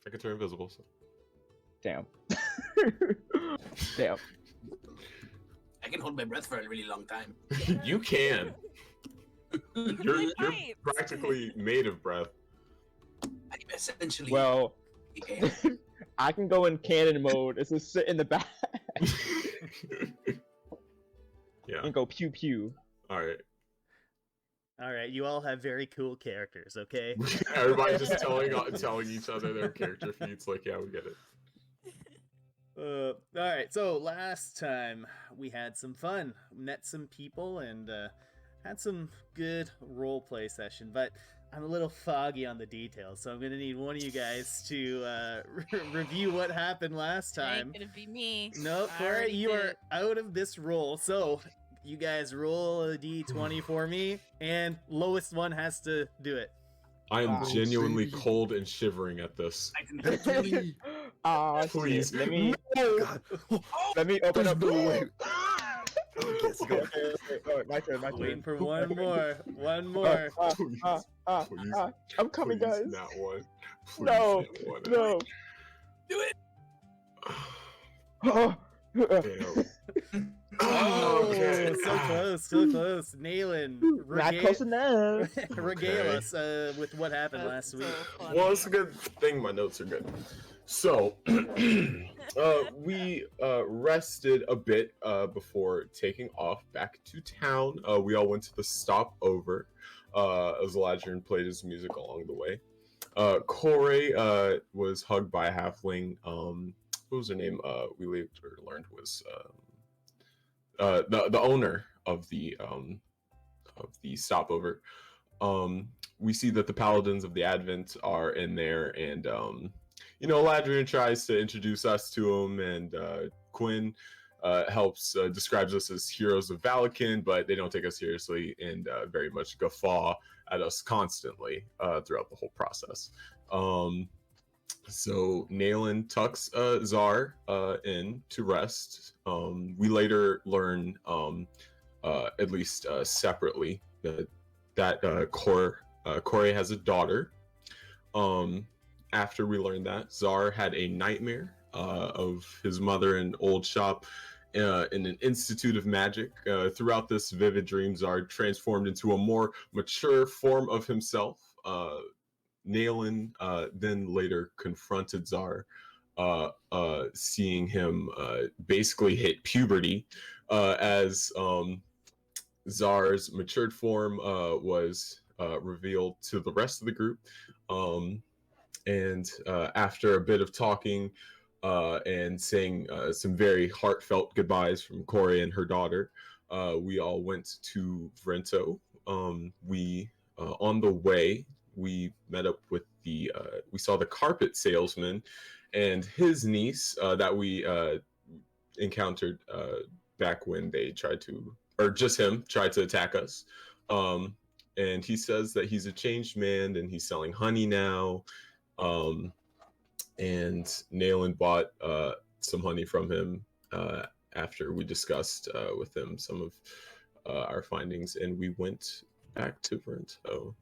I can turn invisible. So. Damn. Damn. I can hold my breath for a really long time. You can. You're Right. practically made of breath. I'm essentially. Well, Yeah. I can go in cannon mode. It's just sit in the back Yeah. and go pew pew. All right. All right, you all have very cool characters, okay? Everybody just telling each other their character feats. Like, yeah, we get it. All right, so last time we had some fun, met some people, and had some good roleplay session, but I'm a little foggy on the details, so I'm going to need one of you guys to review what happened last time. Ain't gonna be me. No, I Corey, already you are did. out of this roll, so you guys roll a d20 for me, and lowest one has to do it. I am Wow. genuinely cold and shivering at this. I can Please. Let me God. let me open up. There's no way. Yes, go. Okay, my turn. Waiting for one more. One more. Please. Please. I'm coming, Please, guys. Not one. Please, No, not one. no. do it. Oh, Damn. Oh, Okay. so close, so close. Nailin, not close enough. regale Okay. us with what happened last That's week. so funny. Well, it's a good thing my notes are good. So, we rested a bit before taking off back to town. We all went to the stopover as Ladrin played his music along the way. Corey was hugged by a halfling. What was her name? We learned was the owner of the stopover. We see that the Paladins of the Advent are in there, and Ladrin tries to introduce us to him, and Quinn helps describes us as heroes of Valakin, but they don't take us seriously and very much guffaw at us constantly throughout the whole process. So Nailin tucks Zar in to rest. We later learn, at least separately, that Corey has a daughter. After we learned that, Zar had a nightmare of his mother in old shop in an institute of magic. Throughout this vivid dream, Zar transformed into a more mature form of himself. Nailin then later confronted Zar, seeing him basically hit puberty, as Zar's matured form was revealed to the rest of the group. And after a bit of talking and saying some very heartfelt goodbyes from Corey and her daughter, we all went to Vrento. We on the way, we met up with we saw the carpet salesman and his niece that we encountered back when they tried to, or just him, tried to attack us. And he says that he's a changed man and he's selling honey now. And Nailin bought some honey from him after we discussed with him some of our findings, and we went back to Vrento.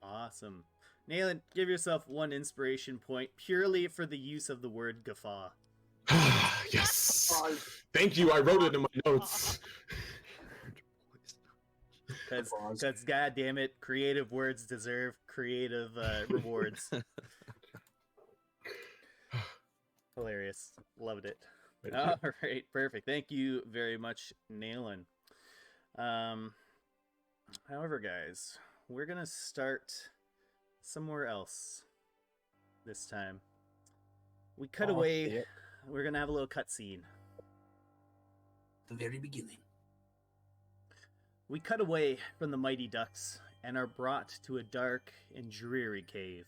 Awesome. Nailin, give yourself one inspiration point purely for the use of the word guffaw. Yes. Thank you. I wrote it in my notes. Because, god damn it, creative words deserve creative rewards. Hilarious. Loved it. Thank you. All right, perfect. Thank you very much, Nailin. However, guys, we're going to start somewhere else this time. We cut away. Shit. We're going to have a little cutscene. The very beginning. We cut away from the mighty ducks and are brought to a dark and dreary cave.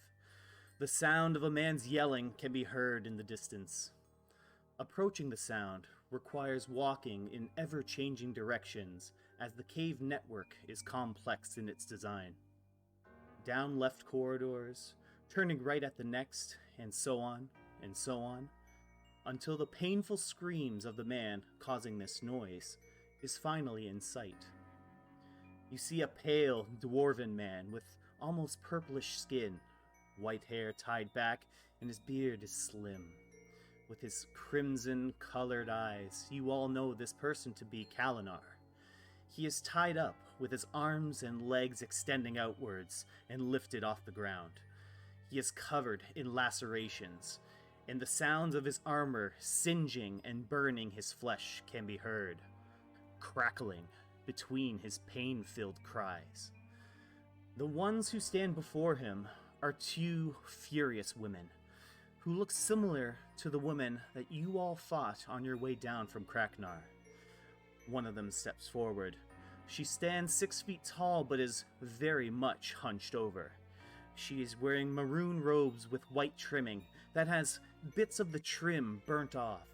The sound of a man's yelling can be heard in the distance. Approaching the sound requires walking in ever-changing directions, as the cave network is complex in its design. Down left corridors, turning right at the next, and so on, until the painful screams of the man causing this noise is finally in sight. You see a pale, dwarven man with almost purplish skin, white hair tied back, and his beard is slim. With his crimson-colored eyes, you all know this person to be Kalinar. He is tied up, with his arms and legs extending outwards and lifted off the ground. He is covered in lacerations, and the sounds of his armor singeing and burning his flesh can be heard, crackling between his pain-filled cries. The ones who stand before him are two furious women, who look similar to the woman that you all fought on your way down from Kraknar. One of them steps forward. She stands 6 feet tall but is very much hunched over. She is wearing maroon robes with white trimming that has bits of the trim burnt off.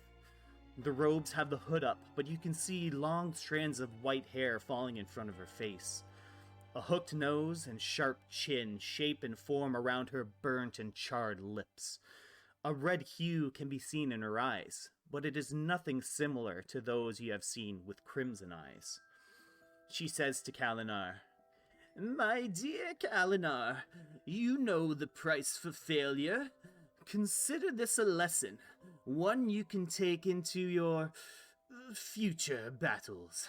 The robes have the hood up, but you can see long strands of white hair falling in front of her face. A hooked nose and sharp chin shape and form around her burnt and charred lips. A red hue can be seen in her eyes, but it is nothing similar to those you have seen with crimson eyes. She says to Kalinar, "My dear Kalinar, you know the price for failure. Consider this a lesson, one you can take into your future battles.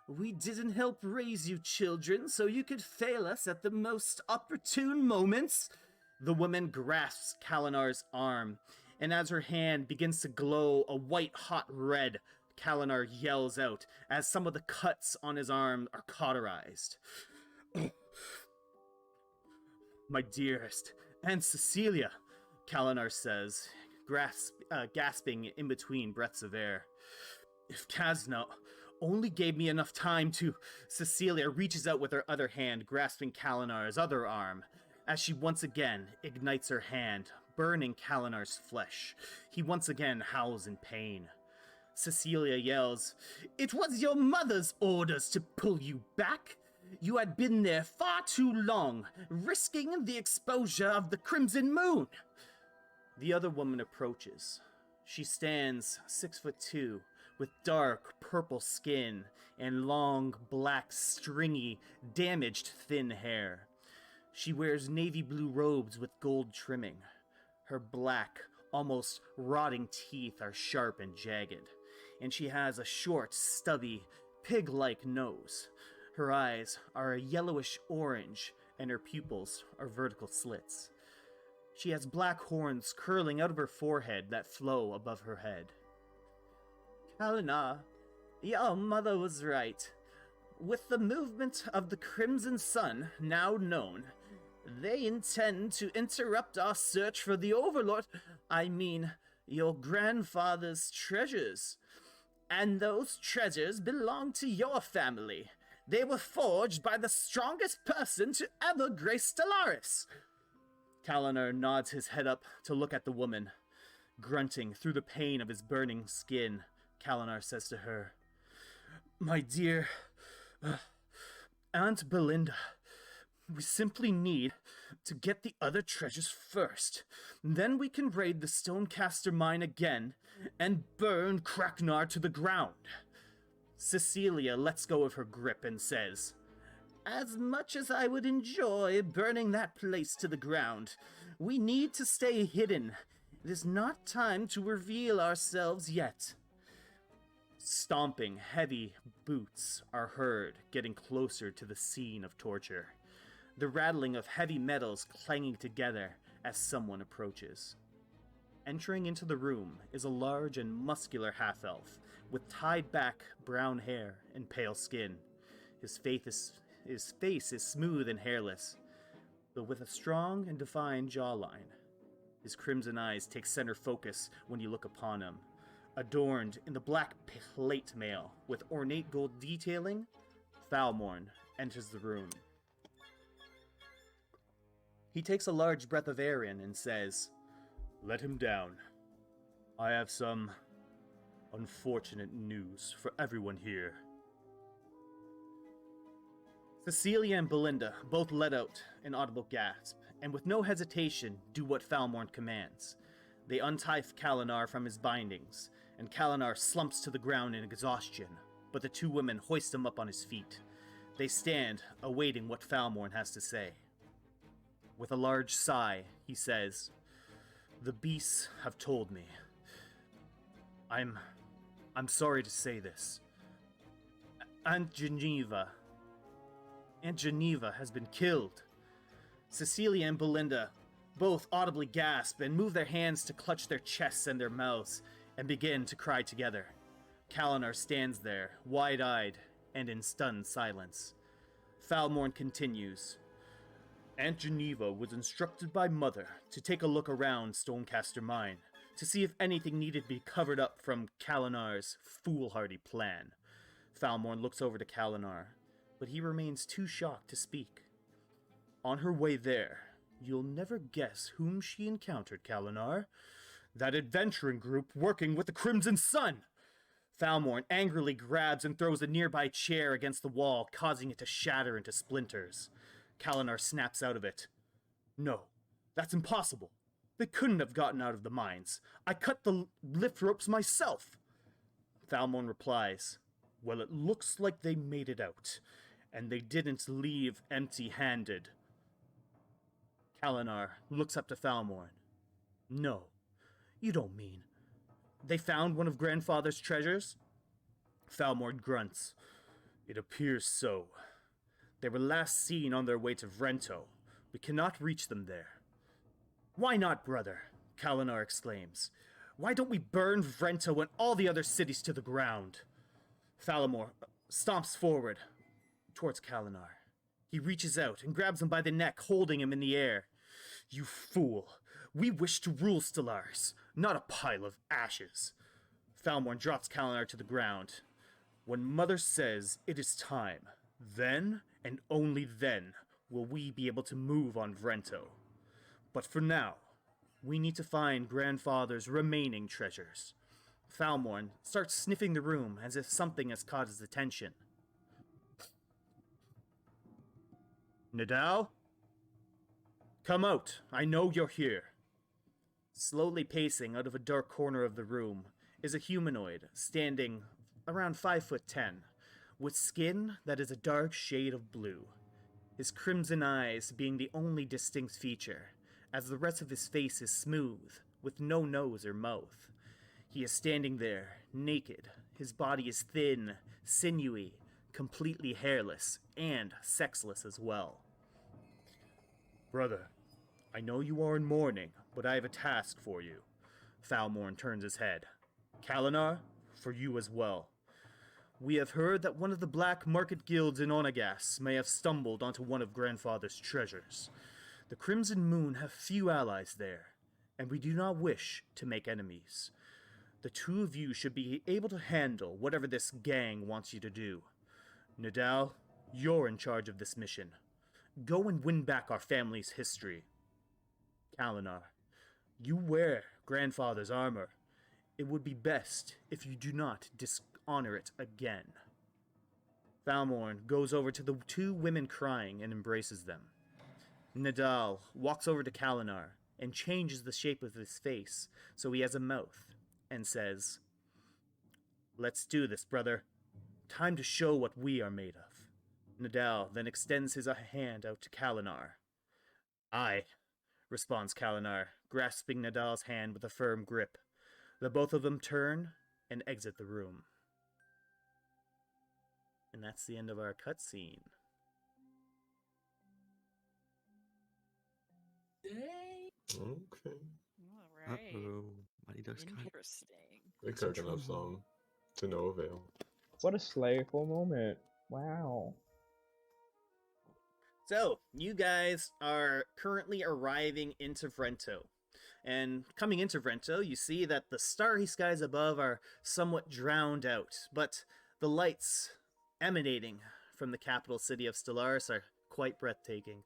We didn't help raise you children so you could fail us at the most opportune moments." The woman grasps Kalinar's arm, and as her hand begins to glow a white-hot red, Kalinar yells out as some of the cuts on his arm are cauterized. "My dearest, Aunt Cecilia," Kalinar says, gasping in between breaths of air. "If Kazna only gave me enough time to..." Cecilia reaches out with her other hand, grasping Kalinar's other arm, as she once again ignites her hand, burning Kalinar's flesh. He once again howls in pain. Cecilia yells, "It was your mother's orders to pull you back. You had been there far too long, risking the exposure of the Crimson Moon." The other woman approaches. She stands 6'2", with dark purple skin and long, black, stringy, damaged thin hair. She wears navy blue robes with gold trimming. Her black, almost rotting teeth are sharp and jagged, and she has a short, stubby, pig-like nose. Her eyes are a yellowish orange, and her pupils are vertical slits. She has black horns curling out of her forehead that flow above her head. "Kalinar, your mother was right. With the movement of the Crimson Sun now known, they intend to interrupt our search for the Overlord, your grandfather's treasures. And those treasures belong to your family. They were forged by the strongest person to ever grace Stellaris." Kalinar nods his head up to look at the woman. Grunting through the pain of his burning skin, Kalinar says to her, "My dear Aunt Belinda, we simply need to get the other treasures first. Then we can raid the Stonecaster mine again and burn Kraknar to the ground." Cecilia lets go of her grip and says, "As much as I would enjoy burning that place to the ground, we need to stay hidden. It is not time to reveal ourselves yet." Stomping, heavy boots are heard getting closer to the scene of torture. The rattling of heavy metals clanging together as someone approaches. Entering into the room is a large and muscular half-elf with tied-back brown hair and pale skin. His face is smooth and hairless, but with a strong and defined jawline. His crimson eyes take center focus when you look upon him. Adorned in the black plate mail with ornate gold detailing, Falmorn enters the room. He takes a large breath of air in and says, "Let him down. I have some unfortunate news for everyone here." Cecilia and Belinda both let out an audible gasp, and with no hesitation do what Falmorn commands. They untie Kalinar from his bindings, and Kalinar slumps to the ground in exhaustion, but the two women hoist him up on his feet. They stand, awaiting what Falmorn has to say. With a large sigh, he he says, "The beasts have told me. I'm sorry to say this. Aunt Geneva has been killed." Cecilia and Belinda both audibly gasp and move their hands to clutch their chests and their mouths and begin to cry together. Kalinar stands there, wide-eyed and in stunned silence. Falmorn continues. "Aunt Geneva was instructed by Mother to take a look around Stonecaster Mine to see if anything needed to be covered up from Kalinar's foolhardy plan." Falmorn looks over to Kalinar, but he remains too shocked to speak. "On her way there, you'll never guess whom she encountered, Kalinar. That adventuring group working with the Crimson Sun!" Falmorn angrily grabs and throws a nearby chair against the wall, causing it to shatter into splinters. Kalinar snaps out of it. "No, that's impossible. They couldn't have gotten out of the mines. I cut the lift ropes myself." Falmorn replies, "Well, it looks like they made it out, and they didn't leave empty-handed." Kalinar looks up to Falmorn. "No, you don't mean they found one of Grandfather's treasures?" Falmorn grunts. "It appears so. They were last seen on their way to Vrento. We cannot reach them there." "Why not, brother?" Kalinar exclaims. "Why don't we burn Vrento and all the other cities to the ground?" Falmorn stomps forward towards Kalinar. He reaches out and grabs him by the neck, holding him in the air. "You fool! We wish to rule Stellaris, not a pile of ashes." Falmorn drops Kalinar to the ground. "When Mother says it is time, then and only then will we be able to move on Vrento. But for now, we need to find Grandfather's remaining treasures." Falmorn starts sniffing the room as if something has caught his attention. "Nadal? Come out, I know you're here." Slowly pacing out of a dark corner of the room is a humanoid standing around 5'10", with skin that is a dark shade of blue. His crimson eyes being the only distinct feature, as the rest of his face is smooth, with no nose or mouth. He is standing there, naked. His body is thin, sinewy, completely hairless, and sexless as well. "Brother, I know you are in mourning, but I have a task for you." Falmorn turns his head. "Kalinar, for you as well. We have heard that one of the black market guilds in Onagas may have stumbled onto one of Grandfather's treasures. The Crimson Moon have few allies there, and we do not wish to make enemies. The two of you should be able to handle whatever this gang wants you to do. Nadal, you're in charge of this mission. Go and win back our family's history. Kalinar, you wear Grandfather's armor. It would be best if you do not dishonor it again." Falmorn goes over to the two women crying and embraces them. Nadal walks over to Kalinar and changes the shape of his face so he has a mouth and says, "Let's do this, brother. Time to show what we are made of." Nadal then extends his hand out to Kalinar. "Aye," responds Kalinar, grasping Nadal's hand with a firm grip. The both of them turn and exit the room. And that's the end of our cutscene. Okay. All right. Uh-oh. Mighty Ducks got Interesting. They Some cooking up trouble. some to no avail. What a slayful moment. Wow. So, you guys are currently arriving into Vrento. And coming into Vrento, you see that the starry skies above are somewhat drowned out, but the lights emanating from the capital city of Stellaris are quite breathtaking.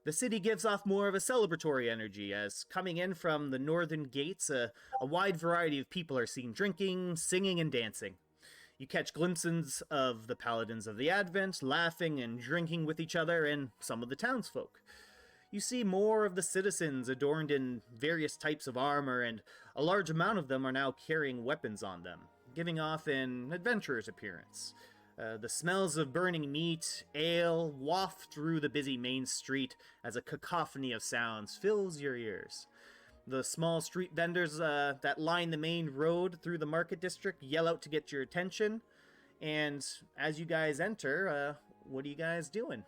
The city gives off more of a celebratory energy, as coming in from the northern gates, a wide variety of people are seen drinking, singing, and dancing. You catch glimpses of the Paladins of the Advent, laughing and drinking with each other, and some of the townsfolk. You see more of the citizens adorned in various types of armor, and a large amount of them are now carrying weapons on them, giving off an adventurer's appearance. The smells of burning meat, ale, waft through the busy main street as a cacophony of sounds fills your ears. The small street vendors that line the main road through the market district yell out to get your attention. And as you guys enter, what are you guys doing?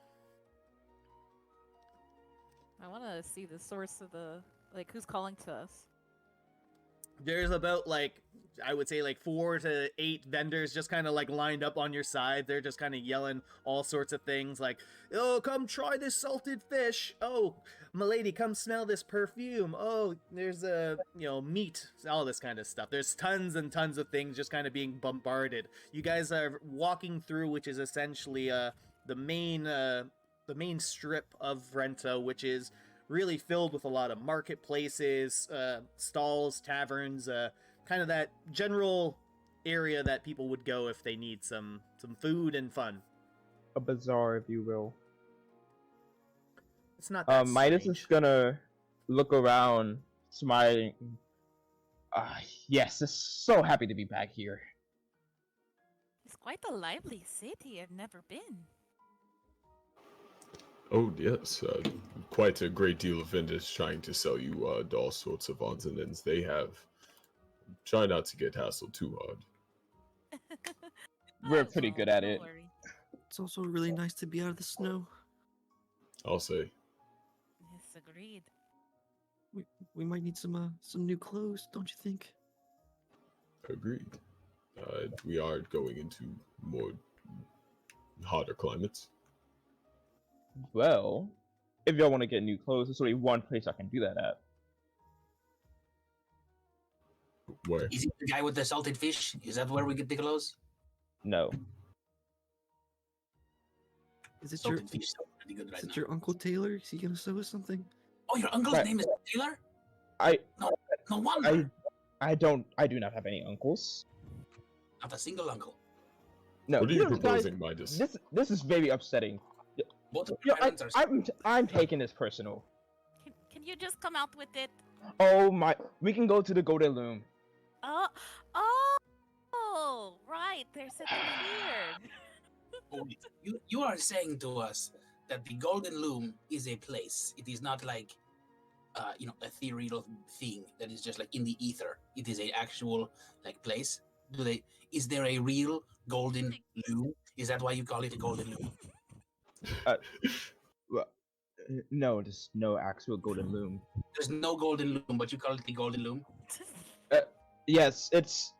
I want to see the source of the who's calling to us. There's about I would say 4 to 8 vendors just kind of lined up on your side. They're just kind of yelling all sorts of things like, "Oh, come try this salted fish. Oh, milady, come smell this perfume. Oh, there's meat," all this kind of stuff. There's tons and tons of things just kind of being bombarded. You guys are walking through, which is essentially the main strip of Vrento, which is really filled with a lot of marketplaces, stalls, taverns, kind of that general area that people would go if they need some food and fun. A bazaar, if you will. It's not that Midas strange. is gonna look around, smiling. Yes, it's so happy to be back here. It's quite a lively city. I've never been. Oh yes, quite a great deal of vendors trying to sell you all sorts of odds and ends they have. Try not to get hassled too hard. We're pretty no, good at don't it. worry. It's also really nice to be out of the snow. I'll say. Yes, agreed. We might need some new clothes, don't you think? Agreed. We are going into more hotter climates. Well, if y'all want to get new clothes, there's only one place I can do that at. Where? Is it the guy with the salted fish? Is that where we get the clothes? No. Is it your Salted fish sounds pretty good right is it now. your Uncle Taylor? Is he gonna sew us something? Oh, your uncle's Right. name is Taylor? I No wonder. I do not have any uncles. Not a single uncle. No. What are you guys, proposing, Midas? this is very upsetting. Both of Yeah, your parents are I'm taking this personal. Can you just come out with it? Oh my, we can go to the Golden Loom. Oh, right. There's a here. Oh, you are saying to us that the Golden Loom is a place. It is not like a ethereal thing that is just in the ether. It is a actual place. Is there a real Golden Loom? Is that why you call it a Golden Loom? Well, no, there's no actual Golden Loom. There's no Golden Loom, but you call it the Golden Loom. Yes, it's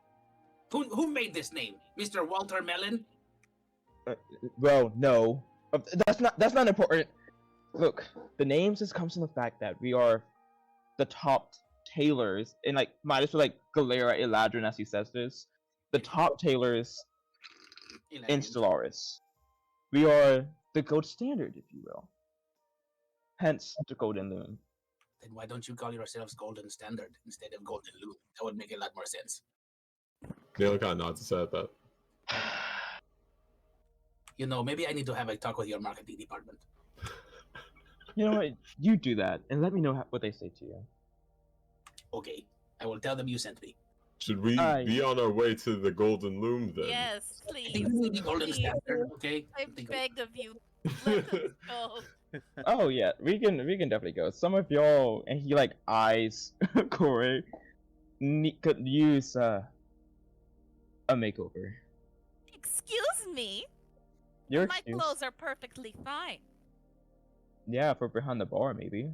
Who made this name? Mr. Walter Mellon? well, no. That's not important. Look, the names just comes from the fact that we are the top tailors, and Midas with Galera Eladrin as he says this, the top tailors in Stellaris. We are the gold standard, if you will. Hence the Golden Loom. Then why don't you call yourselves Golden Standard instead of Golden Loom? That would make a lot more sense. Neil kind of nods his head at that. Maybe I need to have a talk with your marketing department. You know what? You do that, and let me know what they say to you. Okay, I will tell them you sent me. Should we be on our way to the Golden Loom then? Yes, I think please. we need the Golden please. Standard, okay? I think beg of you. Let us go. Oh yeah, we can definitely go. Some of y'all, and he eyes Corey, could use a makeover. Excuse me. Your My excuse. clothes are perfectly fine. Yeah, for behind the bar maybe,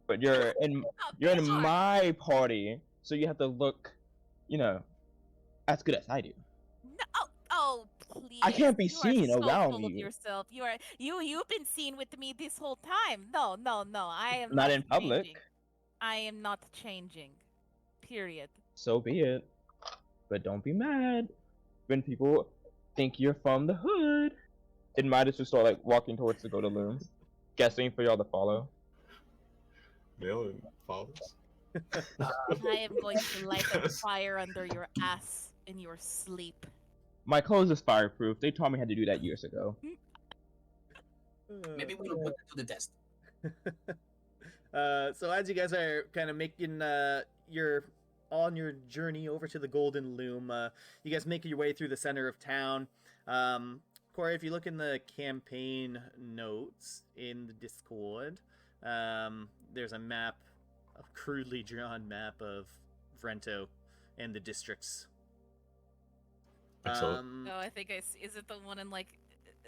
but you're in Bar. my party, so you have to look, as good as I do. No, oh, please. I can't be You are seen so around full of you. yourself. You've been seen with me this whole time. No. I am Not in public. changing. I am not changing. Period. So be it. But don't be mad when people think you're from the hood. It might as well start walking towards the Golden Loom, guessing for y'all to follow. Neil follows. I am going to light a fire under your ass in your sleep. My clothes is fireproof. They taught me how to do that years ago. Maybe we'll put it to the test. So as you guys are kind of making your journey over to the Golden Loom, you guys make your way through the center of town. Corey, if you look in the campaign notes in the Discord, there's a map, a crudely drawn map of Vrento and the districts. Excellent. Oh, I think I see. Is it the one in like?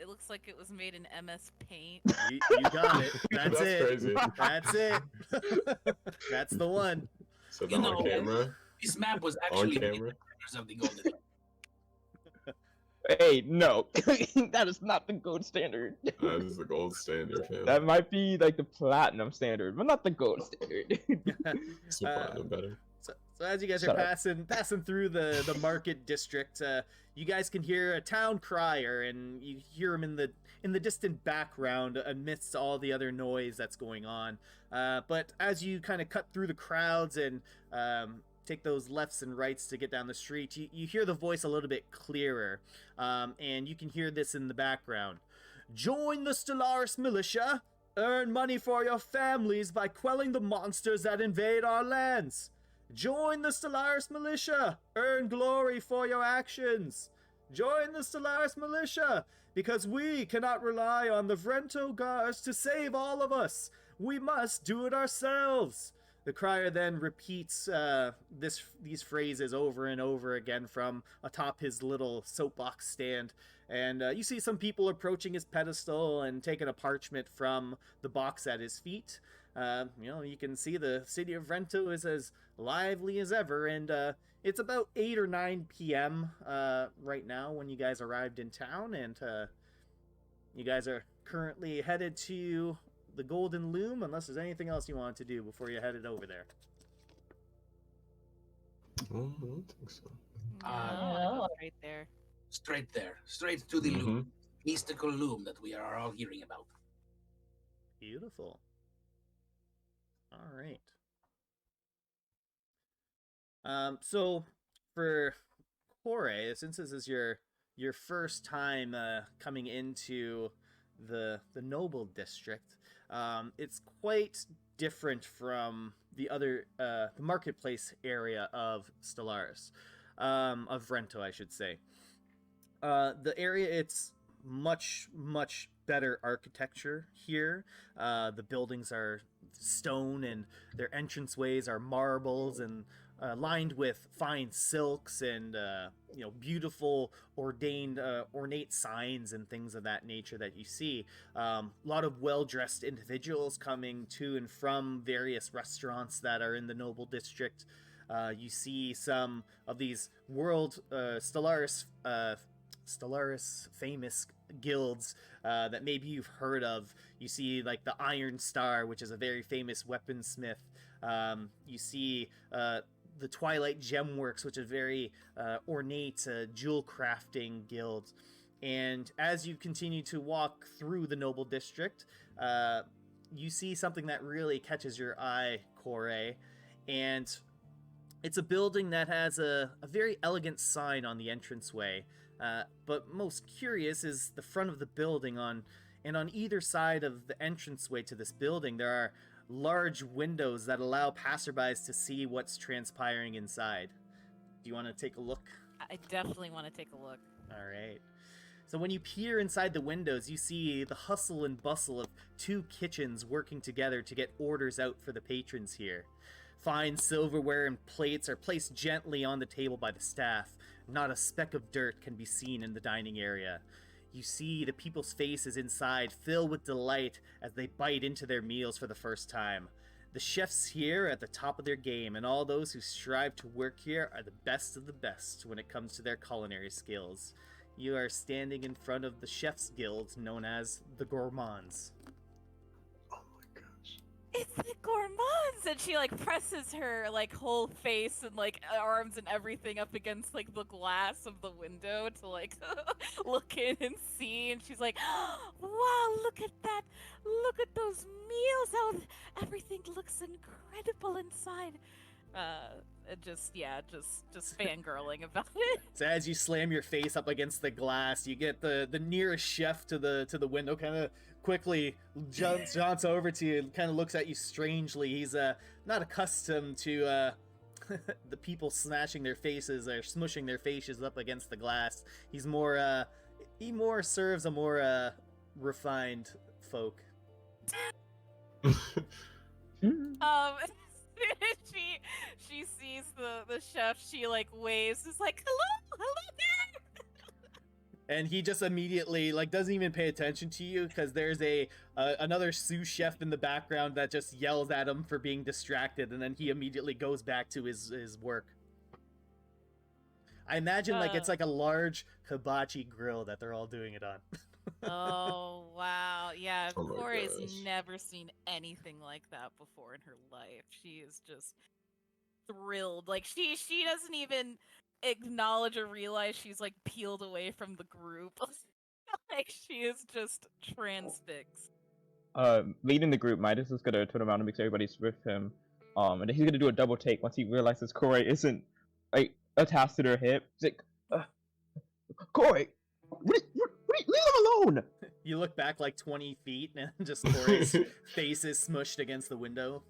It looks like it was made in MS Paint. You got it. That's it. Crazy. That's it. That's the one. So You know, on camera. This map was On actually made camera. of the Golden Loom. Hey, no, that is not the gold standard. That is the gold standard, fam. That might be like the platinum standard, but not the gold standard. It's the platinum better. So as you guys Shut are up. passing through the market district, you guys can hear a town crier, and you hear him in the distant background amidst all the other noise that's going on. But as you kind of cut through the crowds and take those lefts and rights to get down the street, you hear the voice a little bit clearer, and you can hear this in the background. Join the Stellaris militia. Earn money for your families by quelling the monsters that invade our lands. Join the Stellaris militia. Earn glory for your actions. Join the Stellaris militia, because we cannot rely on the Vrento guards to save all of us. We must do it ourselves. The crier then repeats these phrases over and over again from atop his little soapbox stand. And you see some people approaching his pedestal and taking a parchment from the box at his feet. You can see the city of Vrento is as lively as ever, and it's about 8 or 9 p.m. Right now when you guys arrived in town, and you guys are currently headed to the Golden Loom, unless there's anything else you want to do before you headed over there. I don't think so. No, I wanna go straight there. Straight there. Straight to the loom. Mystical loom that we are all hearing about. Beautiful. All right. So for Corey, since this is your first time coming into the Noble District, it's quite different from the other the marketplace area of Stellaris, of Vrento, I should say. The area, it's much better architecture here. The buildings are stone, and their entranceways are marbles and lined with fine silks and beautiful ornate signs and things of that nature that you see. A lot of well-dressed individuals coming to and from various restaurants that are in the Noble District. You see some of these world Stellaris famous guilds that maybe you've heard of. You see like the Iron Star, which is a very famous weaponsmith. You see the Twilight Gemworks, which is a very ornate jewel crafting guild. And as you continue to walk through the Noble District, you see something that really catches your eye, Corey. And it's a building that has a very elegant sign on the entranceway. But most curious is the front of the building. On either side of the entranceway to this building, there are large windows that allow passerbys to see what's transpiring inside. Do you want to take a look? I definitely want to take a look. All right. So when you peer inside the windows, you see the hustle and bustle of 2 kitchens working together to get orders out for the patrons here. Fine silverware and plates are placed gently on the table by the staff. Not a speck of dirt can be seen in the dining area. You see the people's faces inside fill with delight as they bite into their meals for the first time. The chefs here are at the top of their game, and all those who strive to work here are the best of the best when it comes to their culinary skills. You are standing in front of the Chef's Guild, known as the Gourmands. Oh my gosh. It's the Gourmands! And she like presses her like whole face and like arms and everything up against like the glass of the window to like look in and see. And she's like, wow, look at that! Look at those meals! Oh, everything looks incredible inside. Just fangirling about it. So as you slam your face up against the glass, you get the nearest chef to the window kind of quickly jumps over to you and kind of looks at you strangely. He's not accustomed to the people smashing their faces or smushing their faces up against the glass. He's more He more serves a more refined folk. She sees the chef. She like waves. It's like hello there. And he just immediately like doesn't even pay attention to you because there's another sous chef in the background that just yells at him for being distracted, and then he immediately goes back to his work. I imagine like it's like a large hibachi grill that they're all doing it on. Oh wow, yeah. Oh my Corey's gosh. never seen anything like that before in her life. She is just thrilled. Like she doesn't even acknowledge or realize she's like peeled away from the group. Like she is just transfixed. Leading the group, Midas is gonna turn around and make sure everybody's with him. And then he's gonna do a double take once he realizes Corey isn't like attached to their hip. He's like, Corey, leave him alone. You look back like 20 feet and just Corey's face is smushed against the window.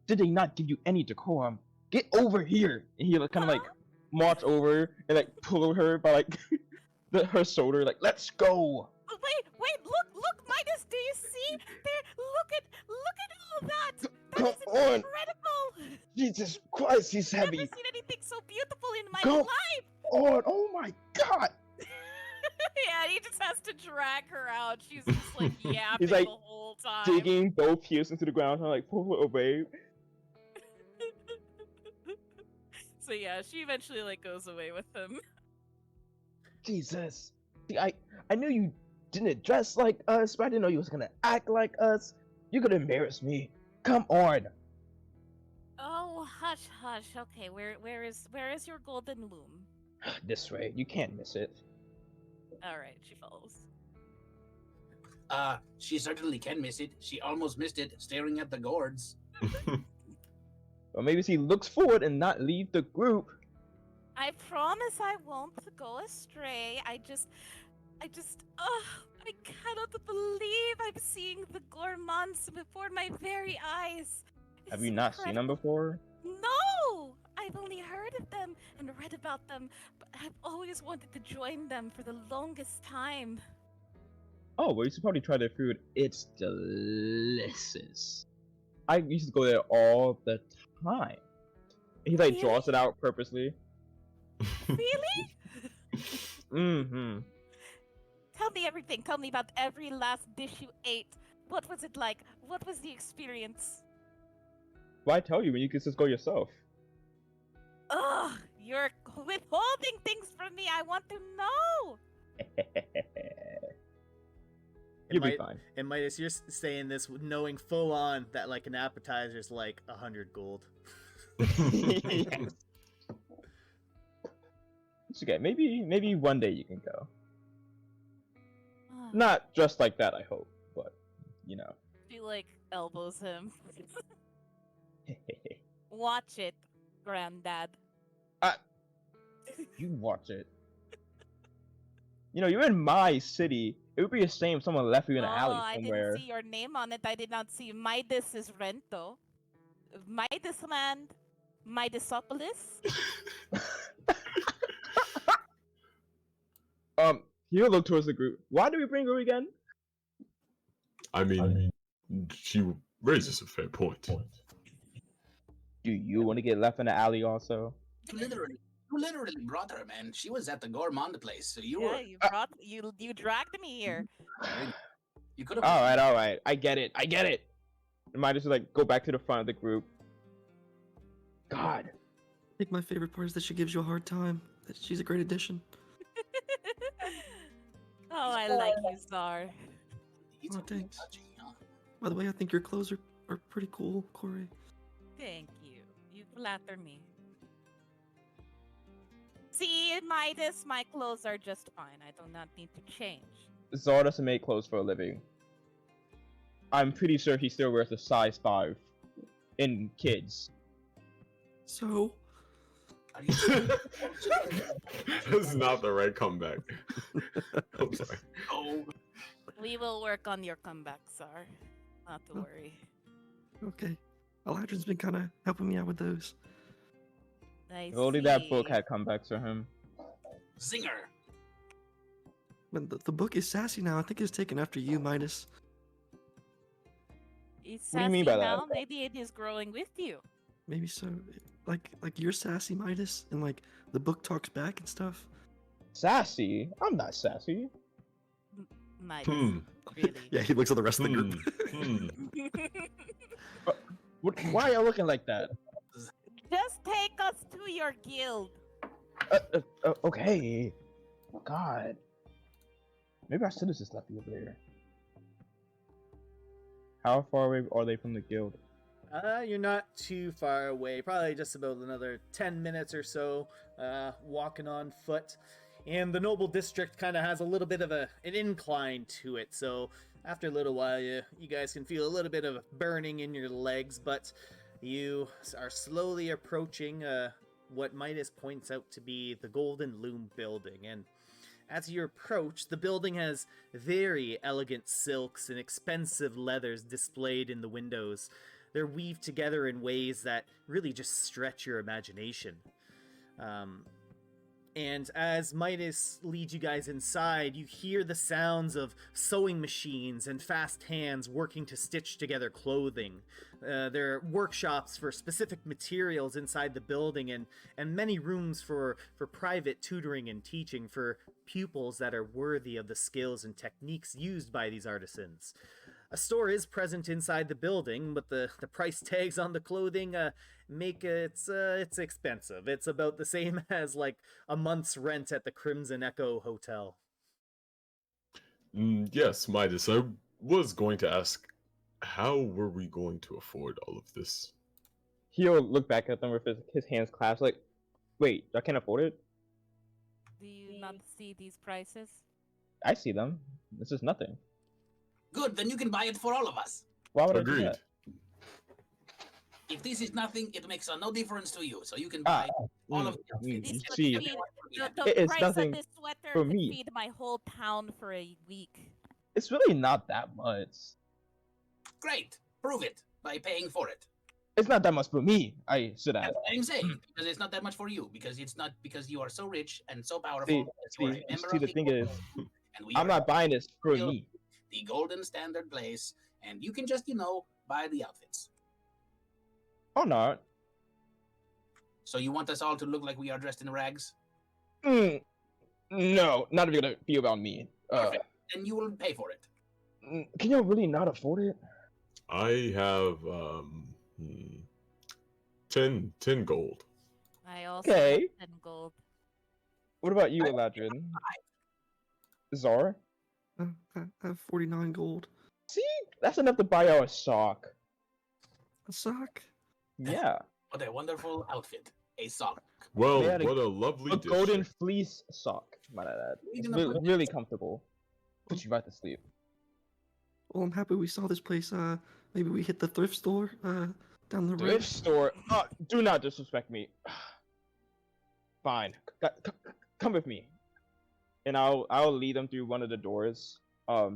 Did they not give you any decorum? Get over here! And he like, kind of like march over and like pull her by like her shoulder, like let's go. Wait, look, Midas, do you see? There, look at all that. Come That is on. incredible. Jesus Christ, he's I've heavy. never seen anything so beautiful in my Go life. on! Oh my God! Yeah, he just has to drag her out. She's just like yapping like, the whole time. Digging both heels into the ground, trying to like pull it away. So yeah, she eventually like goes away with him. Jesus. See, I knew you didn't dress like us, but I didn't know you was gonna act like us. You could embarrass me. Come on. Oh, hush. Okay, where is your golden loom? This way. You can't miss it. All right, she follows. She certainly can miss it. She almost missed it, staring at the gourds. Or maybe she looks forward and not leave the group. I promise I won't go astray. I cannot believe I'm seeing the gourmands before my very eyes. Have It's you not seen them incredible. before? No! I've only heard of them and read about them, but I've always wanted to join them for the longest time. Oh, well, you should probably try their food. It's delicious. I used to go there all the time. He like Really? draws it out purposely. Really? Mm-hmm. Tell me everything. Tell me about every last dish you ate. What was it like? What was the experience? Why tell you when you can just go yourself? Ugh, you're withholding things from me. I want to know. You'll be fine. And Midas, you're saying this knowing full on that like an appetizer is like 100 gold. Yes. It's okay. Maybe one day you can go. Not just like that, I hope, but you know. She like elbows him. Watch it, Granddad. You watch it. You know, you're in my city. It would be a shame if someone left you in an alley I somewhere. didn't see your name on it. I did not see Midas is Vrento. Midas land. Midasopolis. You look towards the group. Why do we bring her again? I mean, she raises a fair point. Do you want to get left in the alley also? You literally brought her, man. She was at the gourmand place, so you Yeah, were. you dragged me here. You could have. All right. I get it. I might just like go back to the front of the group. God. I think my favorite part is that she gives you a hard time. That she's a great addition. Oh, I like you, Czar. He's Oh, a little thanks. touchy, huh? By the way, I think your clothes are pretty cool, Corey. Thank you. You flatter me. See, Midas, my clothes are just fine. I do not need to change. Zara doesn't make clothes for a living. I'm pretty sure he still wears a size 5 in kids. So, Are you That's not the right comeback. I'm sorry. Oh, We will work on your comeback, Czar. Not to worry. okay. Aladrin's been kind of helping me out with those. I If only that see. book had comebacks for him. zinger! But the book is sassy now. I think it's taken after you, Midas. It's What do you mean by sassy that? now. Maybe it is growing with you. Maybe so. Like you're sassy, Midas, and like the book talks back and stuff. Sassy? I'm not sassy. Midas, Hmm. really. Yeah, he looks at the rest of the Hmm. group. Hmm. Why are you looking like that? Just take us to your guild. Okay. Oh, God. Maybe I should have just left you over there. How far away are they from the guild? You're not too far away. Probably just about another 10 minutes or so, walking on foot. And the noble district kind of has a little bit of an incline to it, so after a little while, you guys can feel a little bit of burning in your legs, but you are slowly approaching what Midas points out to be the Golden Loom building. And as you approach, the building has very elegant silks and expensive leathers displayed in the windows. They're weaved together in ways that really just stretch your imagination. And as Midas leads you guys inside, you hear the sounds of sewing machines and fast hands working to stitch together clothing. There are workshops for specific materials inside the building, and many rooms for private tutoring and teaching for pupils that are worthy of the skills and techniques used by these artisans. A store is present inside the building, but the price tags on the clothing make it's expensive. It's about the same as like a month's rent at the Crimson Echo Hotel. Yes, Midas. I was going to ask, how were we going to afford all of this? He'll look back at them with his hands clasped, like, wait, I can't afford it? Do you not see these prices? I see them. This is nothing. Good, then you can buy it for all of us. Why would I do Agreed. that? If this is nothing, it makes no difference to you. So you can buy all of the outfits. This you would see, feed, Yeah. the It's price nothing of this sweater for could me. feed my whole town for a week. it's really not that much. Great, prove it by paying for it. It's not that much for me, I should That's add. what I'm saying, because it's not that much for you, because it's not because you are so rich and so powerful. See, that you are a member see, of the thing is, Golden, and we I'm are not buying this for Guild, me. the golden standard place, and you can just buy the outfits. Oh, not. So you want us all to look like we are dressed in rags? No, not if you're gonna be about me. Perfect. Then you will pay for it. Can you really not afford it? I have 10 gold. I also Okay. have 10 gold. What about you, Eladrin? Zar? I have 49 gold. See, that's enough to buy our sock. A sock? Yeah, What a wonderful outfit. A sock. Well, They had what a lovely a golden district. fleece sock. Might I add. It's Even the- really comfortable. Put you right to sleep. Well, I'm happy we saw this place. Maybe we hit the thrift store down the road. Thrift store. Do not disrespect me. Fine. Come with me, and I'll lead them through one of the doors.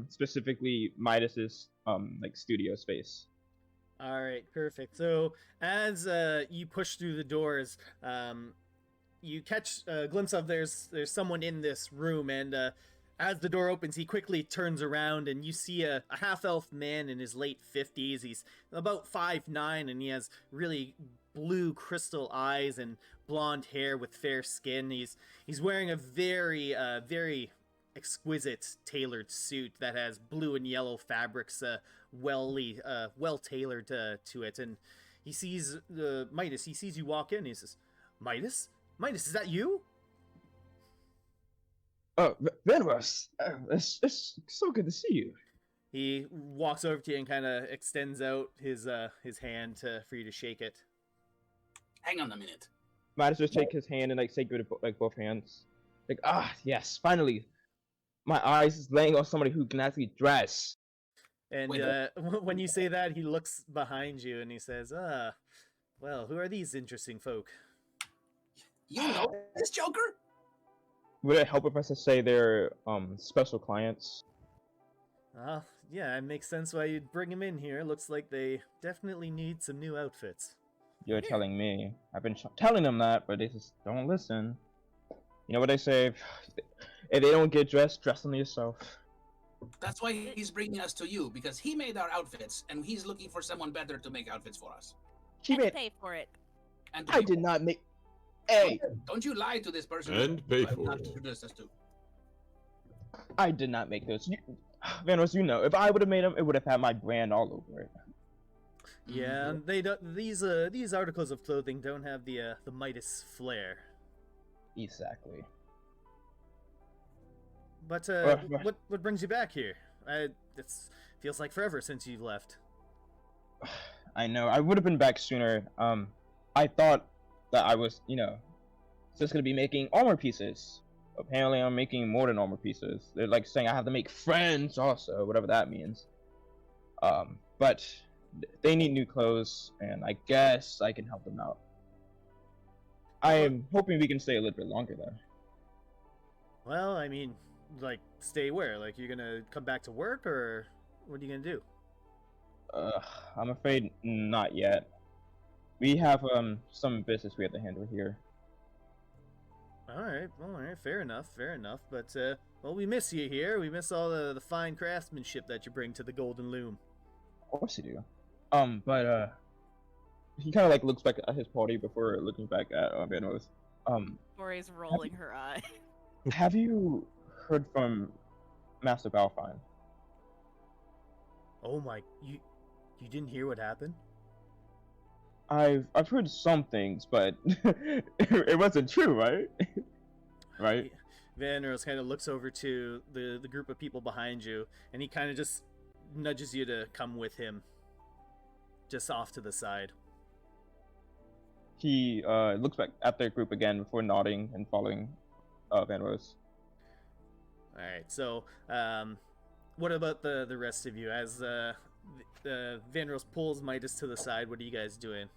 Specifically Midas's like studio space. All right, perfect. So as you push through the doors, you catch a glimpse of there's someone in this room, and as the door opens, he quickly turns around, and you see a half-elf man in his late 50s. He's about 5'9", and he has really blue crystal eyes and blonde hair with fair skin. He's wearing a very exquisite tailored suit that has blue and yellow fabrics, well tailored to it. And he sees Midas. He sees you walk in. And he says, "Midas, is that you?" Venus, it's so good to see you. He walks over to you and kind of extends out his hand for you to shake it. Hang on a minute. Midas just shake his hand and like say good like both hands. Like yes, finally, my eyes is laying on somebody who can actually dress. And Wait. when you say that, he looks behind you and he says, well, who are these interesting folk?" You know this Joker? Would it help if I to say they're special clients? Yeah, it makes sense why you'd bring him in here. Looks like they definitely need some new outfits. You're telling me. I've been telling them that, but they just don't listen. You know what they say? If they don't get dressed, dress them yourself. That's why he's bringing us to you, because he made our outfits, and he's looking for someone better to make outfits for us. He And made. pay for it. And to I pay did for not make. Hey, it. Don't you lie to this person. And pay you have for not it. introduced us to. I did not make those. Vanos, you know, if I would have made them, it would have had my brand all over it. Yeah, and they don't. These articles of clothing don't have the Midas flair. Exactly. But Well, what brings you back here? It feels like forever since you left. I know. I would have been back sooner. I thought that I was, just gonna be making armor pieces. Apparently, I'm making more than armor pieces. They're like saying I have to make friends also, whatever that means. But they need new clothes, and I guess I can help them out. I am hoping we can stay a little bit longer though. Well, I mean, like, stay where? Like, you're gonna come back to work, or what are you gonna do? I'm afraid not yet. We have some business we have to handle here. All right, fair enough. But well, we miss you here. We miss all the fine craftsmanship that you bring to the Golden Loom. Of course you do. But he kind of like looks back at his party before looking back at Vanos. Tori's rolling her eye. Have you heard from Master Balfine? Oh my, you didn't hear what happened? I've heard some things, but it wasn't true, right? Right? Van Earls kind of looks over to the group of people behind you, and he kind of just nudges you to come with him, just off to the side. He looks back at their group again before nodding and following Van Rose. All right, so what about the rest of you? As Van Rose pulls Midas to the side, what are you guys doing?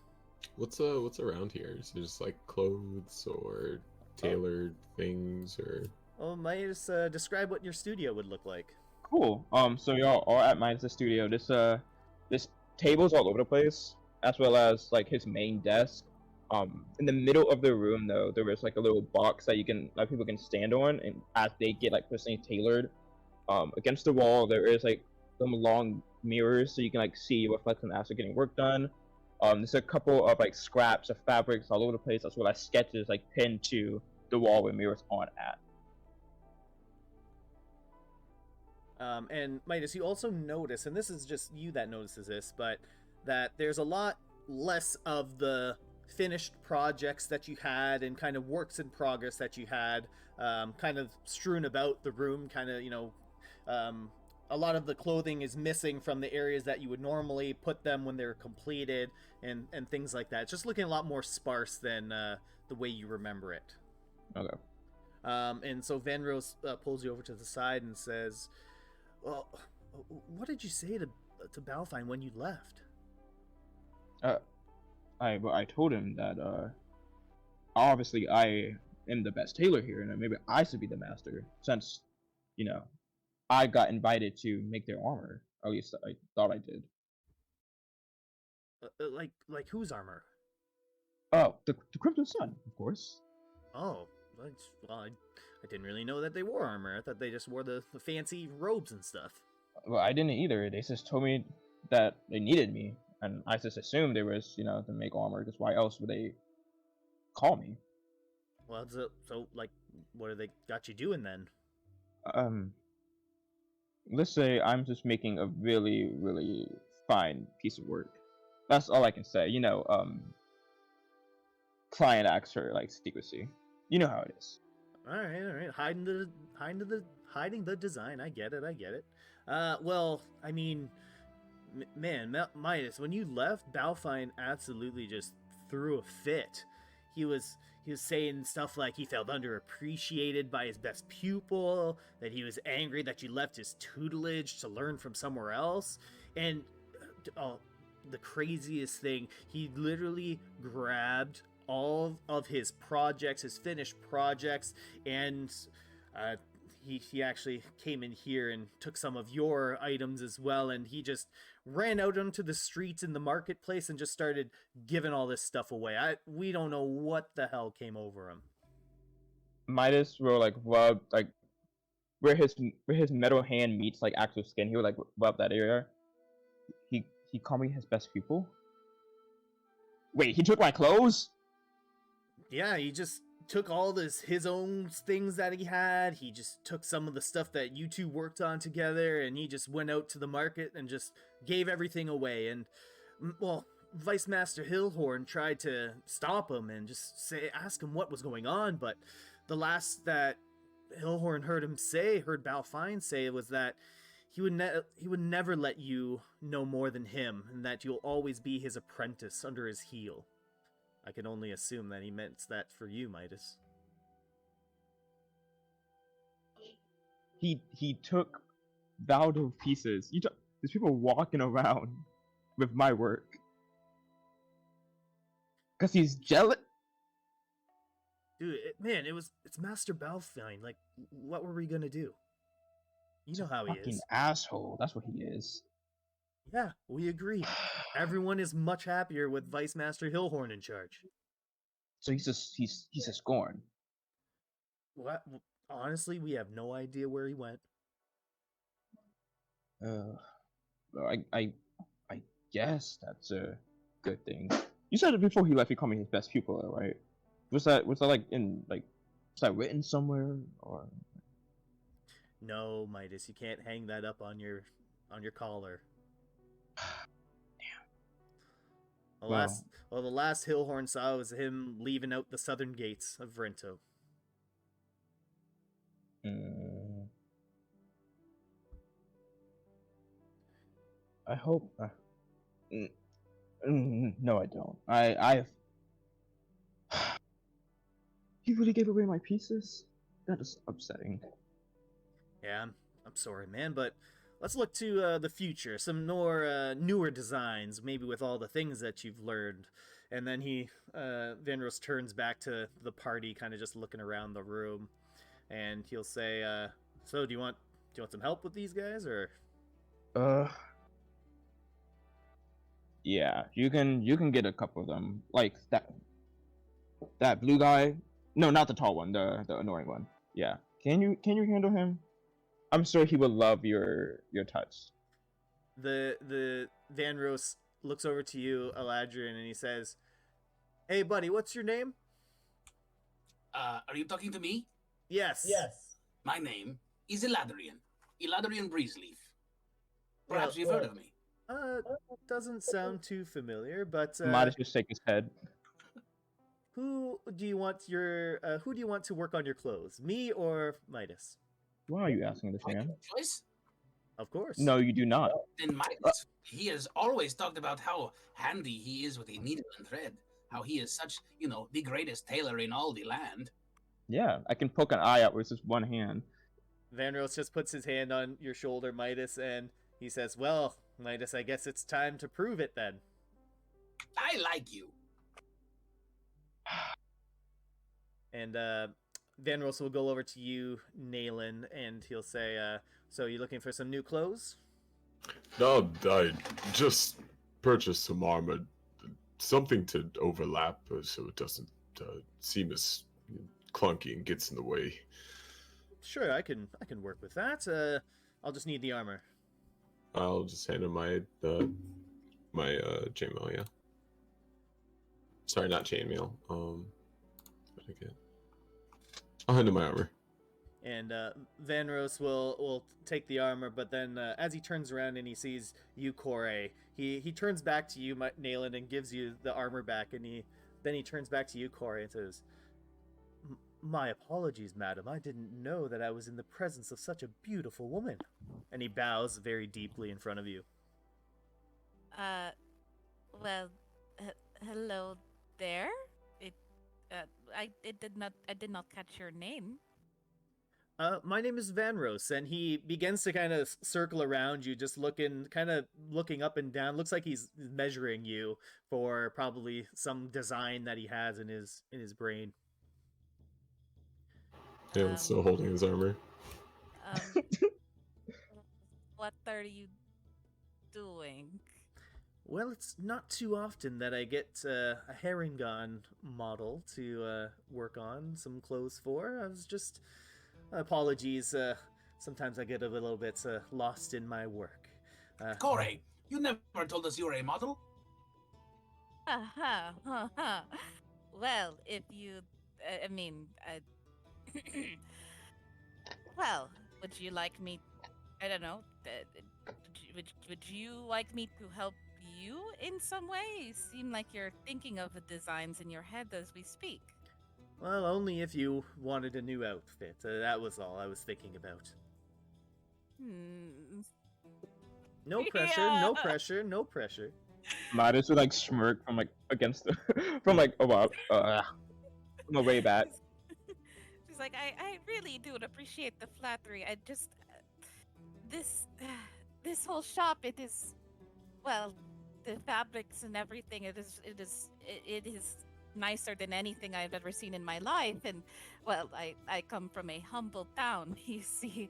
What's around here? Is it just like clothes or tailored things or? Well, Midas, describe what your studio would look like. Cool. So y'all are at Midas' studio. This table's all over the place, as well as like his main desk. In the middle of the room though, there is like a little box that people can stand on, and as they get like personally tailored, against the wall there is like some long mirrors so you can like see your reflection as they're getting work done. There's a couple of like scraps of fabrics all over the place, as well as sketches like pinned to the wall with mirrors on at. And Midas, you also notice, and this is just you that notices this, but that there's a lot less of the finished projects that you had and kind of works in progress that you had kind of strewn about the room. Kind of, a lot of the clothing is missing from the areas that you would normally put them when they're completed, and things like that. It's just looking a lot more sparse than the way you remember it. Okay. And so Van Rose pulls you over to the side and says, well, what did you say to Balfine when you left? I told him that obviously I am the best tailor here, and maybe I should be the master, since I got invited to make their armor. At least I thought I did. Like whose armor? Oh, the Crimson Sun, of course. Oh, well, I didn't really know that they wore armor. I thought they just wore the fancy robes and stuff. Well, I didn't either. They just told me that they needed me, and I just assumed there was, to make armor, because why else would they call me? Well, so like, what have they got you doing then? Let's say I'm just making a really, really fine piece of work. That's all I can say. Client acts for like secrecy. You know how it is. All right. Hiding the design. I get it. Well, I mean, man, Midas, when you left, Balfine absolutely just threw a fit. He was saying stuff like he felt underappreciated by his best pupil, that he was angry that you left his tutelage to learn from somewhere else, and the craziest thing, he literally grabbed all of his projects, his finished projects, and he actually came in here and took some of your items as well, and he just ran out onto the streets in the marketplace and just started giving all this stuff away. We don't know what the hell came over him. Midas will like rub like where his metal hand meets like actual skin, he would like rub that area. He called me his best pupil. Wait, he took my clothes? Yeah, he just took all his own things that he had. He just took some of the stuff that you two worked on together, and he just went out to the market and just gave everything away. And well, Vice Master Hillhorn tried to stop him and just ask him what was going on, but the last that Hillhorn heard Balfine say, was that he would never let you know more than him, and that you'll always be his apprentice under his heel. I can only assume that he meant that for you, Midas. He took Valdo pieces. There's people walking around with my work. Cause he's jealous. Dude, it's Master Balfine. Like, what were we gonna do? You know how he Fucking is. asshole. That's what he is. Yeah, we agree. Everyone is much happier with Vice Master Hillhorn in charge. So he's a scorn. What? Honestly, we have no idea where he went. Well, I guess that's a good thing. You said it before he left. He called me his best pupil, right? Was that like in like? Was that written somewhere or? No, Midas, you can't hang that up on your collar. The last Hillhorn saw was him leaving out the southern gates of Vrento. I hope. No, I don't. I. He really gave away my pieces. That is upsetting. Yeah, I'm sorry, man, but let's look to the future. Some more newer designs, maybe with all the things that you've learned. And then Vanros turns back to the party, kind of just looking around the room, and he'll say, "So, do you want some help with these guys, or?" Yeah, you can get a couple of them, like that blue guy. No, not the tall one, the annoying one. Yeah, can you handle him? I'm sure he would love your touch. The Vanros looks over to you, Eladrian, and he says, "Hey, buddy, what's your name?" Are you talking to me? Yes. My name is Eladrian Breezeleaf. Perhaps you've heard of me. Doesn't sound too familiar, but Midas just shake his head. Who do you want to work on your clothes? Me or Midas? Why are you asking this, man? Choice? Of course. No, you do not. Then Midas. He has always talked about how handy he is with a needle and thread. How he is such, the greatest tailor in all the land. Yeah, I can poke an eye out with just one hand. Vanros just puts his hand on your shoulder, Midas, and he says, "Well, Midas, I guess it's time to prove it then." I like you. And Vanros will go over to you, Nayland, and he'll say, "So you looking for some new clothes?" No, I just purchased some armor, something to overlap so it doesn't seem as clunky and gets in the way. Sure, I can work with that. I'll just need the armor. I'll just hand him my chainmail. Yeah. Sorry, not chainmail. What did I get? I'll hand him my armor. And Vanros will take the armor, but then as he turns around and he sees you, Kore, he turns back to you, Nayland, and gives you the armor back, and then he turns back to you, Kore, and says, "My apologies, madam. I didn't know that I was in the presence of such a beautiful woman." And he bows very deeply in front of you. Well, hello there. I did not catch your name. My name is Vanros, and he begins to kind of circle around you, just looking up and down. Looks like he's measuring you for probably some design that he has in his brain. He's still holding his armor. What are you doing? Well, it's not too often that I get a Herringon model to work on some clothes for. I was just... Apologies, sometimes I get a little bit lost in my work. Corey, you never told us you were a model. Well, if you, I mean, well, would you like me? I don't know. Would you like me to help you in some way? You seem like you're thinking of the designs in your head as we speak. Well, only if you wanted a new outfit. That was all I was thinking about. No pressure, no Yeah. pressure, no pressure. Midas would like smirk from like against the from like oh wow from the way back. She's like, I really do appreciate the flattery. I just this whole shop, it is, well, the fabrics and everything. It is nicer than anything I've ever seen in my life. And well, I come from a humble town. You see,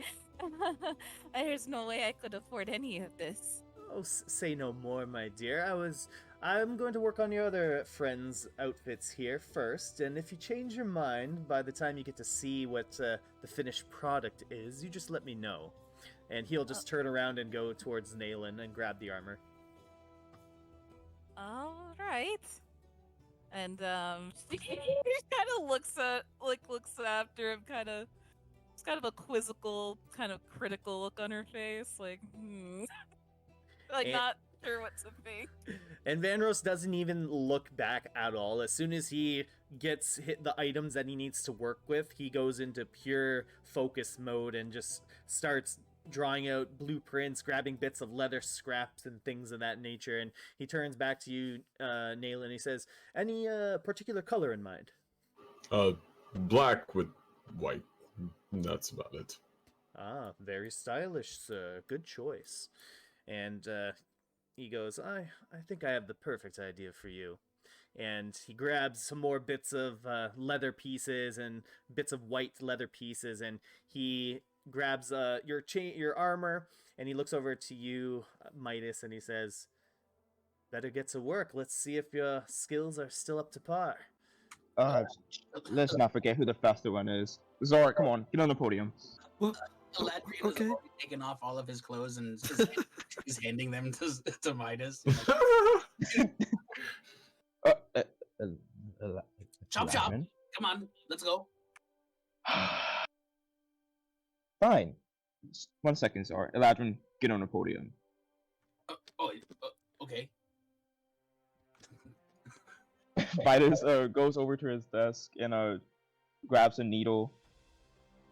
there's no way I could afford any of this. Oh, say no more, my dear. I'm going to work on your other friends' outfits here first, and if you change your mind by the time you get to see what the finished product is, you just let me know. And he'll just turn around and go towards Naylan and grab the armor. All right. And she kind of looks after him, it's kind of a quizzical, kind of critical look on her face, like like And- not sure what to think. And Vanros doesn't even look back at all. As soon as he gets hit the items that he needs to work with, he goes into pure focus mode and just starts drawing out blueprints, grabbing bits of leather scraps and things of that nature. And he turns back to you, Naylan, and he says, any particular color in mind? Black with white. That's about it. Ah, very stylish, sir. Good choice. And he goes, I think I have the perfect idea for you. And he grabs some more bits of leather pieces and bits of white leather pieces, and he grabs your armor, and he looks over to you, Midas, and he says, better get to work. Let's see if your skills are still up to par. Let's not forget who the faster one is. Zora, come on, get on the podium. What? Eladrian Okay. has already taken off all of his clothes and he's handing them to Midas. Chop chop! Eladrin? Come on, let's go. Fine. 1 second, Zora. Eladrin, get on the podium. Okay. Midas goes over to his desk and grabs a needle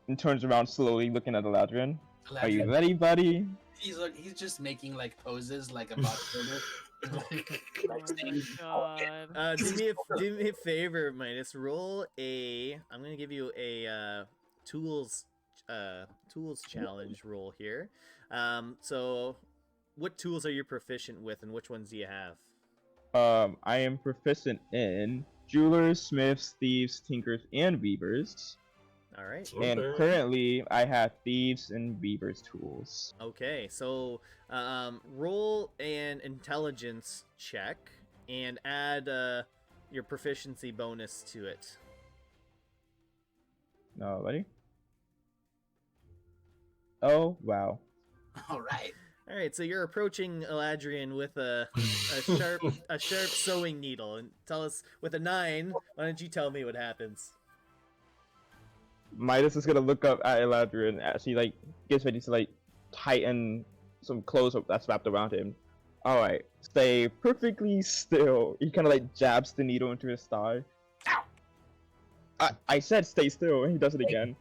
and turns around slowly, looking at Eladrin. Are you ready, buddy? He's just making like poses like a bodybuilder. Oh my god. Do me a favor, Midas. Roll a. I'm gonna give you a tools challenge roll here. So, what tools are you proficient with, and which ones do you have? I am proficient in jewelers, smiths, thieves, tinkers, and weavers. All right. And Okay. currently, I have thieves and weavers tools. Okay, so roll an intelligence check and add your proficiency bonus to it. Alrighty. Oh wow. All right. All right, so you're approaching Eladrian with a sharp sewing needle, and tell us with a 9. Why don't you tell me what happens? Midas is gonna look up at Eladrin as he like gets ready to like tighten some clothes that's wrapped around him. Alright, stay perfectly still. He kind of like jabs the needle into his thigh. Ow! I said stay still, and he does it again.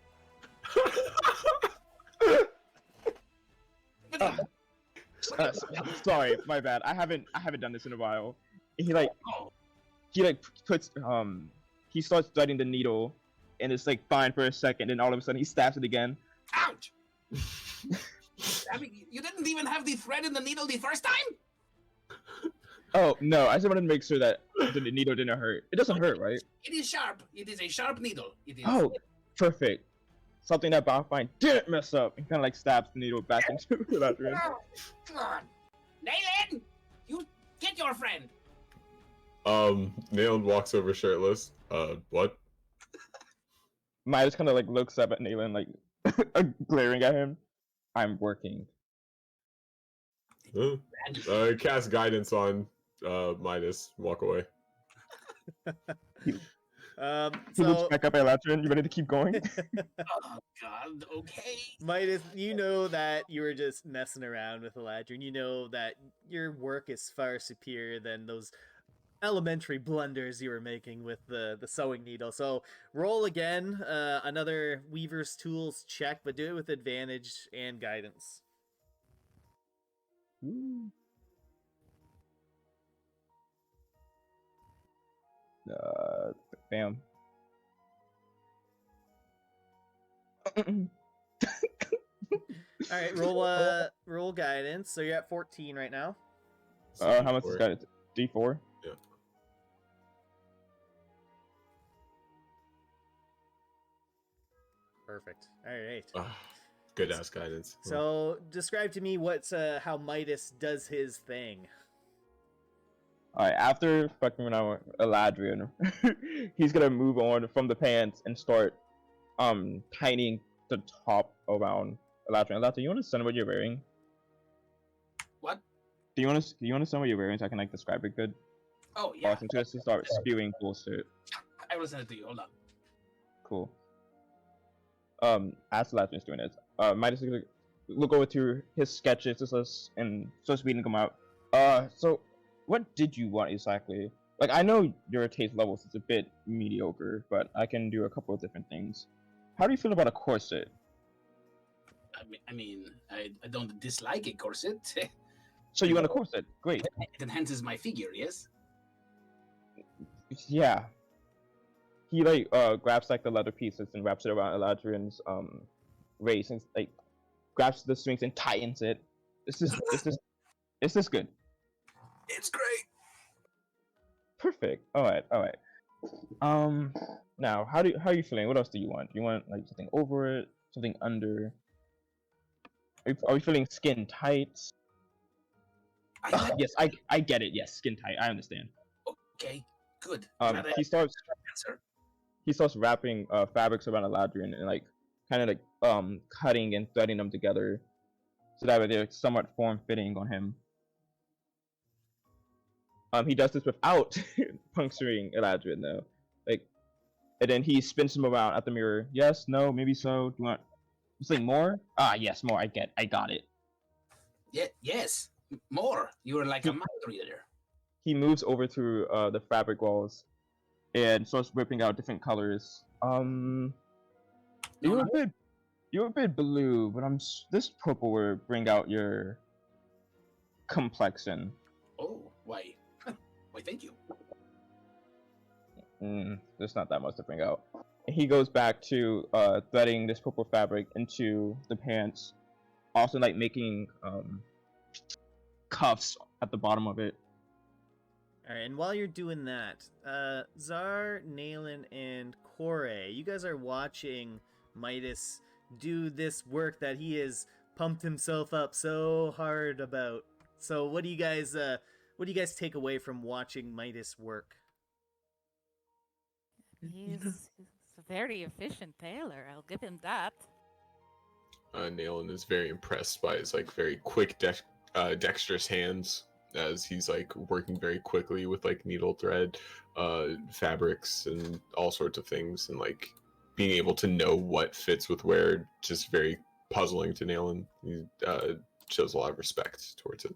Sorry, my bad. I haven't done this in a while. He puts he starts threading the needle, and it's like fine for a second, and all of a sudden he stabs it again. Ouch! I mean, you didn't even have the thread in the needle the first time? Oh no, I just wanted to make sure that the needle didn't hurt. It doesn't hurt, right? It is sharp. It is a sharp needle. It is. Oh, perfect. Something that Bonfire didn't mess up, and kind of like stabs the needle back into Eladrin. Oh, come on. Naylan! You get your friend! Nayland walks over shirtless. What? Midas kind of like looks up at Nayland, like glaring at him. I'm working. Cast guidance on Midas. Walk away. He looks So back up at Latrin. You ready to keep going? Oh God. Okay. Midas, you know that you were just messing around with Eladrin. You know that your work is far superior than those elementary blunders you were making with the sewing needle. So roll again, another Weaver's Tools check, but do it with advantage and guidance. Ooh. Bam. All right, roll guidance. So you're at 14 right now. How much is guidance? D4. Yeah. Perfect. All right. Good ass guidance. So describe to me what's how Midas does his thing. Alright, after fucking around with Eladrin, he's gonna move on from the pants and start tidying the top around Eladrin. Eladrin, you understand what you're wearing? What? Do you understand what you're wearing so I can like describe it good? Oh yeah. Awesome. Just to start spewing bullshit. I will send it to you. Hold on. Cool. As Eladrin's doing this, Midas is gonna look over to his sketches and starts reading them out. So what did you want exactly? Like, I know your taste levels is a bit mediocre, but I can do a couple of different things. How do you feel about a corset? I don't dislike a corset. So you want a corset? Great. It enhances my figure. Yes. Yeah. He like grabs like the leather pieces and wraps it around Eladrin's waist and like grabs the strings and tightens it. This is good. It's great. Perfect. All right. Now how are you feeling? What else do you want? Do you want like something over it, something under? Are we feeling skin tight? Yes, I get it. Yes, skin tight. I understand. Okay, good. He starts wrapping fabrics around Eladrin and like kind of like cutting and threading them together so that way they're somewhat form fitting on him. He does this without puncturing Eladrin though. Like, and then he spins him around at the mirror. Yes, no, maybe so. Do you want something more? Yes, more. I got it. Yeah, yes, more. You were like a mind reader. He moves over to the fabric walls and starts ripping out different colors. You're a bit blue, but this purple will bring out your complexion. Oh, why? Why, thank you. There's not that much to bring out. He goes back to threading this purple fabric into the pants, also like making cuffs at the bottom of it. All right, and while you're doing that, Zar, Nalen, and Kore, you guys are watching Midas do this work that he has pumped himself up so hard about. So, what do you guys take away from watching Midas work? He's a very efficient tailor. I'll give him that. Nalen is very impressed by his like very quick, dexterous hands as he's like working very quickly with like needle thread, fabrics, and all sorts of things, and like being able to know what fits with where. Just very puzzling to Nalen. He shows a lot of respect towards it.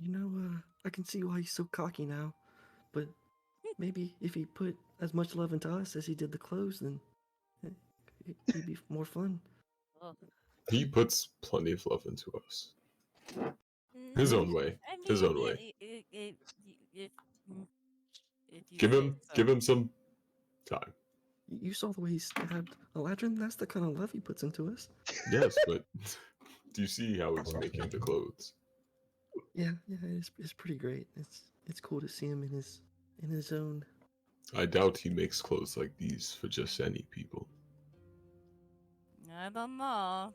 You know, I can see why he's so cocky now, but maybe if he put as much love into us as he did the clothes, then it'd be more fun. He puts plenty of love into us. His own way. His own way. Give him some time. You saw the way he stabbed Eladrin? That's the kind of love he puts into us. Yes, but do you see how it's making the clothes? Yeah, it's pretty great. It's cool to see him in his own. I doubt he makes clothes like these for just any people. I don't know.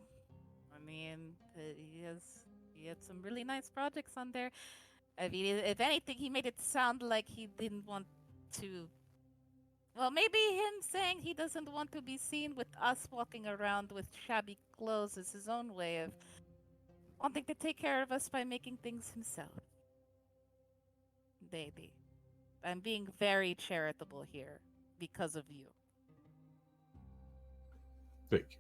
I mean, he had some really nice projects on there. I mean, if anything, he made it sound like he didn't want to Well, maybe him saying he doesn't want to be seen with us walking around with shabby clothes is his own way of wanting to take care of us by making things himself. Maybe. I'm being very charitable here because of you. Thank you.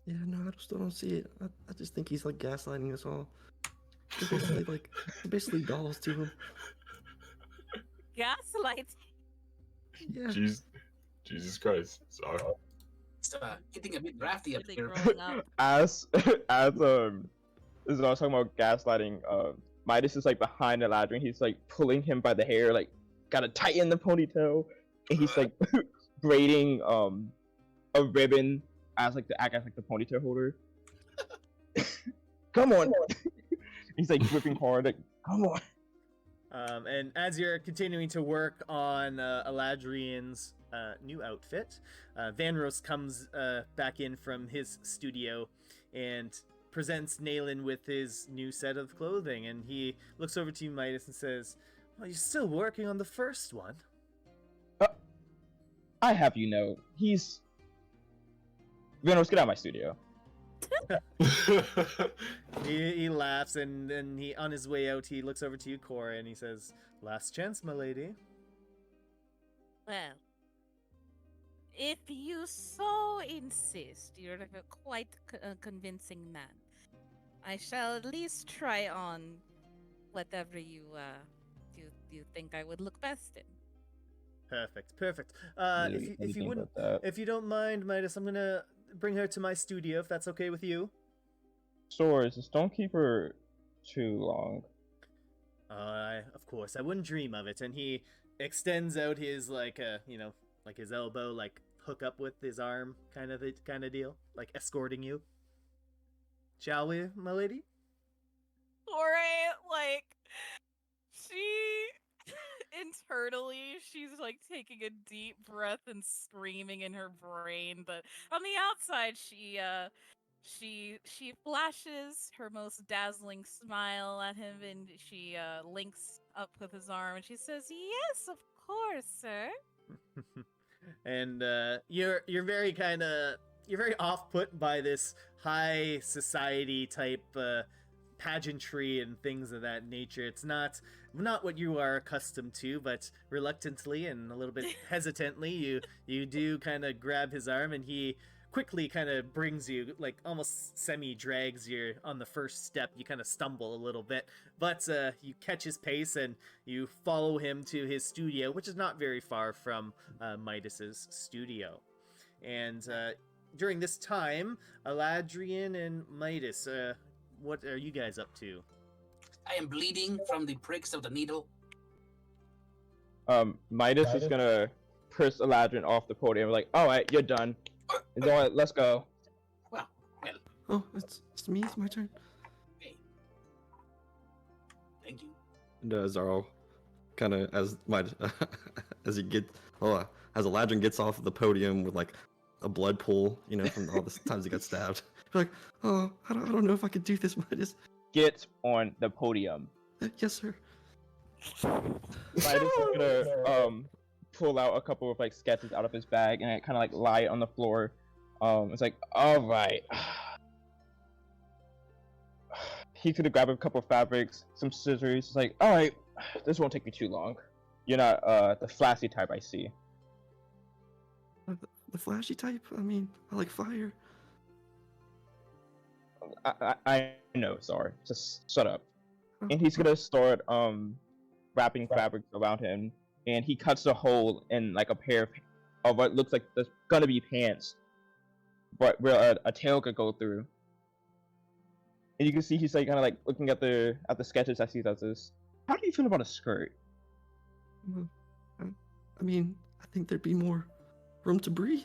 Yeah, no, I still don't see it. I just think he's like gaslighting us all. We're basically we're basically dolls to him. Gaslight. Yeah. Jesus Christ. Sorry. It's getting a bit drafty up Really here. growing up. As this is what I was talking about gaslighting. Midas is like behind Eladrin. He's like pulling him by the hair, like gotta tighten the ponytail, and he's like braiding a ribbon as like to act as like the ponytail holder. Come on. He's like gripping hard, like come on. And as you're continuing to work on Eladrian's new outfit, Vanros comes back in from his studio and presents Nayland with his new set of clothing. And he looks over to you, Midas, and says, "Well, you're still working on the first one." I have he's Venos, get out of my studio. He laughs, and then he, on his way out, he looks over to you, Cora, and he says, "Last chance, my lady." Well, if you so insist, you're a quite convincing man. I shall at least try on whatever you think I would look best in. Perfect. What do If you you think wouldn't, about that? if you don't mind, Midas, I'm gonna bring her to my studio if that's okay with you. Swords, just don't keep her too long. Of course, I wouldn't dream of it. And he extends out his like his elbow, like hook up with his arm, kind of deal, like escorting you. Shall we, my lady? Ore, like, she internally, she's like taking a deep breath and screaming in her brain, but on the outside, she flashes her most dazzling smile at him, and she links up with his arm, and she says, "Yes, of course, sir." And you're very you're very off put by this high society type pageantry and things of that nature. It's not what you are accustomed to, but reluctantly and a little bit hesitantly, you do kind of grab his arm, and he quickly kind of brings you, like almost semi drags you on the first step. You kind of stumble a little bit, but you catch his pace and you follow him to his studio, which is not very far from Midas's studio. And during this time, Eladrian and Midas, what are you guys up to? I am bleeding from the pricks of the needle. Midas is gonna push Eladrin off the podium, like, alright, you're done. It's alright, let's go. Well, Oh, it's me. It's my turn. okay. Thank you. And Zaro, kind of as as Eladrin gets off the podium with like a blood pool, from all the times he got stabbed. Like, oh, I don't know if I could do this, but just Get on the podium. yes, sir. Midas is gonna pull out a couple of like sketches out of his bag and kind of like lie it on the floor. It's like, all right. He's gonna grab a couple of fabrics, some scissors. It's like, all right, this won't take me too long. You're not the flashy type, I see. The flashy type. I mean, I like fire. I know, sorry. Just shut up. And he's gonna start wrapping fabrics around him, and he cuts a hole in like a pair of what looks like there's gonna be pants, but where a tail could go through. And you can see he's like kind of like looking at the sketches as he does this. How do you feel about a skirt? Well, I mean, I think there'd be more room to breathe.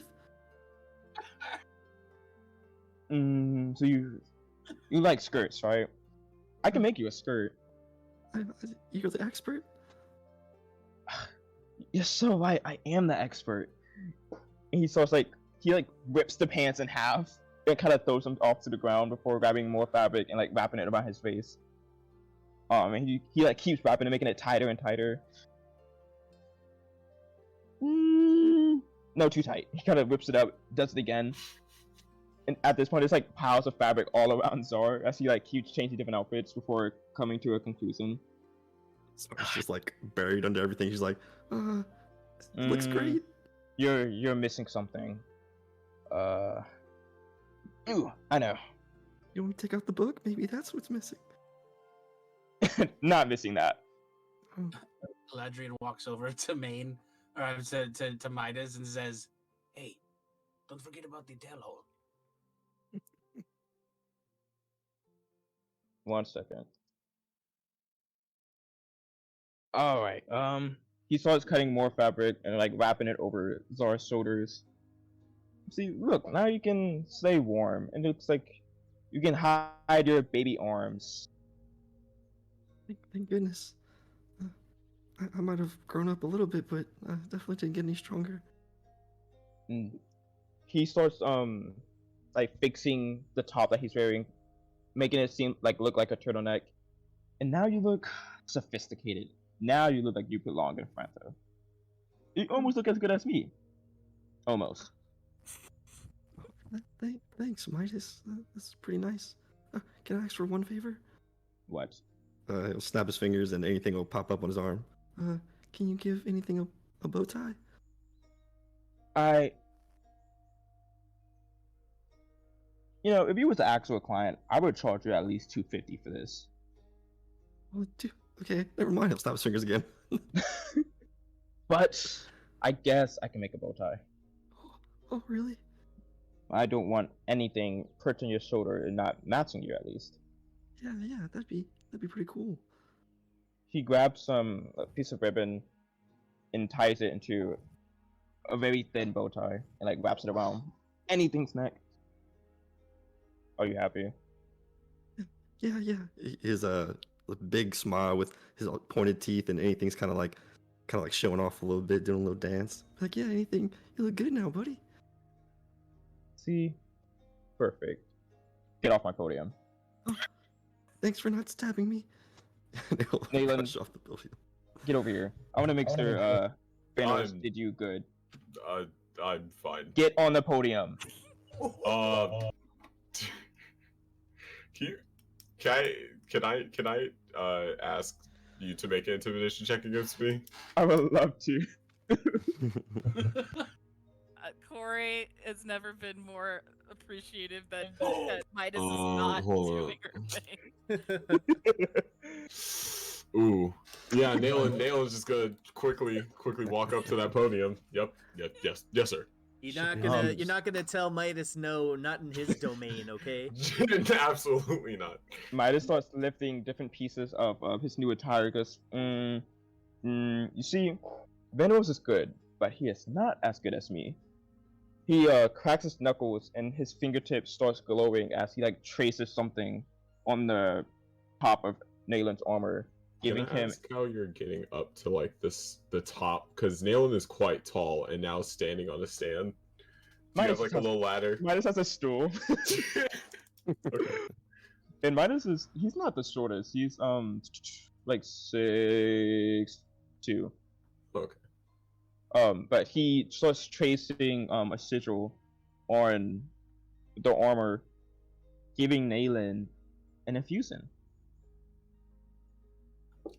So you like skirts, right? I can make you a skirt. You're the expert. You're so right. I am the expert. And he starts like rips the pants in half and kind of throws them off to the ground before grabbing more fabric and like wrapping it around his face. And he like keeps wrapping it, making it tighter and tighter. No, too tight. He kind of whips it up, does it again. And at this point, there's like piles of fabric all around Zar as he like keeps changing different outfits before coming to a conclusion. It's just like buried under everything. She's like, looks great. You're missing something. Ooh, I know. You want me to take out the book? Maybe that's what's missing. Not missing that. Oh, Galadriel walks over to Maine, or to Midas, and says, "Hey, don't forget about the tell hole." 1 second. All right. He starts cutting more fabric and like wrapping it over Zar's shoulders. See, look, now you can stay warm, and it looks like you can hide your baby arms. thank goodness. I might have grown up a little bit, but I definitely didn't get any stronger. And he starts like fixing the top that he's wearing, making it seem like look like a turtleneck. And now you look sophisticated. Now you look like you belong in Vrento. You almost look as good as me. Almost. Thanks, Midas. That's pretty nice. Can I ask for one favor? What? He'll snap his fingers and anything will pop up on his arm. Can you give anything a bow tie? If you was an actual client, I would charge you at least $250 for this. Oh, okay, never mind. He'll snap his fingers again. But I guess I can make a bow tie. Oh, really? I don't want anything perched on your shoulder and not matching you, at least. Yeah, that'd be pretty cool. He grabs a piece of ribbon and ties it into a very thin bow tie and like wraps it around anything's neck. Are you happy? Yeah. His big smile with his pointed teeth and anything's kind of like showing off a little bit, doing a little dance. Like, yeah, anything. You look good now, buddy. See? Perfect. Get off my podium. Oh, thanks for not stabbing me. He'll Nayland, rush off the building. get over here. I want to make sure Thanos I'm- did you good. I'm fine. Get on the podium. Can I ask you to make an intimidation check against me? I would love to. Corey has never been more appreciative that Midas is not hold doing up. her thing. Ooh, yeah. Nayland's just gonna quickly walk up to that podium. Yep. Yes, sir. You're not gonna tell Midas no, not in his domain, okay? Absolutely not. Midas starts lifting different pieces of his new attire because, you see, Venos is good, but he is not as good as me. He cracks his knuckles and his fingertips starts glowing as he like traces something on the top of Nayland's armor, giving Can I him. ask how you're getting up to like the top? Because Nayland is quite tall and now standing on a stand. Do you have like a little ladder? Midas has a stool. Okay. And he's not the shortest. He's like 6'2". Okay. But he starts tracing a sigil on the armor, giving Nayland an infusion.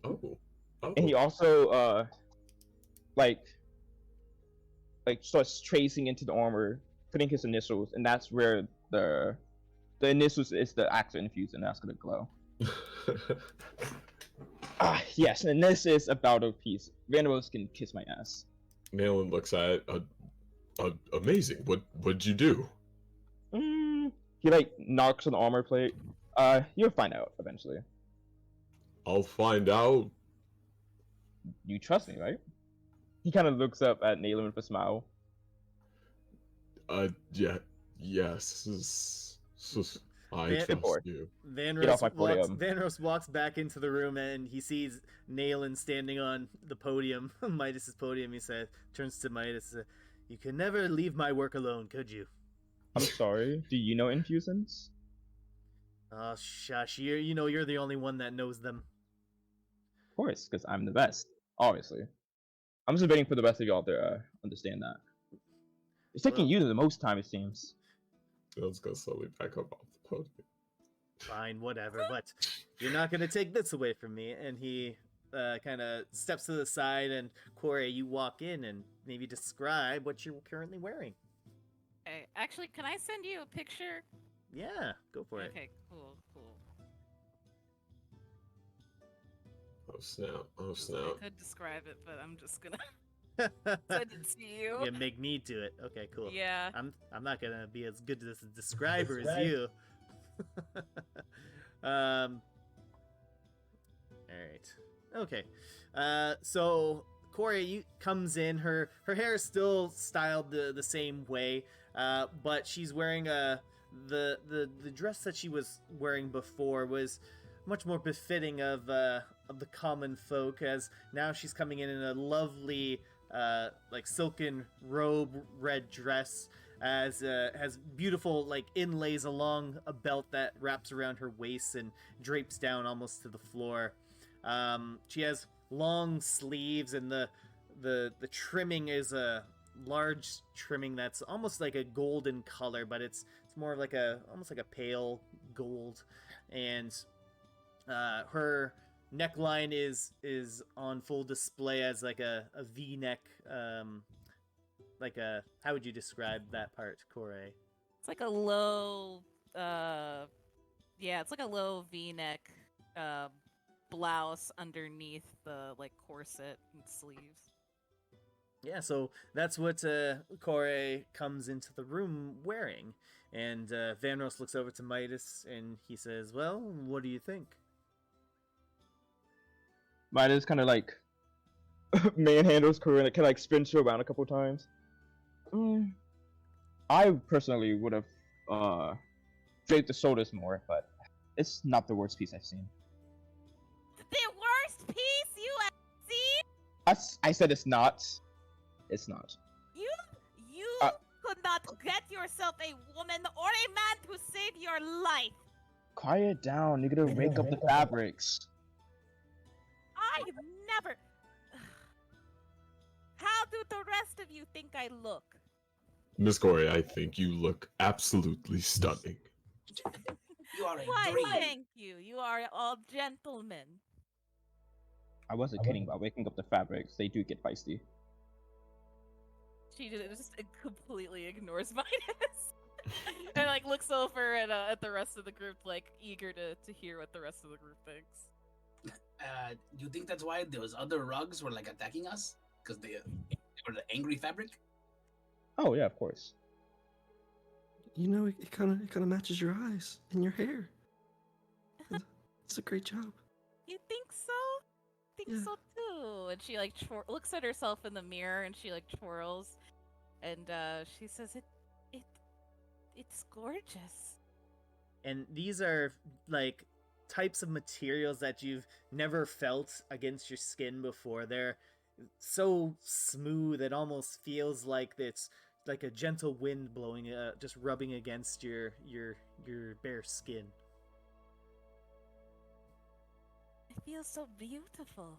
Oh. And he also like starts tracing into the armor, putting his initials, and that's where the initials is the actual infusion that's gonna glow. Yes, and this is about a piece. Venomous can kiss my ass. Nayland looks at it. Amazing. What'd you do? He like knocks on the armor plate. You'll find out eventually. I'll find out. You trust me, right? He kind of looks up at Nayland with a smile. Yeah. Yes. I Van- trust you. Get off my podium. Vanros walks back into the room and he sees Nayland standing on the podium, Midas's podium. He says, turns to Midas, "You could never leave my work alone, could you?" I'm sorry. Do you know infusions? Oh, shush! You're the only one that knows them. Of course, because I'm the best. Obviously. I'm just waiting for the rest of y'all to understand that. It's taking Well- you the most time, it seems. Let's go slowly back up off the podium. Fine, whatever, but you're not gonna take this away from me. And he kind of steps to the side, and Corey, you walk in and maybe describe what you're currently wearing. Okay. Actually, can I send you a picture? Yeah, go for it. Okay, cool. Oh snap! Oh I snap! could describe it, but I'm just gonna send it to you. You make me do it. Okay, cool. Yeah. I'm not gonna be as good as a describer as you. All right. Okay. So Corey comes in. Her hair is still styled the same way, but she's wearing the dress that she was wearing before was much more befitting of the common folk, as now she's coming in a lovely like silken robe red dress, as has beautiful like inlays along a belt that wraps around her waist and drapes down almost to the floor. She has long sleeves, and the trimming is a large trimming that's almost like a golden color, but it's more like almost like a pale gold. And her neckline is on full display as like a V-neck, like a, how would you describe that part, Corey? It's like a low, it's like a low V-neck blouse underneath the like corset and sleeves. Yeah, so that's what Corey comes into the room wearing. And Vanros looks over to Midas and he says, well, what do you think? Midas kind of like manhandles Corinne and kind of like spins her around a couple times. I personally would have draped the shoulders more, but it's not the worst piece I've seen. The worst piece you have seen? I said it's not. It's not. You could not get yourself a woman or a man to save your life. Quiet down. You're gonna rake up the fabrics. I've never. How do the rest of you think I look? Miss Corey, I think you look absolutely stunning. You are a Why, dream. thank you. You are all gentlemen. I wasn't kidding about waking up the fabrics. They do get feisty. She just completely ignores Midas. And like looks over at the rest of the group, like eager to hear what the rest of the group thinks. Do you think that's why those other rugs were like attacking us? Because they were the angry fabric? Oh yeah, of course. You know, it kind of matches your eyes and your hair. It's a great job. You think so? Think Yeah. so too. And she like looks at herself in the mirror and she like twirls, and she says, "It's gorgeous." And these are like types of materials that you've never felt against your skin before. They're so smooth, it almost feels like it's like a gentle wind blowing, just rubbing against your bare skin. It feels so beautiful.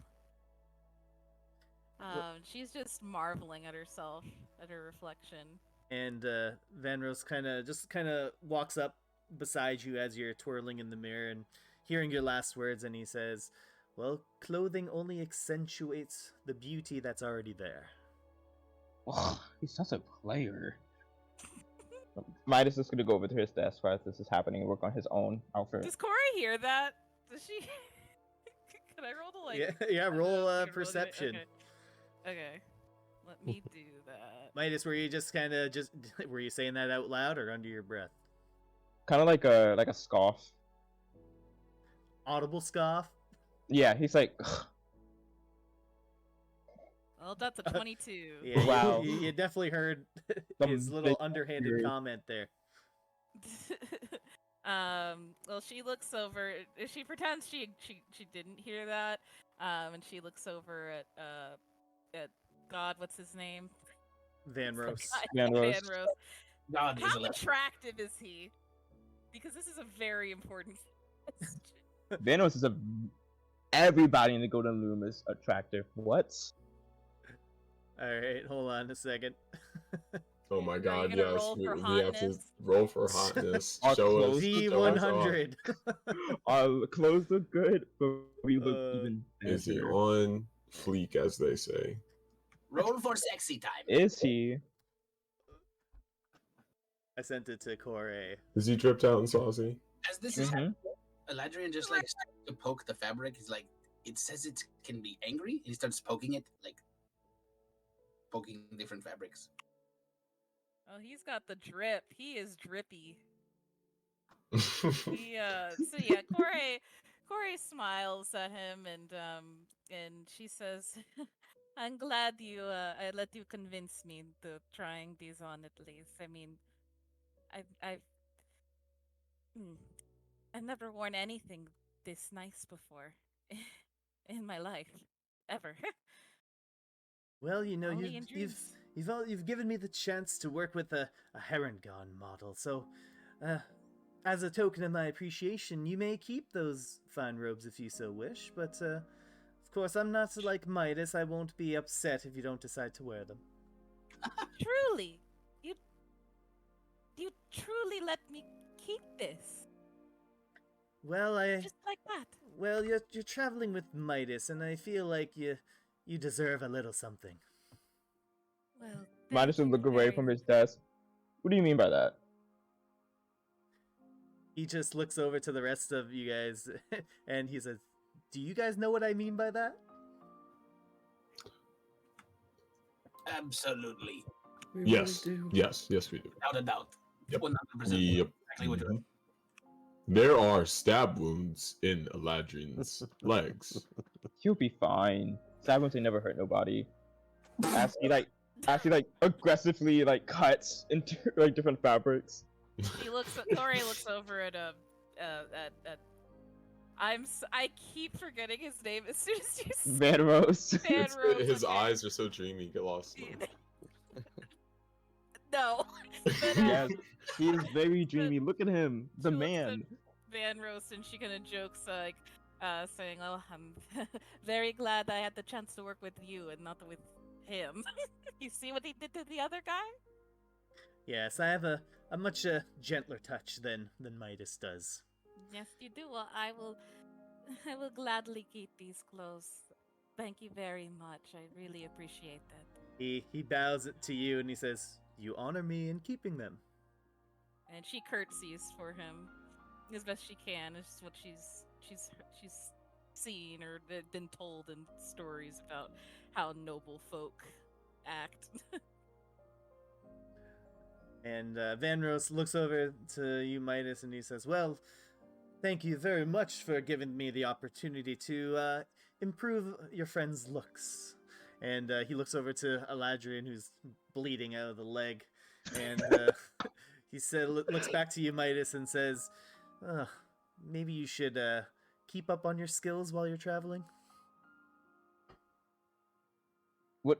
She's just marveling at herself, at her reflection. And Vanros kind of walks up beside you as you're twirling in the mirror and hearing your last words, and he says, well, clothing only accentuates the beauty that's already there. Ugh, he's such a player. Midas is gonna go over to his desk while this is happening and work on his own outfit. Does Corey hear that? Does she? Can I roll to like? Yeah, roll Okay, perception. Okay. Let me do that. Midas, were you just kind of were you saying that out loud or under your breath? Kind of like a scoff. Audible scoff. Yeah, he's like, ugh. Well, that's a 22. Yeah, Wow. you definitely heard Some his little big underhanded weird. comment there. Well, she looks over. She pretends she didn't hear that. And she looks over at God. What's his name? Vanros. Vanros. Vanros. God is How alive. attractive is he? Because this is a very important question. Vanos is everybody in the Golden Loom is attractive. What? All right, hold on a second. Oh my Are you God! gonna Yes, roll for we have to hotness? roll for hotness. Our Show us. clothes Show us off. V100. Our clothes look good, but we look Uh, even Is he better. on fleek, as they say? Roll for sexy time. Is he? I sent it to Corey. Is he dripped out and saucy? As this is Mhm. happening, Eladrian just like starts to poke the fabric. He's like, it says it can be angry, and he starts poking it, like poking different fabrics. Oh, he's got the drip. He is drippy. He so yeah, Corey smiles at him and she says, I'm glad you I let you convince me to trying these on at least. I mean, I've hmm, I've never worn anything this nice before in my life. Ever. Well, you know, Only in dreams. you've given me the chance to work with a Herengon model, so as a token of my appreciation, you may keep those fine robes if you so wish, but of course I'm not like Midas, I won't be upset if you don't decide to wear them. Truly. You truly let me keep this. Well, Just like that. well, you're traveling with Midas, and I feel like you deserve a little something. Well, Midas thank would you look away very from his desk. What do you mean by that? He just looks over to the rest of you guys, and he says, "Do you guys know what I mean by that?" Absolutely, We Yes, really do. yes, yes, we do. without a doubt. Yep. 100%. Yep. Exactly what you're. Mhm. There are stab wounds in Eladrin's legs. He'll be fine. Sabons ain't never hurt nobody. As he like aggressively like cuts into like different fabrics. Corey looks over at at I keep forgetting his name as soon as you say Van Rose. Van Rose. His okay. eyes are so dreamy. Get lost. in them. No. But, Yes, he is very dreamy. Look at him, the she looks at man. Van Rose and she kind of jokes like saying, "Oh, I'm very glad I had the chance to work with you and not with him." You see what he did to the other guy? Yes, I have a much gentler touch than Midas does. Yes, you do. Well, I will gladly keep these clothes. Thank you very much. I really appreciate that. He bows it to you and he says, "You honor me in keeping them." And she curtsies for him as best she can. It's what she's seen or been told in stories about how noble folk act. And Van Rose looks over to you, Midas, and he says, "Well, thank you very much for giving me the opportunity to improve your friend's looks." And he looks over to Eladrian, who's bleeding out of the leg, and he looks back to you, Midas, and says, "Maybe you should keep up on your skills while you're traveling." What?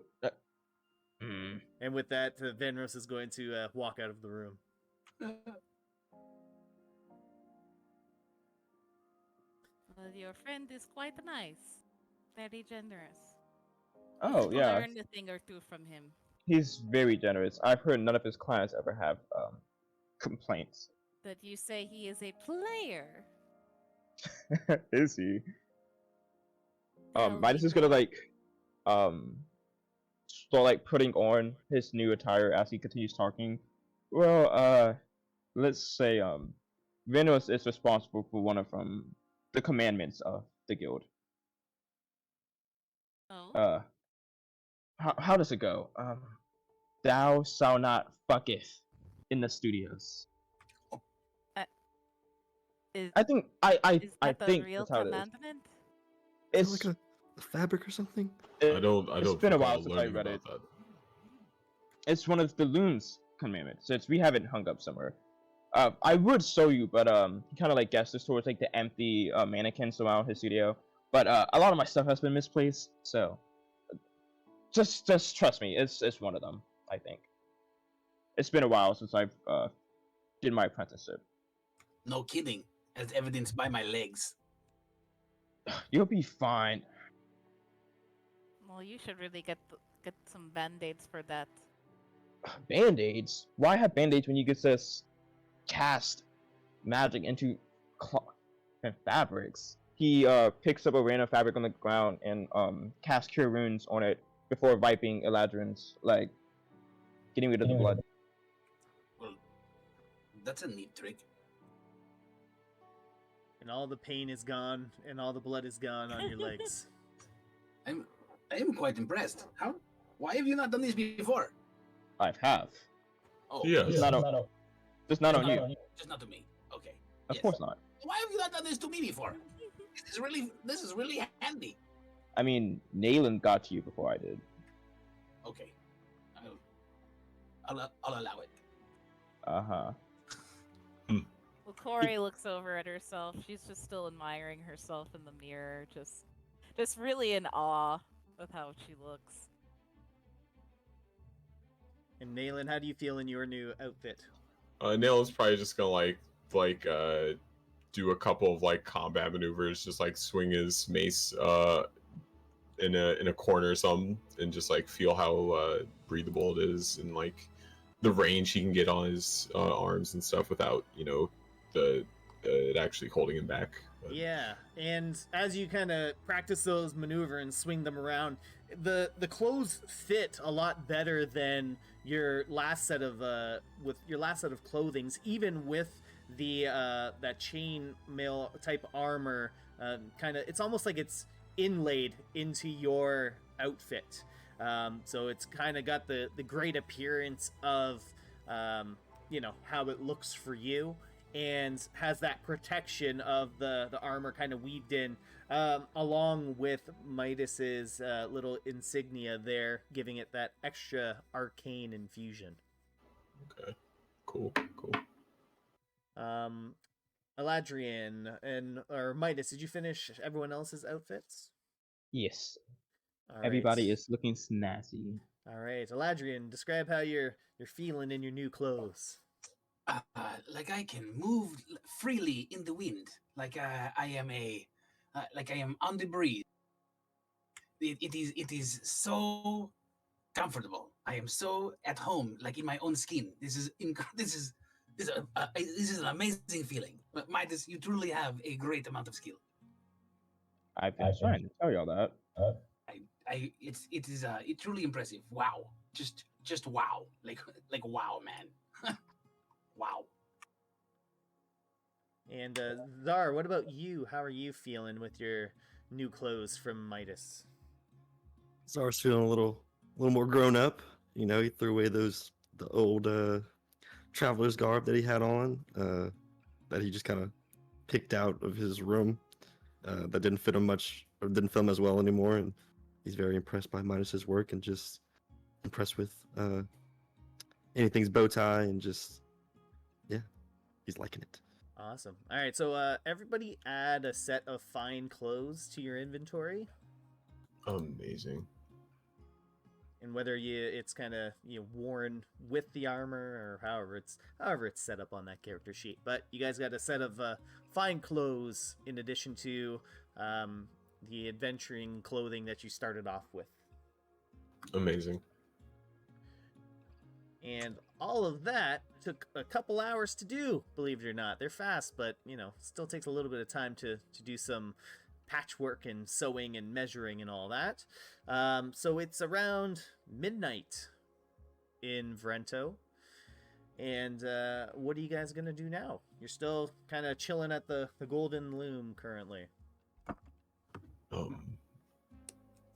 And with that, Van Rose is going to walk out of the room. Well, your friend is quite nice, very generous. Oh You yeah, learned a thing or two from him. he's very generous. I've heard none of his clients ever have complaints. But you say he is a player. Is he? Tell Midas me is gonna more. like start like putting on his new attire as he continues talking. Well, let's say Venus is responsible for one of the commandments of the guild. Oh, How does it go? Thou shalt not fucketh in the studios. is I think is I that the think real that's how it is. commandment? Is It's it like a fabric or something? I don't. It's Think been a while I'll since I learn read it. about It's one of the loon's commandments. We have it hung up somewhere. I would show you, but he kind of like gestures towards like the empty mannequins around his studio. But a lot of my stuff has been misplaced, so just trust me, it's one of them. I think it's been a while since I've did my apprenticeship. No kidding, as evidenced by my legs. You'll be fine. Well, you should really get some band-aids for that. Band-aids? Why have band-aids when you could just cast magic into cloth and fabrics? He picks up a random fabric on the ground and casts cure wounds on it before wiping Eladrin's like getting rid of the blood. Well, that's a neat trick. And all the pain is gone, and all the blood is gone on your legs. I am quite impressed. Why have you not done this before? I have. Oh, Yeah. Just not on you. just not to me. Okay. Of Yes. course not. Why have you not done this to me before? This is really handy. I mean, Nayland got to you before I did. Okay. I'll allow it. Uh-huh. Well, Corey looks over at herself. She's just still admiring herself in the mirror, just really in awe with how she looks. And Nayland, how do you feel in your new outfit? Nail's probably just gonna do a couple of like combat maneuvers, just like swing his mace in a corner or something, and just like feel how breathable it is and like the range he can get on his arms and stuff without it actually holding him back. But... Yeah, and as you kind of practice those maneuvers and swing them around, the clothes fit a lot better than your last set of clothings, even with the that chain mail type armor. It's almost like it's inlaid into your outfit. So it's kind of got the great appearance of how it looks for you, and has that protection of the armor kind of weaved in, along with Midas's little insignia there, giving it that extra arcane infusion. Okay, cool. Eladrian or Midas, did you finish everyone else's outfits? Yes. All Everybody right. is looking snazzy. All right, Eladrian, describe how you're feeling in your new clothes. Like I can move freely in the wind, like I am on the breeze. It is so comfortable. I am so at home, like in my own skin. This is an amazing feeling. But Midas, you truly have a great amount of skill. I've been trying to tell y'all that. It's truly impressive. Wow, just wow, like wow, man. Wow. And Zar, what about you? How are you feeling with your new clothes from Midas? Zar's feeling a little more grown up. You know, he threw away the old traveler's garb that he had on, that he just kind of picked out of his room, that didn't fit him much, or didn't fit him as well anymore. And he's very impressed by Midas's work, and just impressed with anything's bow tie, and just, yeah, he's liking it. Awesome. All right, so everybody add a set of fine clothes to your inventory. Amazing. And whether it's kind of worn with the armor, or however it's set up on that character sheet, but you guys got a set of fine clothes in addition to the adventuring clothing that you started off with. Amazing. And all of that took a couple hours to do, believe it or not. They're fast, but still takes a little bit of time to do some patchwork and sewing and measuring and all that. So it's around midnight in Vrento. And what are you guys gonna do now? You're still kind of chilling at the Golden Loom currently.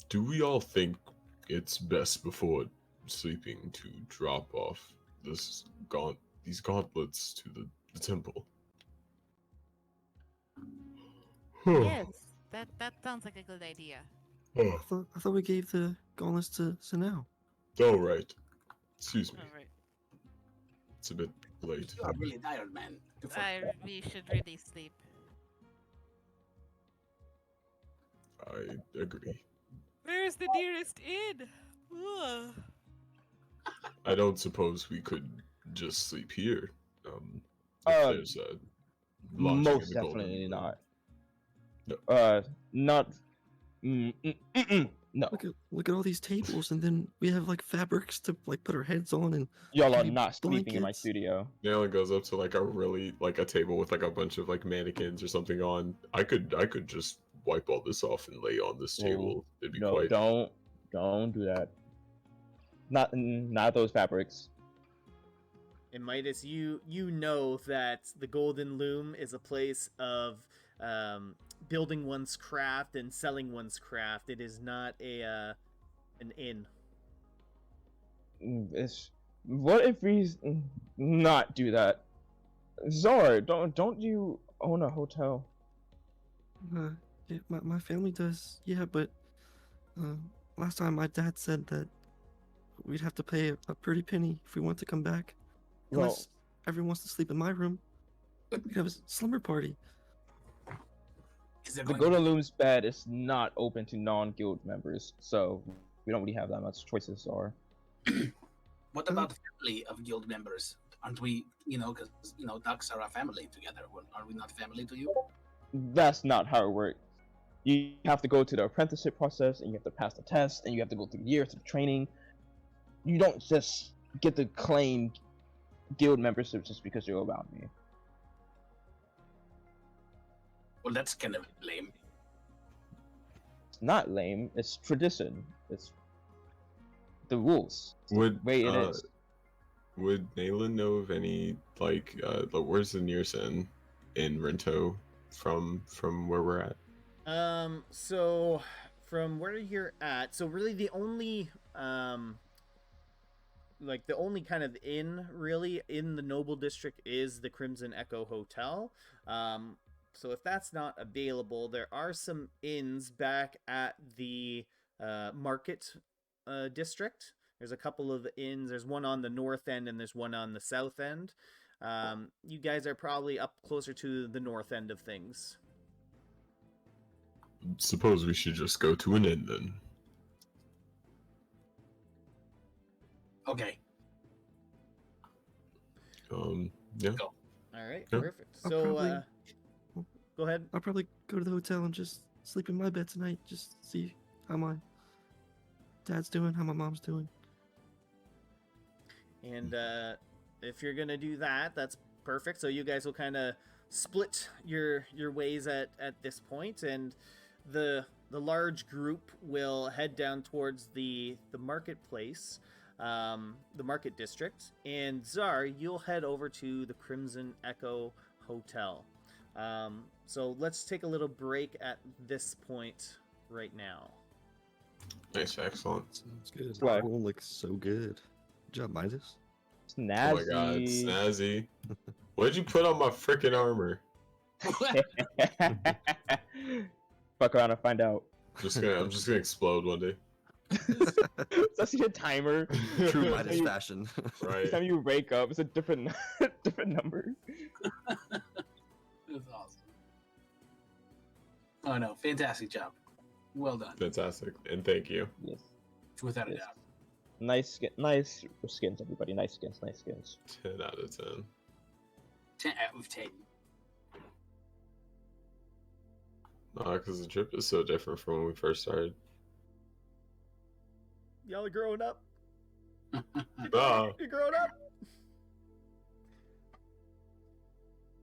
Do we all think it's best before sleeping to drop off these gauntlets to the temple? Yes, that sounds like a good idea. I thought we gave the gauntlets to Sanao. Oh, right. Excuse me. All right. It's a bit late. You are really tired, man. We should really sleep. I agree. Where's the nearest inn? Ugh. I don't suppose we could just sleep here. If there's a lodging in Most the Golden definitely Loom. not. No. Not. No, Look at all these tables, and then we have like fabrics to like put our heads on, and y'all are heavy not sleeping in my blankets. studio. Naylor goes up to like a really like a table with like a bunch of like mannequins or something on. I could just wipe all this off and lay on this Well, table. It'd be No, quite. don't do that. Not those fabrics. And Midas, you know that the Golden Loom is a place of building one's craft and selling one's craft. It is not an inn. What if we not do that? Zar, don't you own a hotel? Yeah, my family does. Yeah, but last time my dad said that we'd have to pay a pretty penny if we want to come back. Well, Unless everyone wants to sleep in my room, we have a slumber party. Is there the going Golden Loom's bed is not open to non-guild members, so we don't really have that much choices, Zar. What about the family of guild members? Aren't we, because ducks are a family together. Are we not family to you? That's not how it works. You have to go to the apprenticeship process, and you have to pass the test, and you have to go through years of training. You don't just get to claim guild membership just because you're around me. Well, that's kind of lame. It's not lame. It's tradition. It's the rules. It's the Would way it is. Would Nayland know of any like where's the nearest inn in Vrento from where we're at? So from where you're at, so really the only the only kind of inn really in the Noble District is the Crimson Echo Hotel. So if that's not available, there are some inns back at the Market District. There's a couple of inns. There's one on the north end and there's one on the south end. You guys are probably up closer to the north end of things. Suppose we should just go to an inn then. Okay. Yeah. Go. All right, Yeah. perfect. I'll So, probably- go ahead. I'll probably go to the hotel and just sleep in my bed tonight. Just see how my dad's doing, how my mom's doing. And if you're gonna do that, that's perfect. So you guys will kind of split your ways at this point, and the large group will head down towards the marketplace, the market district, and Zar, you'll head over to the Crimson Echo Hotel. So let's take a little break at this point right now. Nice, excellent. Sounds good. Right. Everyone looks so good. Good job, Midas. Snazzy. Oh my god, snazzy. What'd you put on my freaking armor? Fuck around and find out. I'm just gonna explode one day. That's your timer. True Every Midas time you- fashion. Right. time you wake up, it's a different number. That's awesome. Oh no, fantastic job. Well done. Fantastic, and thank you. Yes. Without a Yes. doubt. Nice skins, everybody. Nice skins, nice skins. 10 out of 10. 10 out of 10. Nah, because the trip is so different from when we first started. Y'all are growing up. Nah. You're growing up.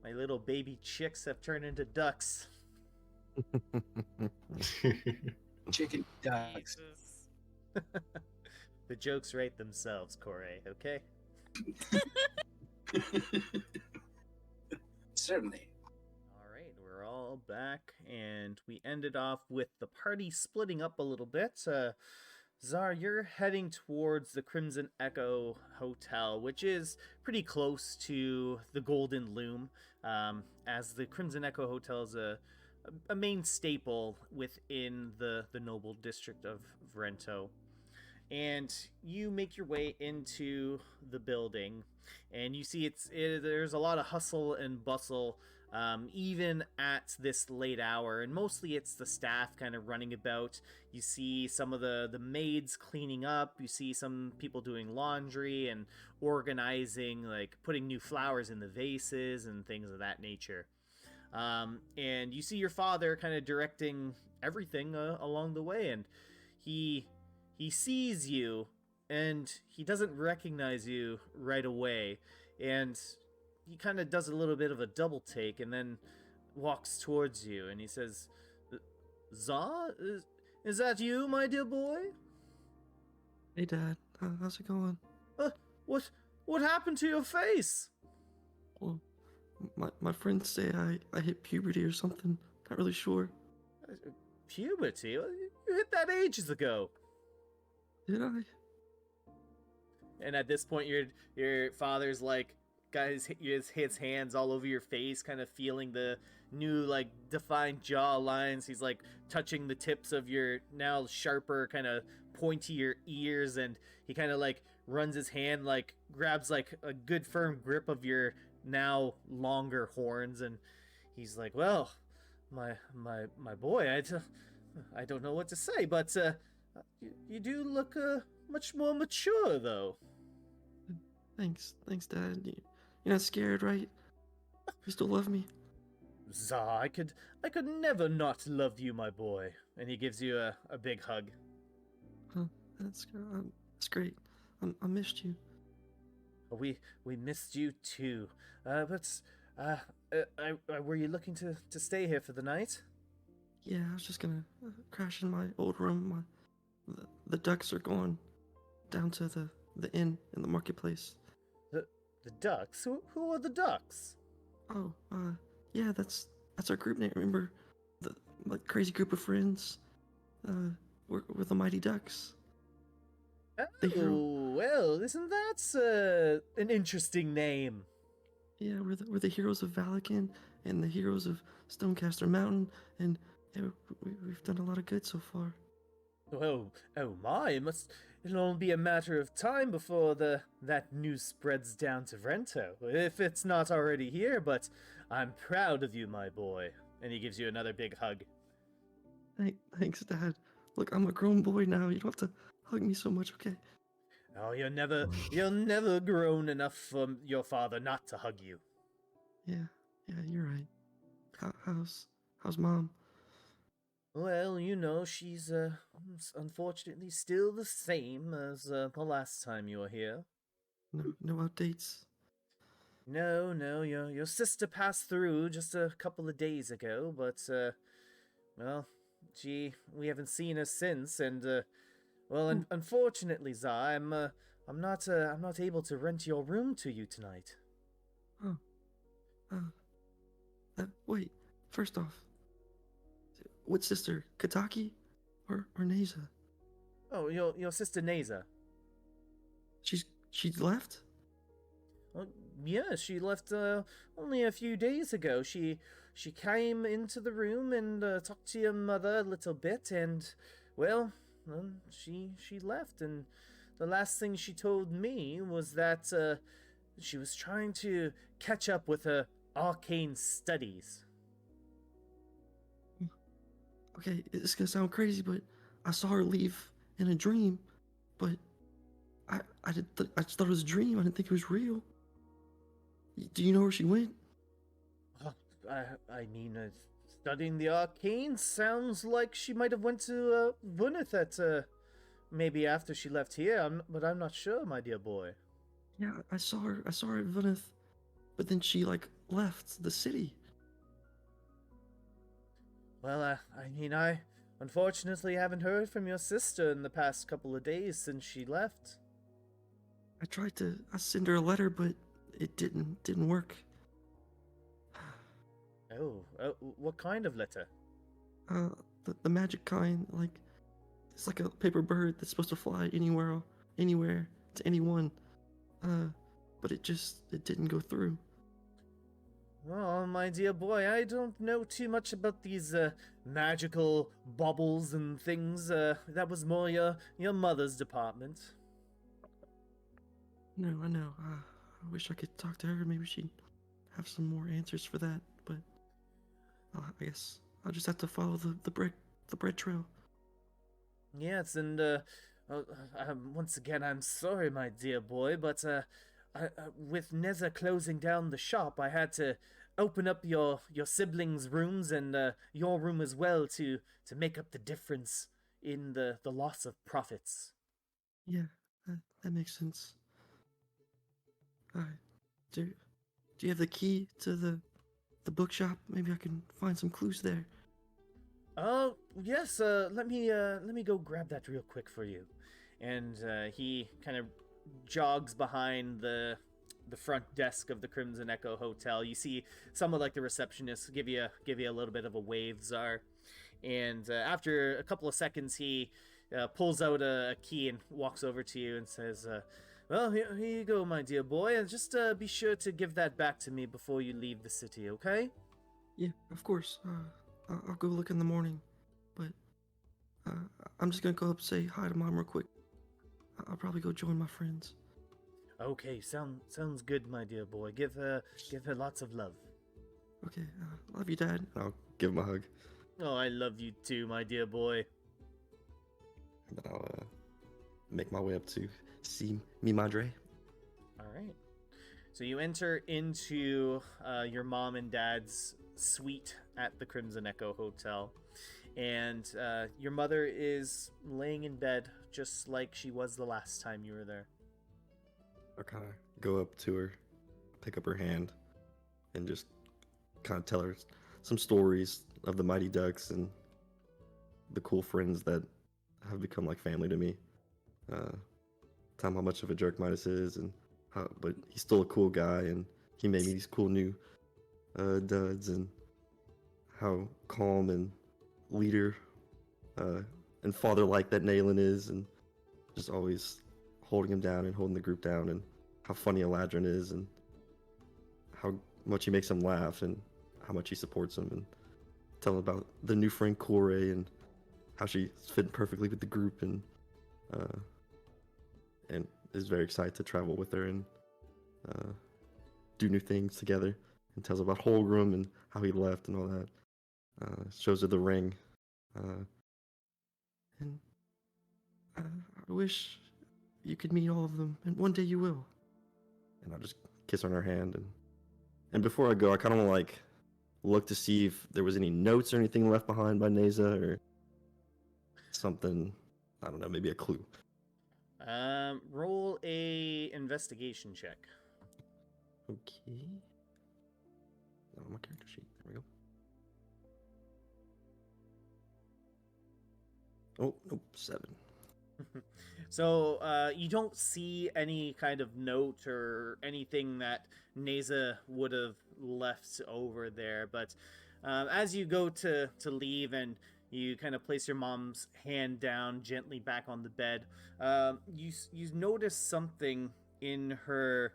My little baby chicks have turned into ducks. Chicken ducks. Jesus. The jokes write themselves, Corey, okay? Certainly. All right, we're all back, and we ended off with the party splitting up a little bit. Zar, you're heading towards the Crimson Echo Hotel, which is pretty close to the Golden Loom, as the Crimson Echo Hotel is a main staple within the Noble District of Vrento. And you make your way into the building, and you see there's a lot of hustle and bustle, even at this late hour, and mostly it's the staff kind of running about. You see some of the maids cleaning up, you see some people doing laundry and organizing, like putting new flowers in the vases and things of that nature. And you see your father kind of directing everything along the way, and he sees you, and he doesn't recognize you right away, and he kind of does a little bit of a double take, and then walks towards you, and he says, "Za, is that you, my dear boy?" Hey, Dad. How's it going? What happened to your face? Well, my friends say I hit puberty or something. Not really sure. Puberty? You hit that ages ago. Did I? And at this point, your father's like, got his hands all over your face, kind of feeling the new like defined jaw lines. He's like touching the tips of your now sharper, kind of pointier ears, and he kind of like runs his hand, like grabs like a good firm grip of your now longer horns, and he's like, "Well, my boy, I don't know what to say, but you do look much more mature, though." Thanks, Dad. You're not scared, right? You still love me? Za, I could never not love you, my boy. And he gives you a big hug. Huh, that's great. I missed you. We missed you too. But were you looking to stay here for the night? Yeah, I was just gonna crash in my old room. The ducks are going down to the inn in the marketplace. The ducks? Who are the ducks? Oh, yeah, that's our group name. Remember, the crazy group of friends. We're the Mighty Ducks. Oh, well, isn't that an interesting name? Yeah, we're the heroes of Valakin and the heroes of Stonecaster Mountain, and yeah, we've done a lot of good so far. Oh my! It'll only be a matter of time before that news spreads down to Vrento, if it's not already here. But I'm proud of you, my boy. And he gives you another big hug. Thanks, Dad. Look, I'm a grown boy now. You don't have to hug me so much, okay? Oh, you're never grown enough for your father not to hug you. Yeah, you're right. How's Mom? Well, she's unfortunately still the same as the last time you were here. No updates? No, your sister passed through just a couple of days ago, but well, we haven't seen her since, and unfortunately, Za, I'm not able to rent your room to you tonight. Oh. Wait. First off, what sister, Kataki, or Neza? Oh, your sister Neza. She's left? Well, yeah, she left only a few days ago. She came into the room and talked to your mother a little bit, and well, she left. And the last thing she told me was that she was trying to catch up with her arcane studies. Okay, it's gonna sound crazy, but I saw her leave in a dream, but I just thought it was a dream. I didn't think it was real. Do you know where she went? I mean, studying the arcane sounds like she might have went to Vunith at maybe after she left here. But I'm not sure, my dear boy. Yeah, I saw her at Vunith, but then she left the city. Well, I unfortunately haven't heard from your sister in the past couple of days since she left. I sent her a letter, but it didn't work. Oh, what kind of letter? The magic kind, it's like a paper bird that's supposed to fly anywhere to anyone. But it didn't go through. Oh, my dear boy, I don't know too much about these magical baubles and things. That was more your mother's department. No, I know. I wish I could talk to her. Maybe she'd have some more answers for that. But I guess I'll just have to follow the bread trail. Yes, and once again, I'm sorry, my dear boy, but with Neza closing down the shop, I had to open up your siblings' rooms and your room as well to make up the difference in the loss of profits. Yeah, that makes sense. Do you have the key to the bookshop? Maybe I can find some clues there. Oh, yes, let me go grab that real quick for you. And he kind of jogs behind the front desk of the Crimson Echo Hotel. You see someone like the receptionist give you a little bit of a wave, Czar. And after a couple of seconds, he pulls out a key and walks over to you and says, well, here you go, my dear boy, and just be sure to give that back to me before you leave the city, okay? Yeah, of course. I'll go look in the morning, but I'm just gonna go up and say hi to Mom real quick. I'll probably go join my friends. Okay, sounds good, my dear boy. Give her lots of love. Okay, love you, Dad. I'll give him a hug. Oh, I love you too, my dear boy. And then I'll make my way up to see mi madre. All right. So you enter into your mom and dad's suite at the Crimson Echo Hotel, and your mother is laying in bed just like she was the last time you were there. I'll kind of go up to her, pick up her hand, and just kind of tell her some stories of the Mighty Ducks and the cool friends that have become like family to me. Tell him how much of a jerk Midas is, and but he's still a cool guy, and he made me these cool new duds, and how calm and leader and father-like that Nayland is, and just always holding him down and holding the group down, and how funny Eladrin is, and how much he makes him laugh, and how much he supports him, and tell him about the new friend Kore, and how she's fit perfectly with the group, and is very excited to travel with her and do new things together, and tells about Holgrim and how he left and all that. Shows her the ring, and I wish you could meet all of them, and one day you will. And I'll just kiss her on her hand, and before I go, I kind of want to like look to see if there was any notes or anything left behind by Neza or something. I don't know, maybe a clue. Roll a investigation check. Okay. On my character sheet. There we go. Oh, nope, 7. So you don't see any kind of note or anything that Neza would have left over there, but as you go to leave and you kind of place your mom's hand down gently back on the bed, you notice something in her,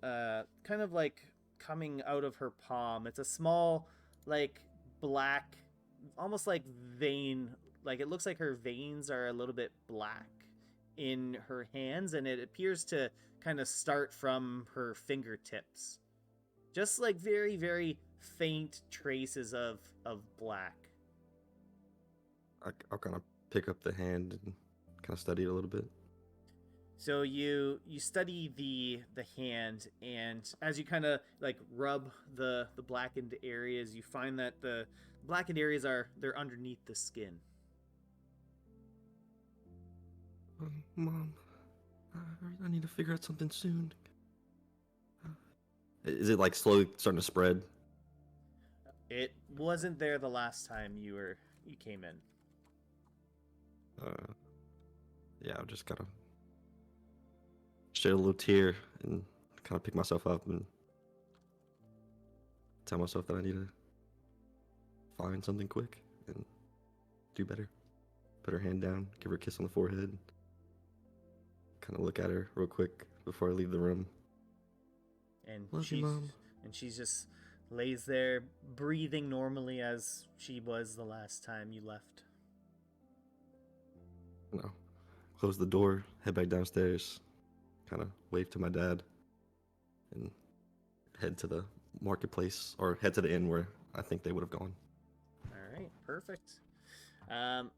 kind of like coming out of her palm. It's a small, like black, almost like vein. Like it looks like her veins are a little bit black in her hands, and it appears to kind of start from her fingertips. Just like very, very faint traces of black. I'll kind of pick up the hand and kind of study it a little bit. So you study the hand, and as you kind of like rub the blackened areas, you find that the blackened areas they're underneath the skin. Mom, I need to figure out something soon. Is it like slowly starting to spread? It wasn't there the last time you came in. Yeah, I'll just kind of shed a little tear and kind of pick myself up and tell myself that I need to find something quick and do better. Put her hand down, give her a kiss on the forehead, kind of look at her real quick before I leave the room. And Love you, Mom. And she just lays there, breathing normally as she was the last time you left. No. Close the door, head back downstairs, kind of wave to my dad, and head to the marketplace, or head to the inn where I think they would have gone. All right, perfect.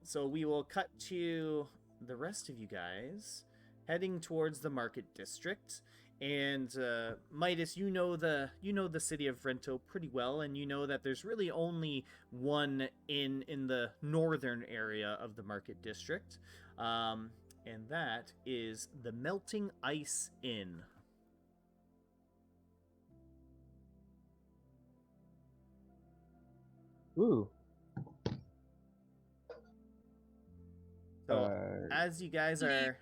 So we will cut to the rest of you guys heading towards the market district, And Midas, you know the city of Vrento pretty well, and you know that there's really only one in the northern area of the market district, and that is the Melting Ice Inn. Ooh. So as you guys are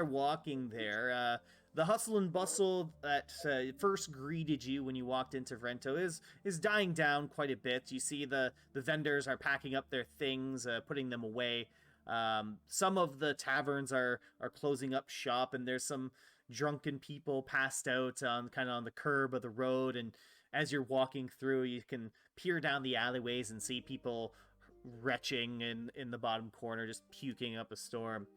walking there, the hustle and bustle that first greeted you when you walked into Vrento is dying down quite a bit. You see the vendors are packing up their things, putting them away. Some of the taverns are closing up shop, and there's some drunken people passed out on the curb of the road. And as you're walking through, you can peer down the alleyways and see people retching in the bottom corner, just puking up a storm.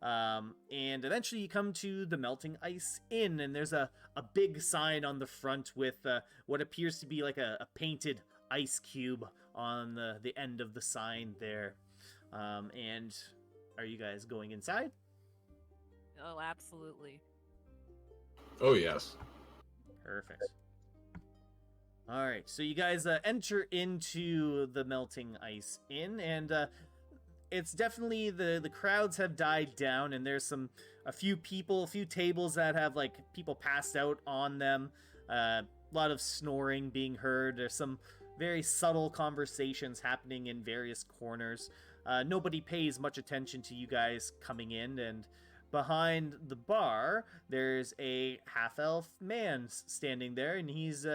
And eventually you come to the Melting Ice Inn, and there's a big sign on the front with what appears to be like a painted ice cube on the end of the sign there. And are you guys going inside? Oh, absolutely. Oh, yes. Perfect. All right, so you guys enter into the Melting Ice Inn, and it's definitely the crowds have died down, and there's a few tables that have like people passed out on them. A lot of snoring being heard. There's some very subtle conversations happening in various corners. Nobody pays much attention to you guys coming in, and behind the bar, there's a half-elf man standing there, and he's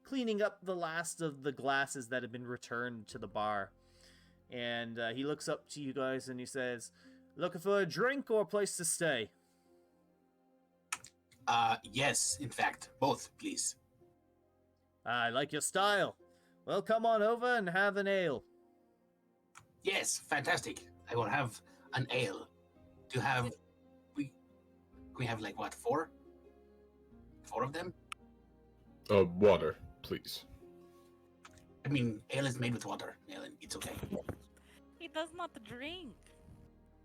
cleaning up the last of the glasses that have been returned to the bar. And he looks up to you guys and he says, "Looking for a drink or a place to stay?" Yes, in fact, both, please. I like your style. Well, come on over and have an ale. Yes, fantastic. I will have an ale. Do you have... We have, like, what, 4? 4 of them? Water, please. I mean, ale is made with water, Alan. It's okay. He does not drink.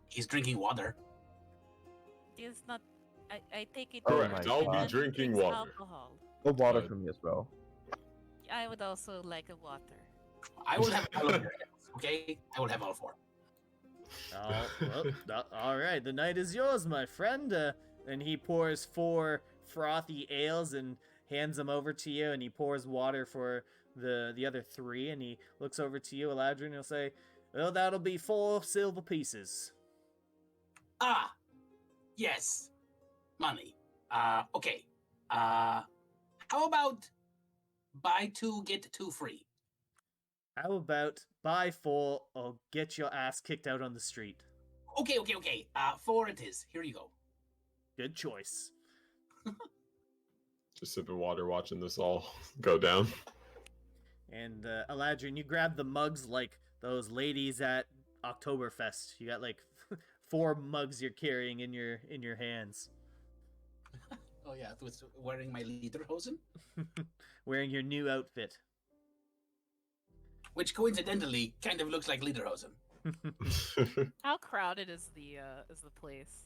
He's drinking water. He is not. I take it. Oh Correct. my I'll God. be drinking Drinks water. Alcohol. No water for me as well. I would also like a water. I will have all of your ales, okay? I will have all 4. Oh, well, all right. The night is yours, my friend. And he pours 4 frothy ales and hands them over to you, and he pours water for the other 3, and he looks over to you, Eladrin, and he'll say, "Well, that'll be 4 silver pieces." Ah! Yes. Money. Okay. How about buy 2, get 2 free? How about buy 4 or get your ass kicked out on the street? Okay. 4 it is. Here you go. Good choice. Just sipping water, watching this all go down. And Eladrin, you grab the mugs like those ladies at Oktoberfest. You got like 4 mugs you're carrying in your hands. Oh yeah, with wearing my lederhosen, Wearing your new outfit. which coincidentally kind of looks like lederhosen. How crowded is the place?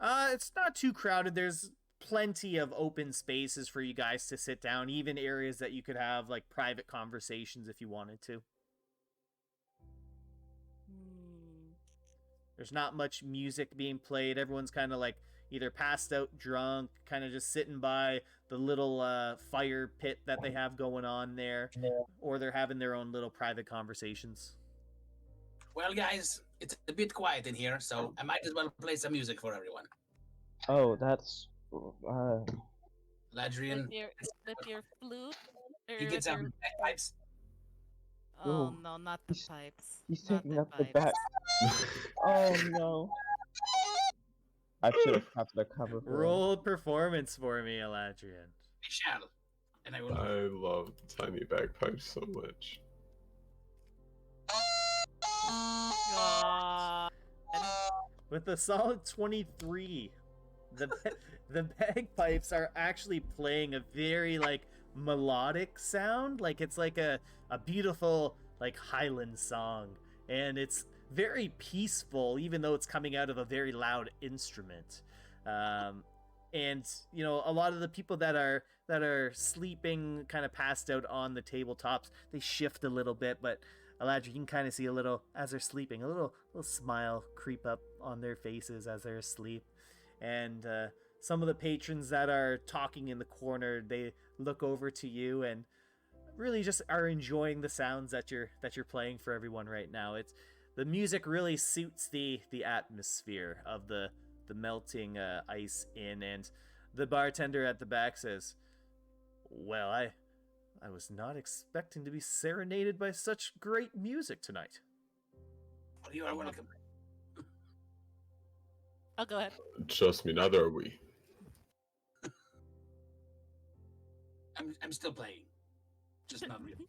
It's not too crowded. There's plenty of open spaces for you guys to sit down, even areas that you could have like private conversations if you wanted to. There's not much music being played. Everyone's kind of like either passed out drunk, kind of just sitting by the little fire pit that they have going on there, or they're having their own little private conversations. Well, guys, it's a bit quiet in here, so I might as well play some music for everyone. Oh, that's. Ladrian, With your flute? you Or get with some your- bagpipes. Oh Ooh, no, not the he's- pipes. He's Not taking up the pipes. back. Oh no. I should have kept the cover. For him. Roll performance for me, Eladrian. I shall. And I will. I love tiny bagpipes so much. God. With a solid 23, the bagpipes are actually playing a very like melodic sound, like it's like a beautiful like Highland song, and it's very peaceful even though it's coming out of a very loud instrument. and you know, a lot of the people that are sleeping, kind of passed out on the tabletops, they shift a little bit, but Eladrin, you can kind of see a little, as they're sleeping, a little smile creep up on their faces as they're asleep. And some of the patrons that are talking in the corner, they look over to you and really just are enjoying the sounds that you're playing for everyone right now. It's the music really suits the atmosphere of the melting ice in, and the bartender at the back says, "Well, I was not expecting to be serenaded by such great music tonight." Well, you are welcome. I'll go ahead. Trust me, neither are we. I'm still playing, just not really.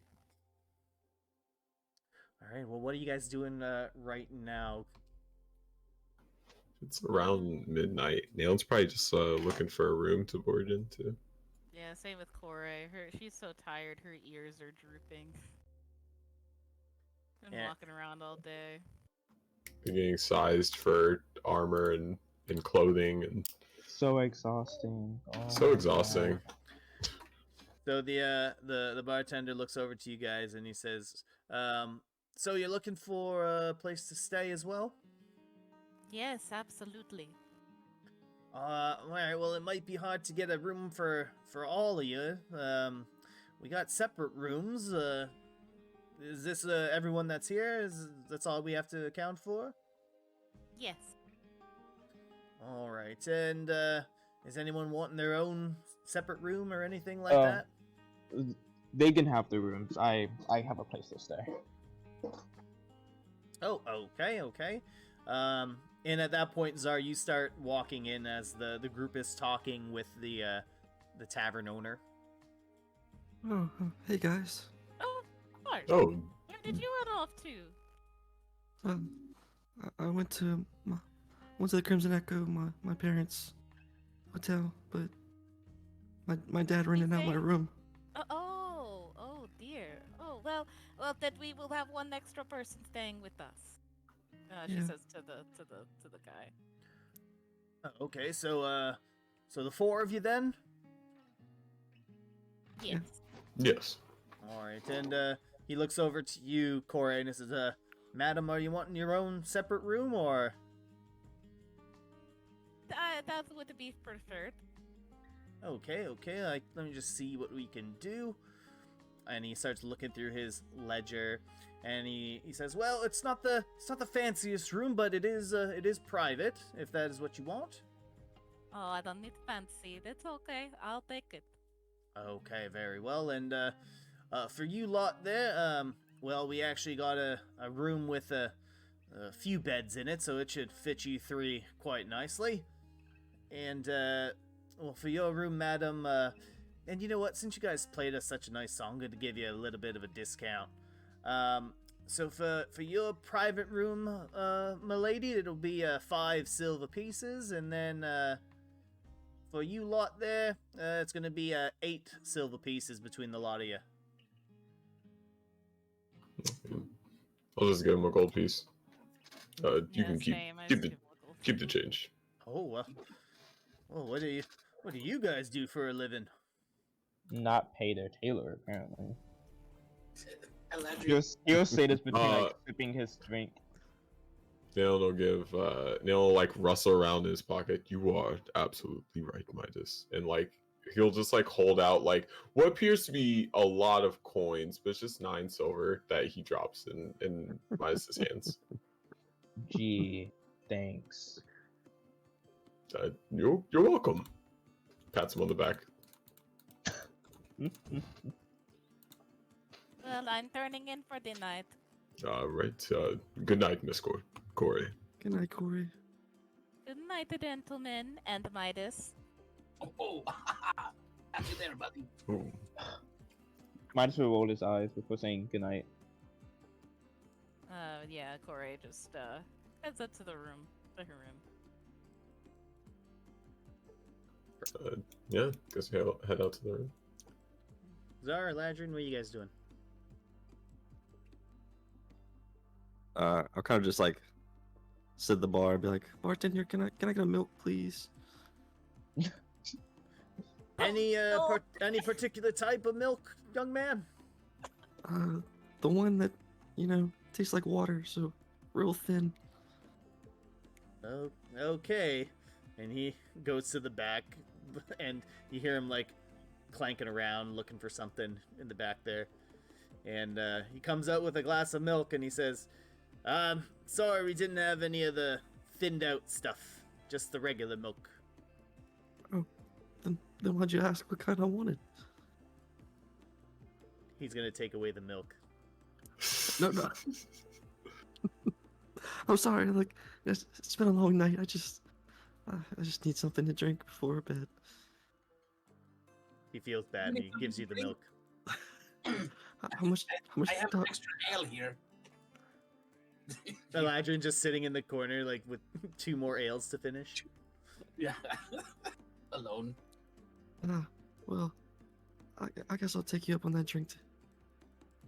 All right. Well, what are you guys doing right now? It's around midnight. Neon's probably just looking for a room to board into. Yeah, same with Corey. She's so tired, her ears are drooping. Been Yeah. walking around all day. Been getting sized for armor and clothing, and So exhausting. Oh so my exhausting. God. So the bartender looks over to you guys and he says, "So you're looking for a place to stay as well?" Yes, absolutely. All right. Well, it might be hard to get a room for all of you. We got separate rooms. Is this everyone that's here? That's all we have to account for? Yes. All right. And is anyone wanting their own separate room or anything like Uh, that? They can have the rooms. I have a place to stay. Oh, okay. And at that point, Zar, you start walking in as the group is talking with the tavern owner. Oh, hey guys. Oh, Mark. Oh, Where did you run off to? I went to the Crimson Echo, my parents' hotel, but my dad rented out my room. Oh dear. Oh well, then we will have one extra person staying with us. She Yeah. says to the guy. Okay, so the four of you then. Yes. yes. All right, and he looks over to you, Corey, and says, "Madam, are you wanting your own separate room, or?" That would be preferred. Okay. Let me just see what we can do. And he starts looking through his ledger, and he says, "Well, it's not the fanciest room, but it is private, if that is what you want." Oh, I don't need fancy. That's okay. I'll take it. Okay, very well. And for you lot there, well, we actually got a room with a few beds in it, so it should fit you three quite nicely. And well, for your room, madam, and you know what? Since you guys played us such a nice song, I'm going to give you a little bit of a discount. So for your private room, milady, it'll be 5 silver pieces, and then for you lot there, it's going to be 8 silver pieces between the lot of you. I'll just give him a gold piece. You Yeah, can same. I keep just the give him a gold. keep the change. Oh, well, what do you guys do for a living? Not pay their tailor, apparently. Eladrin, He'll say this between like sipping his drink. Neil will give Neil will like rustle around in his pocket. You are absolutely right, Midas. And like he'll just like hold out like what appears to be a lot of coins, but it's just 9 silver that he drops in Midas's hands. Gee, thanks. You're welcome. Pats him on the back. Well, I'm turning in for the night. Right. Good night, Miss Corey. Good night, Corey. Good night, gentlemen and Midas. oh, have you there, buddy? Ooh. Midas will roll his eyes before saying goodnight. Yeah, Corey just heads up to her room. Yeah, guess we head out to the room. Zara, Ladrin, what are you guys doing? I'll kind of just like sit at the bar and be like, bartender, can I get a milk, please? Any particular type of milk, young man? The one that, tastes like water, so real thin. Oh, okay. And he goes to the back, and you hear him like clanking around looking for something in the back there. And he comes out with a glass of milk, and he says, sorry, we didn't have any of the thinned out stuff, just the regular milk. Oh, then why'd you ask what kind I wanted? He's gonna take away the milk. No. I'm sorry, like, it's been a long night. I just need something to drink before bed. He feels bad, and he gives you the milk. How much? I have an extra ale here. Eladrin just sitting in the corner, like, with 2 more ales to finish. Yeah. Alone. Well, I guess I'll take you up on that drink.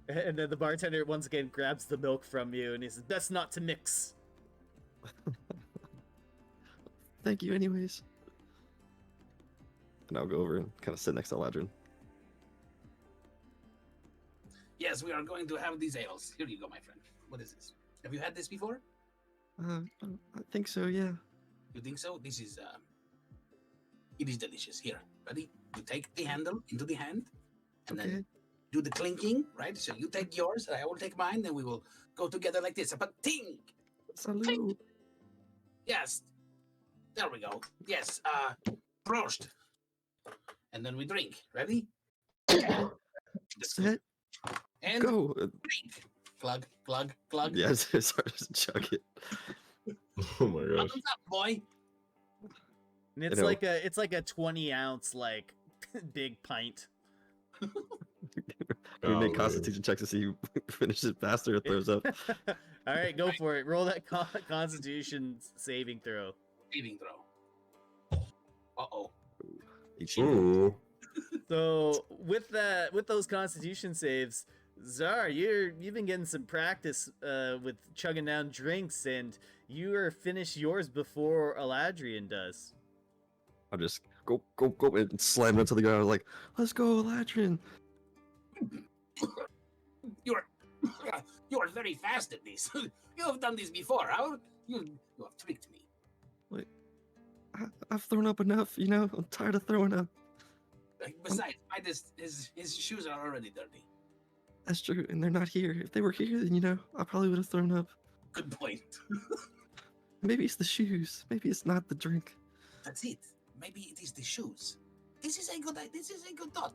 And then the bartender once again grabs the milk from you, and he says, "Best not to mix." Thank you, anyways. And I'll go over and kind of sit next to Eladrin. Yes, we are going to have these ales. Here you go, my friend. What is this? Have you had this before? I think so, yeah. You think so? This is, it is delicious. Here, ready? You take the handle into the hand, and then do the clinking, right? So you take yours, I will take mine, then we will go together like this. But ting! Salud. Yes. There we go. Yes, Prost. And then we drink. Ready? Set. And Go. drink. Glug, glug, glug. Yes, it's hard to chug it. Oh my gosh. Thumbs up, boy. And it's like a 20-ounce like big pint. Can we make constitution checks to see who finishes it faster or throws up? All right, go for it. Roll that constitution saving throw. Saving throw. Uh-oh. Ooh. So with those constitution saves, Zar, you've been getting some practice with chugging down drinks, and you are finished yours before Eladrian does. I'll just go and slam it into the ground like, let's go, Eladrian. You are very fast at this. You have done this before. You have tricked me. Wait, I've thrown up enough, I'm tired of throwing up. Besides, his shoes are already dirty. That's true, and they're not here. If they were here, then, I probably would have thrown up. Good point. Maybe it's the shoes. Maybe it's not the drink. That's it. Maybe it is the shoes. This is a good thought.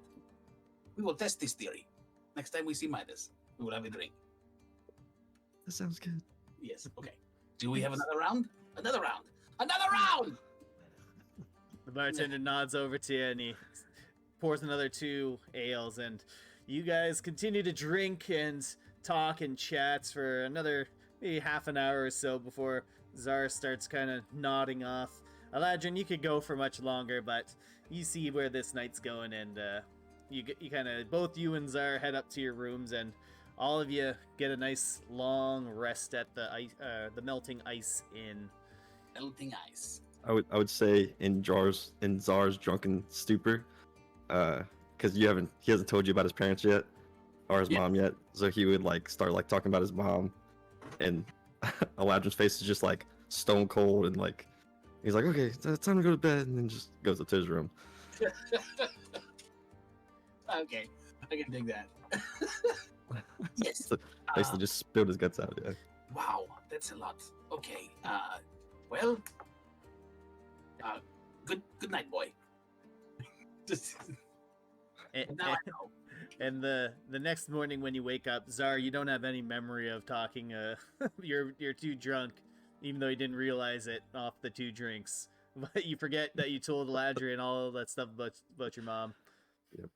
We will test this theory. Next time we see Midas, we will have a drink. That sounds good. Yes, okay. Do we have another round? Another round! Another round! The bartender nods over to you, and he pours another 2 ales, and you guys continue to drink and talk and chat for another maybe half an hour or so before Zara starts kind of nodding off. Eladrin, you could go for much longer, but you see where this night's going, and you kind of, both you and Zara head up to your rooms, and all of you get a nice long rest at the Melting Ice Inn. Melting ice. I would say in Zar's drunken stupor, because he hasn't told you about his parents yet, or his mom yet, so he would start talking about his mom, and Eladrin's face is just stone cold, and he's like, okay, it's time to go to bed, and then just goes up to his room. Okay, I can dig that. Yes. So basically just spilled his guts out, yeah. Wow, that's a lot. Okay, well, good night, boy. Now I know. And the next morning when you wake up, Zar, you don't have any memory of talking. You're too drunk, even though you didn't realize it off the 2 drinks. But you forget that you told Eladrian all that stuff about your mom. Yep.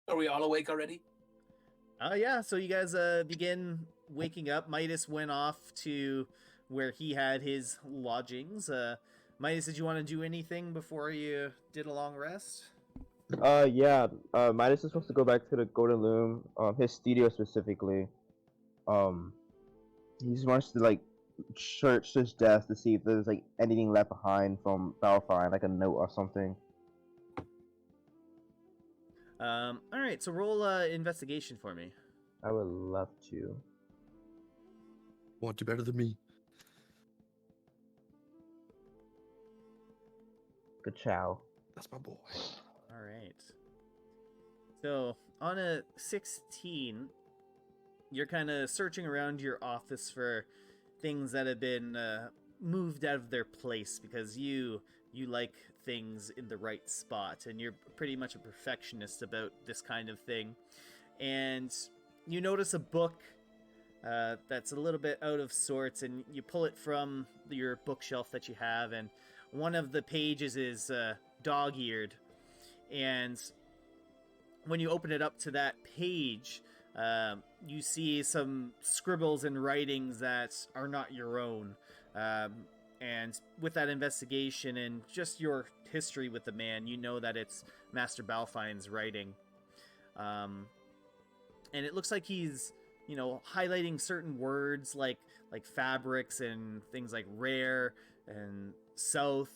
Are we all awake already? Yeah, so you guys begin waking up. Midas went off to where he had his lodgings. Midas, did you want to do anything before you did a long rest? Yeah. Midas is supposed to go back to the Golden Loom, his studio specifically. He just wants to search his desk to see if there's like anything left behind from Balfine, like a note or something. All right, so roll investigation for me. I would love to. Want to better than me? Good chow. That's my boy. All right. So on a 16, you're kind of searching around your office for things that have been moved out of their place because you like things in the right spot, and you're pretty much a perfectionist about this kind of thing. And you notice a book that's a little bit out of sorts, and you pull it from your bookshelf that you have, and one of the pages is dog-eared. And when you open it up to that page, you see some scribbles and writings that are not your own. And with that investigation and just your history with the man, you know that it's Master Balfine's writing. And it looks like he's, highlighting certain words like fabrics and things like rare and south,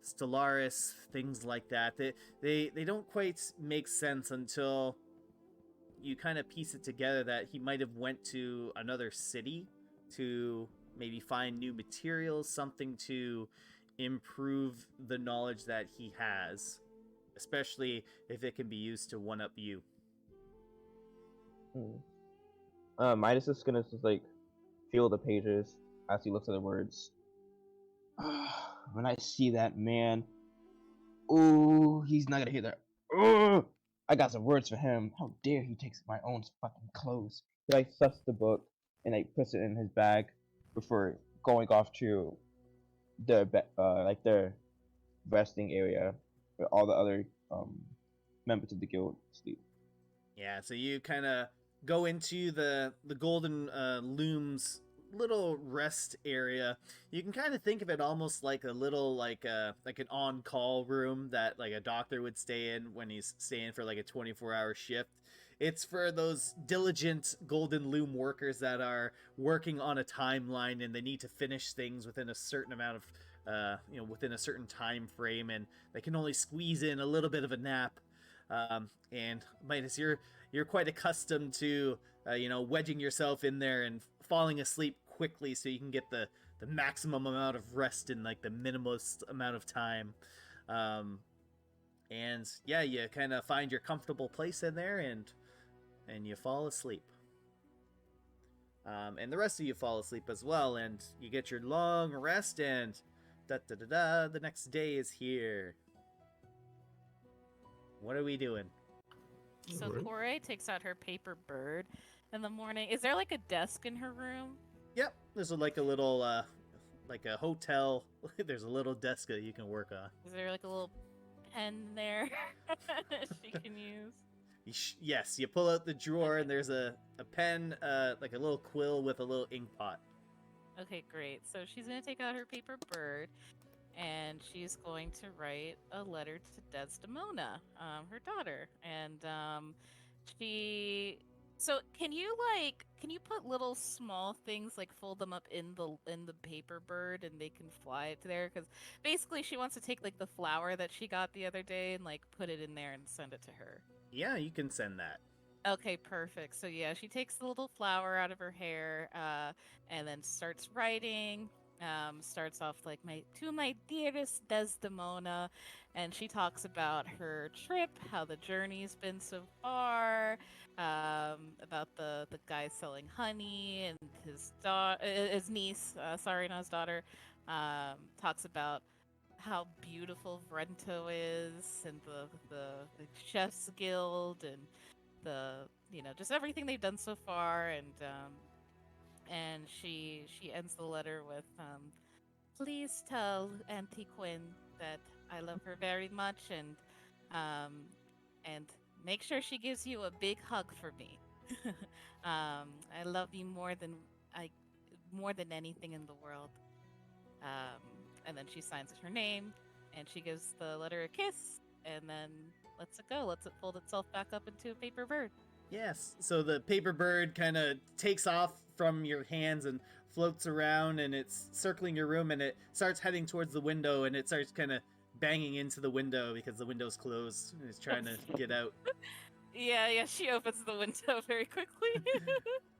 Stellaris, things like that. They don't quite make sense until you kind of piece it together that he might have went to another city to maybe find new materials, something to improve the knowledge that he has, especially if it can be used to one-up you. Midas is gonna just like feel the pages as he looks at the words. When I see that man, ooh, he's not gonna hear that. Ooh, I got some words for him. How dare he takes my own fucking clothes? He like stuffs the book and like puts it in his bag before going off to the like their resting area where all the other members of the guild sleep. Yeah, so you kind of go into the golden loom's little rest area. You can kind of think of it almost like a little like an on-call room that like a doctor would stay in when he's staying for like a 24-hour shift. It's for those diligent golden loom workers that are working on a timeline and they need to finish things within a certain amount of within a certain time frame, and they can only squeeze in a little bit of a nap. And Midas, you're quite accustomed to wedging yourself in there and falling asleep quickly so you can get the maximum amount of rest in like the minimalist amount of time. And yeah, you kind of find your comfortable place in there and you fall asleep. And the rest of you fall asleep as well, and you get your long rest, and the next day is here. What are we doing? So Corey takes out her paper bird in the morning. Is there like a desk in her room? Yep, there's like a little like a hotel. There's a little desk that you can work on. Is there like a little pen there she can use? Yes, you pull out the drawer and there's a pen, like a little quill with a little ink pot. Okay, great. So she's gonna take out her paper bird, and she's going to write a letter to Desdemona, her daughter. And so can you put little small things, like fold them up in the paper bird and they can fly it to there? Because basically she wants to take like the flower that she got the other day and like put it in there and send it to her. Yeah, you can send that. Okay, perfect. So yeah, she takes the little flower out of her hair, and then starts writing. Starts off like my dearest Desdemona, and she talks about her trip, how the journey's been so far, about the guy selling honey and his niece, sorry, not his daughter, talks about how beautiful Vrento is, and the chef's guild, and the just everything they've done so far, and she ends the letter with please tell Auntie Quinn that I love her very much, and make sure she gives you a big hug for me. I love you more than anything in the world. And then she signs her name, and she gives the letter a kiss, and then lets it go. Lets it fold itself back up into a paper bird. Yes. So the paper bird kind of takes off from your hands and floats around, and it's circling your room, and it starts heading towards the window, and it starts kind of banging into the window because the window's closed, and it's trying to get out. Yeah, she opens the window very quickly.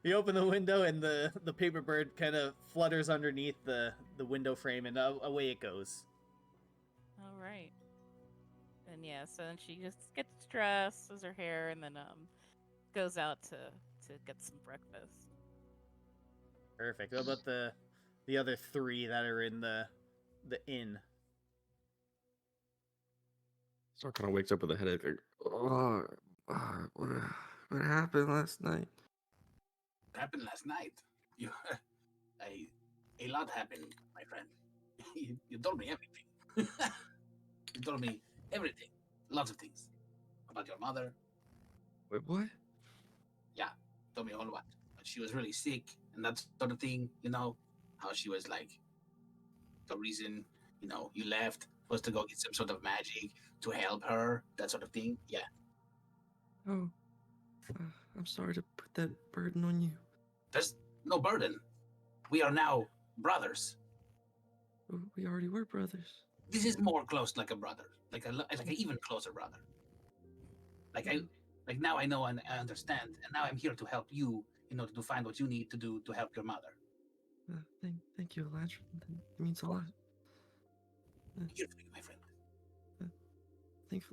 You open the window, and the paper bird kind of flutters underneath the window frame, and away it goes. All right. And yeah, so then she just gets dressed, does her hair, and then goes out to get some breakfast. Perfect. What about the other three that are in the inn? Star kind of wakes up with a headache. Like, oh, what happened last night? What happened last night? You, a lot happened, my friend. You told me everything. You told me everything. Lots of things. About your mother. Wait, what? Yeah, told me a whole lot. But she was really sick and that sort of thing, you know? How she was like the reason, you left was to go get some sort of magic to help her, that sort of thing. Yeah. Oh, I'm sorry to put that burden on you. There's no burden. We are now brothers. We already were brothers. This is more close like a brother. Like an even closer brother. Like now I know and I understand, and now I'm here to help you, to find what you need to do to help your mother. Thank you, Elijah. That means a lot. Here for you, my friend.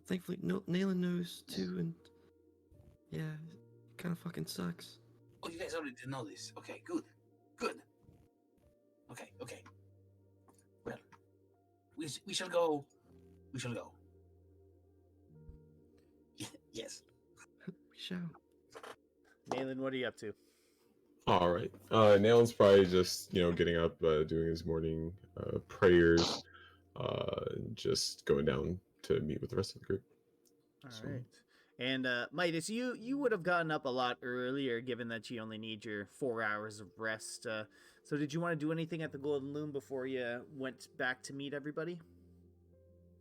Thankfully, Nayla knows too, and yeah, it kind of fucking sucks. Oh, you guys already know this. Okay, good. Okay. Well, we shall go. We shall go. Yes. We shall. Nayland, what are you up to? All right. Nalen's probably just getting up, doing his morning prayers, just going down to meet with the rest of the group. All So- right. And Midas, you would have gotten up a lot earlier, given that you only need your 4 hours of rest. So did you want to do anything at the Golden Loom before you went back to meet everybody?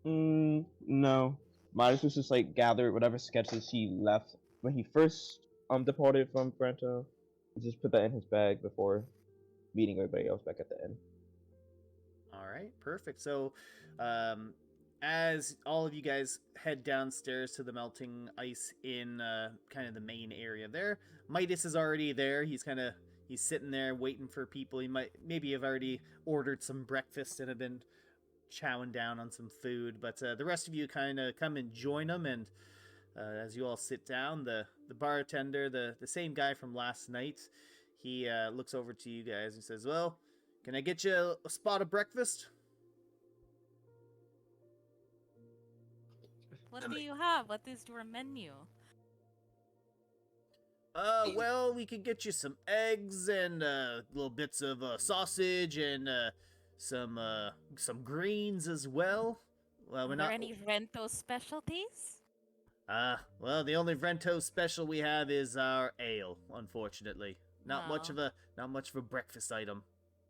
No. Midas was just like gather whatever sketches he left when he first departed from Vrento. He just put that in his bag before meeting everybody else back at the end. All right, perfect. So, as all of you guys head downstairs to the melting ice in kind of the main area there, Midas is already there. He's sitting there waiting for people. He maybe have already ordered some breakfast and have been chowing down on some food. But the rest of you kind of come and join him, and as you all sit down, the bartender, the same guy from last night, he looks over to you guys and says, "Well, can I get you a spot of breakfast?" What do you have? What is your menu? Well, we could get you some eggs and little bits of sausage and some greens as well. Well, we're Are not. there any Vrento specialties? Well, the only Vrento special we have is our ale. Unfortunately, not much of a breakfast item,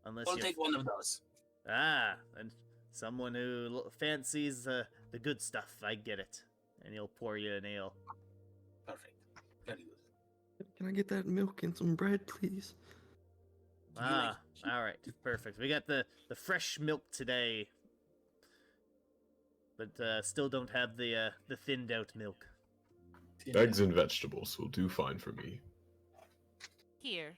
unless I'll you take one of those. and someone who fancies the good stuff. I get it, and he'll pour you an ale. Perfect. Very good. Can I get that milk and some bread, please? All right, perfect. We got the fresh milk today, but still don't have the thinned out milk. Eggs and vegetables will do fine for me. Here.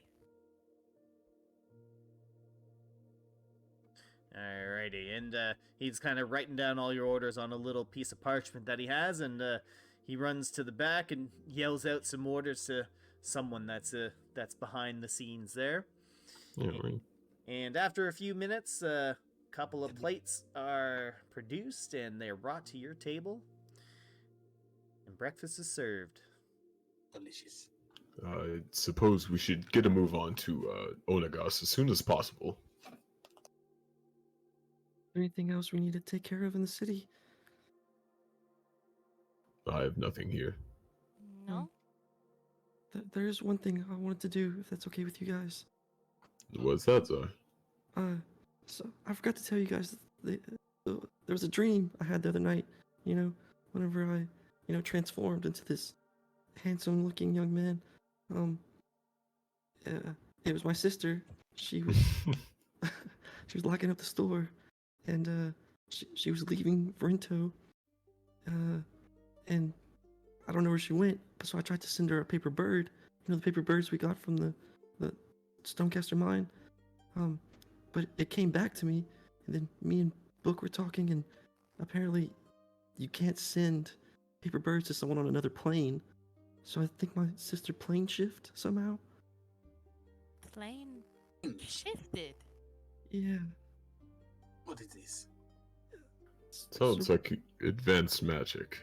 Alrighty, and he's kind of writing down all your orders on a little piece of parchment that he has, and he runs to the back and yells out some orders to someone that's behind the scenes there. Yeah, right. And after a few minutes, a couple of plates are produced and they're brought to your table, and breakfast is served. Delicious. I suppose we should get a move on to Onagas as soon as possible. Anything else we need to take care of in the city? I have nothing here. No? There is one thing I wanted to do, if that's okay with you guys. What's that, sir? So I forgot to tell you guys, there was a dream I had the other night, whenever I, transformed into this handsome-looking young man. It was my sister. She was she was locking up the store, and she was leaving Vrento, and I don't know where she went. So I tried to send her a paper bird. You know, the paper birds we got from the Stonecaster mine. But it came back to me, and then me and Book were talking, and apparently you can't send paper birds to someone on another plane. So I think my sister plane shift somehow. Plane shifted. Yeah. What is this? Sounds like advanced magic.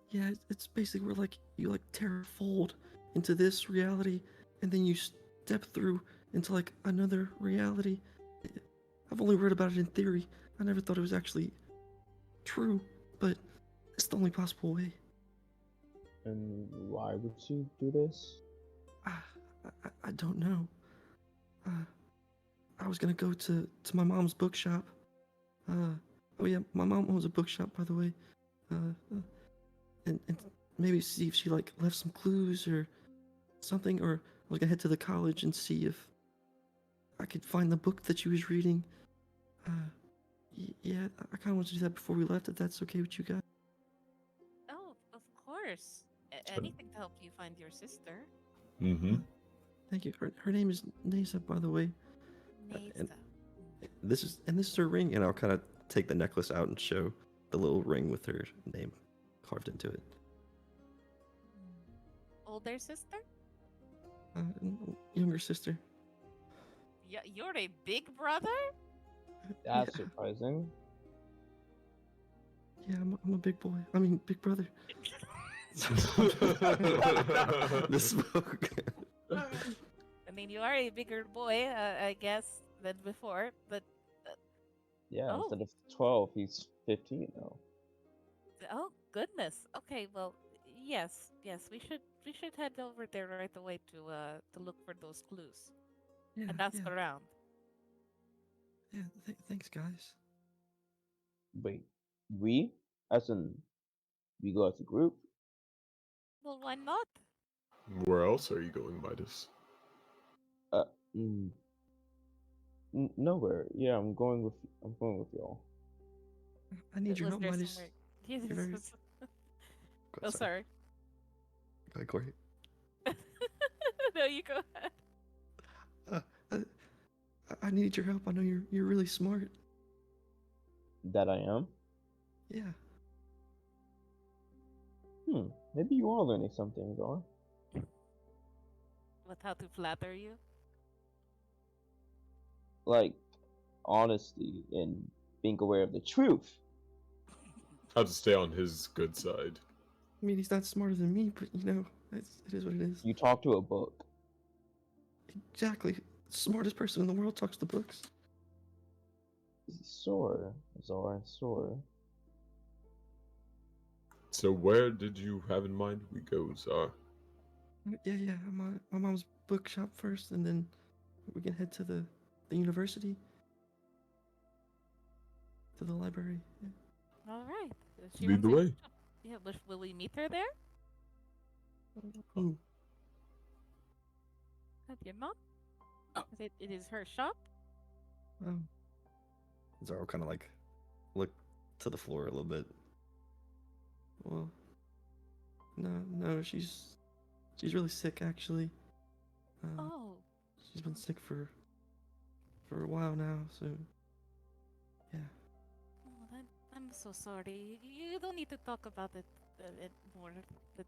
Yeah, it's basically where like you like terrafold into this reality, and then you step through into like another reality. I've only read about it in theory. I never thought it was actually true, but it's the only possible way. And why would she do this? I don't know. I was gonna go to my mom's bookshop. Oh yeah, my mom owns a bookshop, by the way. And maybe see if she like left some clues or something, or I was gonna head to the college and see if I could find the book that she was reading. Yeah, I kind of want to do that before we left, if that's okay with you guys. Oh, of course. Anything to help you find your sister. Mm-hmm. Thank you. Her name is Nasa, by the way. And Nasa. this is her ring, and I'll kind of take the necklace out and show the little ring with her name carved into it. Older sister? Younger sister. Yeah, you're a big brother? That's Yeah. surprising. Yeah, I'm a big boy. I mean, big brother. Misspoke. I mean, you are a bigger boy, I guess, than before, but Yeah, Oh. instead of 12, he's 15 now. oh goodness. Okay, well, yes, we should head over there right away to look for those clues Yeah, and ask yeah, around. yeah. Thanks, guys. Wait, we? As in, we go as a group? Well, why not? Where else are you going, Midas? Uh, mm, Nowhere. Yeah, I'm going with y'all. I need your Was help, there Midas. somewhere? Yes, You're very- Oh, sorry. Go ahead, Corey. No, you go ahead. I need your help. I know you're really smart. That I am? Yeah. Maybe you are learning something, Zara. With how to flatter you? Like, honesty and being aware of the truth. How to stay on his good side. I mean, he's not smarter than me, but you know, it is what it is. You talk to a book. Exactly. Smartest person in the world talks to books. Sure, Zara, sure. So where did you have in mind we go, Zar? Yeah. My mom's bookshop first, and then we can head to the university, to the library. Yeah. All right. Lead the way. Yeah, will we meet her there? Ooh. Your mom? Oh. It is her shop? Zaro kind of like look to the floor a little bit. Well, no, she's really sick actually. Oh. She's been sick for a while now, so yeah. Oh, I'm so sorry. You don't need to talk about it more. But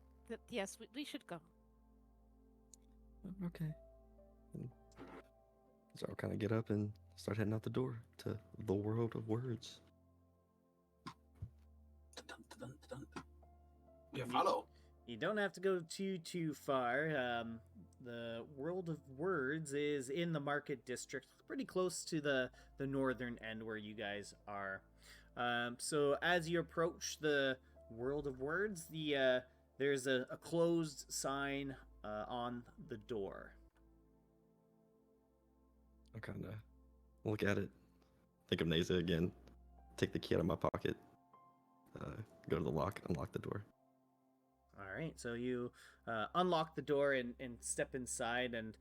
yes, we should go. Okay. And Zaro kind of get up and start heading out the door to the world of words. Dun, dun, dun, dun. We follow. You don't have to go too far. The world of words is in the market district, pretty close to the northern end where you guys are. So as you approach the world of words, there's a closed sign on the door. I kind of look at it, think of Neza again, take the key out of my pocket, go to the lock, unlock the door. All right, so you unlock the door and step inside, and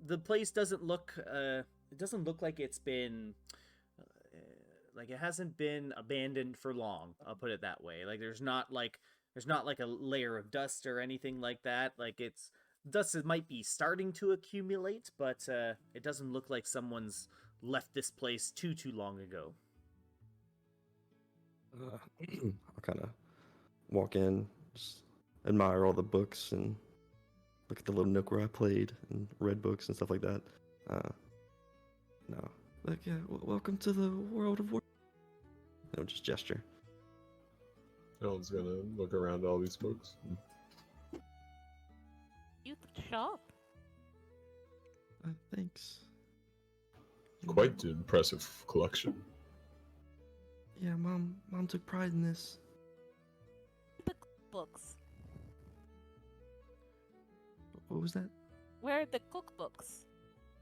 the place doesn't look. It doesn't look like it's been. Like it hasn't been abandoned for long. I'll put it that way. Like there's not like a layer of dust or anything like that. Like it's dust might be starting to accumulate, but it doesn't look like someone's left this place too long ago. I'll kind of walk in, just admire all the books and look at the little nook where I played and read books and stuff like that. No, like yeah, welcome to the world of war. Just gesture. Ellen's gonna look around all these books. Youth shop. Thanks. Quite an impressive collection. Yeah, mom took pride in this. The cookbooks. What was that? Where are the cookbooks?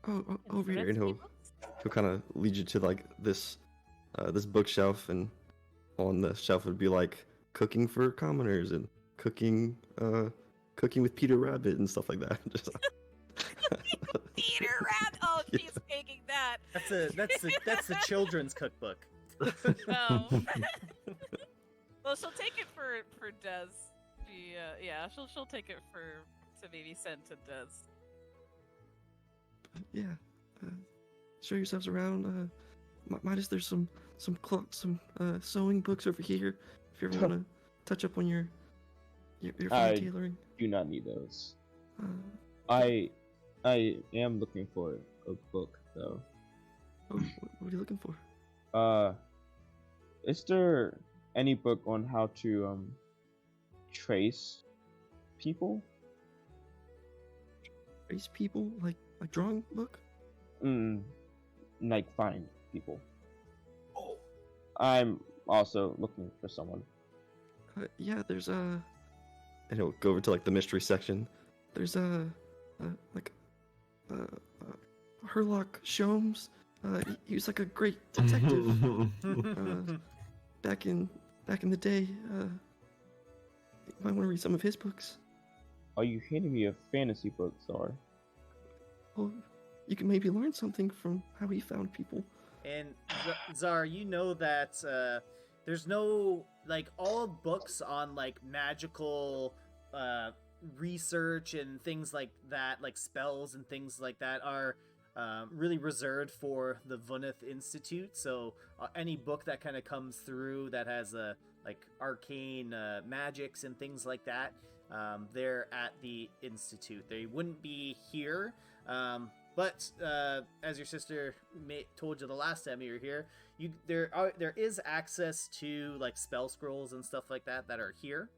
Oh, And over here. And recipe he'll books? kind of lead you to like this bookshelf, and on the shelf would be like cooking for commoners and cooking with Peter Rabbit and stuff like that. Just Peter Rabbit. Oh, she's taking that. That's the children's cookbook. Oh. Well, she'll take it for Des. She, yeah, she'll take it to maybe send to Des. yeah, show yourselves around. Midas, there's some sewing books over here if you ever want to touch up on your fine tailoring. Do not need those. Uh, I am looking for a book though. what are you looking for? Is there any book on how to trace people? Trace people, like a drawing book? Like find people. Oh, I'm also looking for someone. Yeah, there's and he'll go over to like the mystery section. There's Herlock Sholmes. He was like a great detective back in the day. You might want to read some of his books. Are you handing me a fantasy book, Czar? Well, you can maybe learn something from how he found people. And Zar, you know that there's no like all books on like magical research and things like that, like spells and things like that, are really reserved for the Vuneth Institute. So any book that kind of comes through that has like arcane magics and things like that, they're at the Institute. They wouldn't be here. But as your sister told you the last time you were here, there is access to like spell scrolls and stuff like that are here.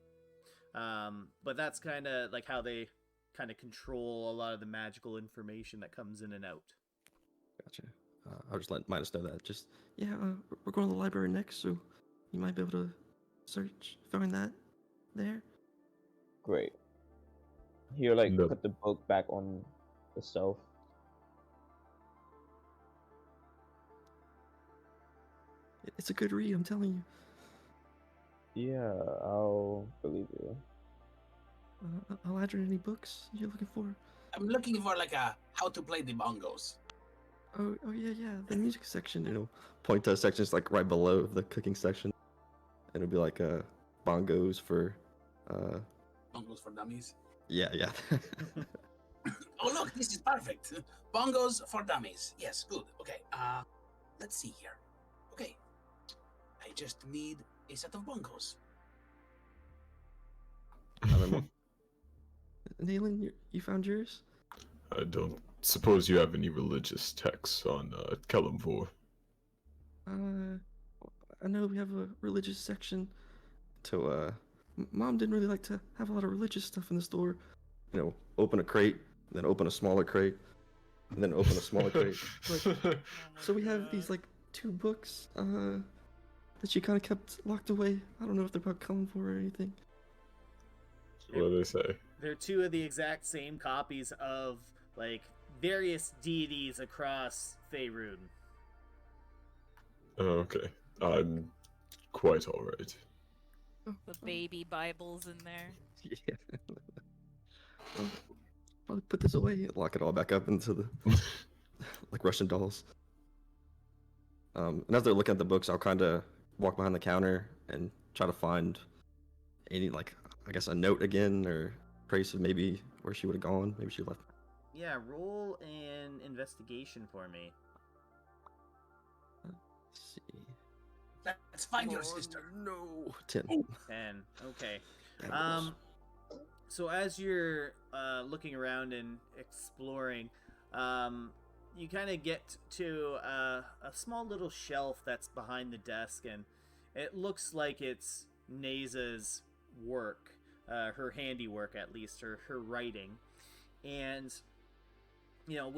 But that's kind of like how they kind of control a lot of the magical information that comes in and out. Gotcha. I'll just let Midas know that. Just we're going to the library next, so you might be able to find that there. Great. Here, like, No. put the book back on the shelf. It's a good read, I'm telling you. Yeah, I'll believe you. Eladrin, any books you're looking for? I'm looking for like a how to play the bongos. Oh yeah, the music section. It'll point to sections like right below the cooking section, and it'll be like bongos for. Bongos for dummies. Yeah. Oh look, this is perfect. Bongos for dummies. Yes, good. Okay. Let's see here. Okay. I just need a set of bongos. Nayland, you found yours? I don't suppose you have any religious texts on Kelemvor. I know we have a religious section. So, Mom didn't really like to have a lot of religious stuff in the store. You know, open a crate, then open a smaller crate, and then open a smaller crate. So we have these like 2 books that she kind of kept locked away. I don't know if they're about Kelemvor or anything. What do they say? They're 2 of the exact same copies of like various deities across Faerun. Oh, okay. I'm quite alright. The baby Bibles in there. Yeah. I'll put this away. Lock it all back up into the like Russian dolls. And as they're looking at the books, I'll kind of walk behind the counter and try to find any, like, I guess a note again or trace of maybe where she would have gone. Maybe she left. Yeah, roll an investigation for me. Let's see. Let's find your sister. No. 10. 10. Okay. That was- So as you're looking around and exploring, you kind of get to a small little shelf that's behind the desk, and it looks like it's Neza's work, her handiwork at least, her writing. And, you know,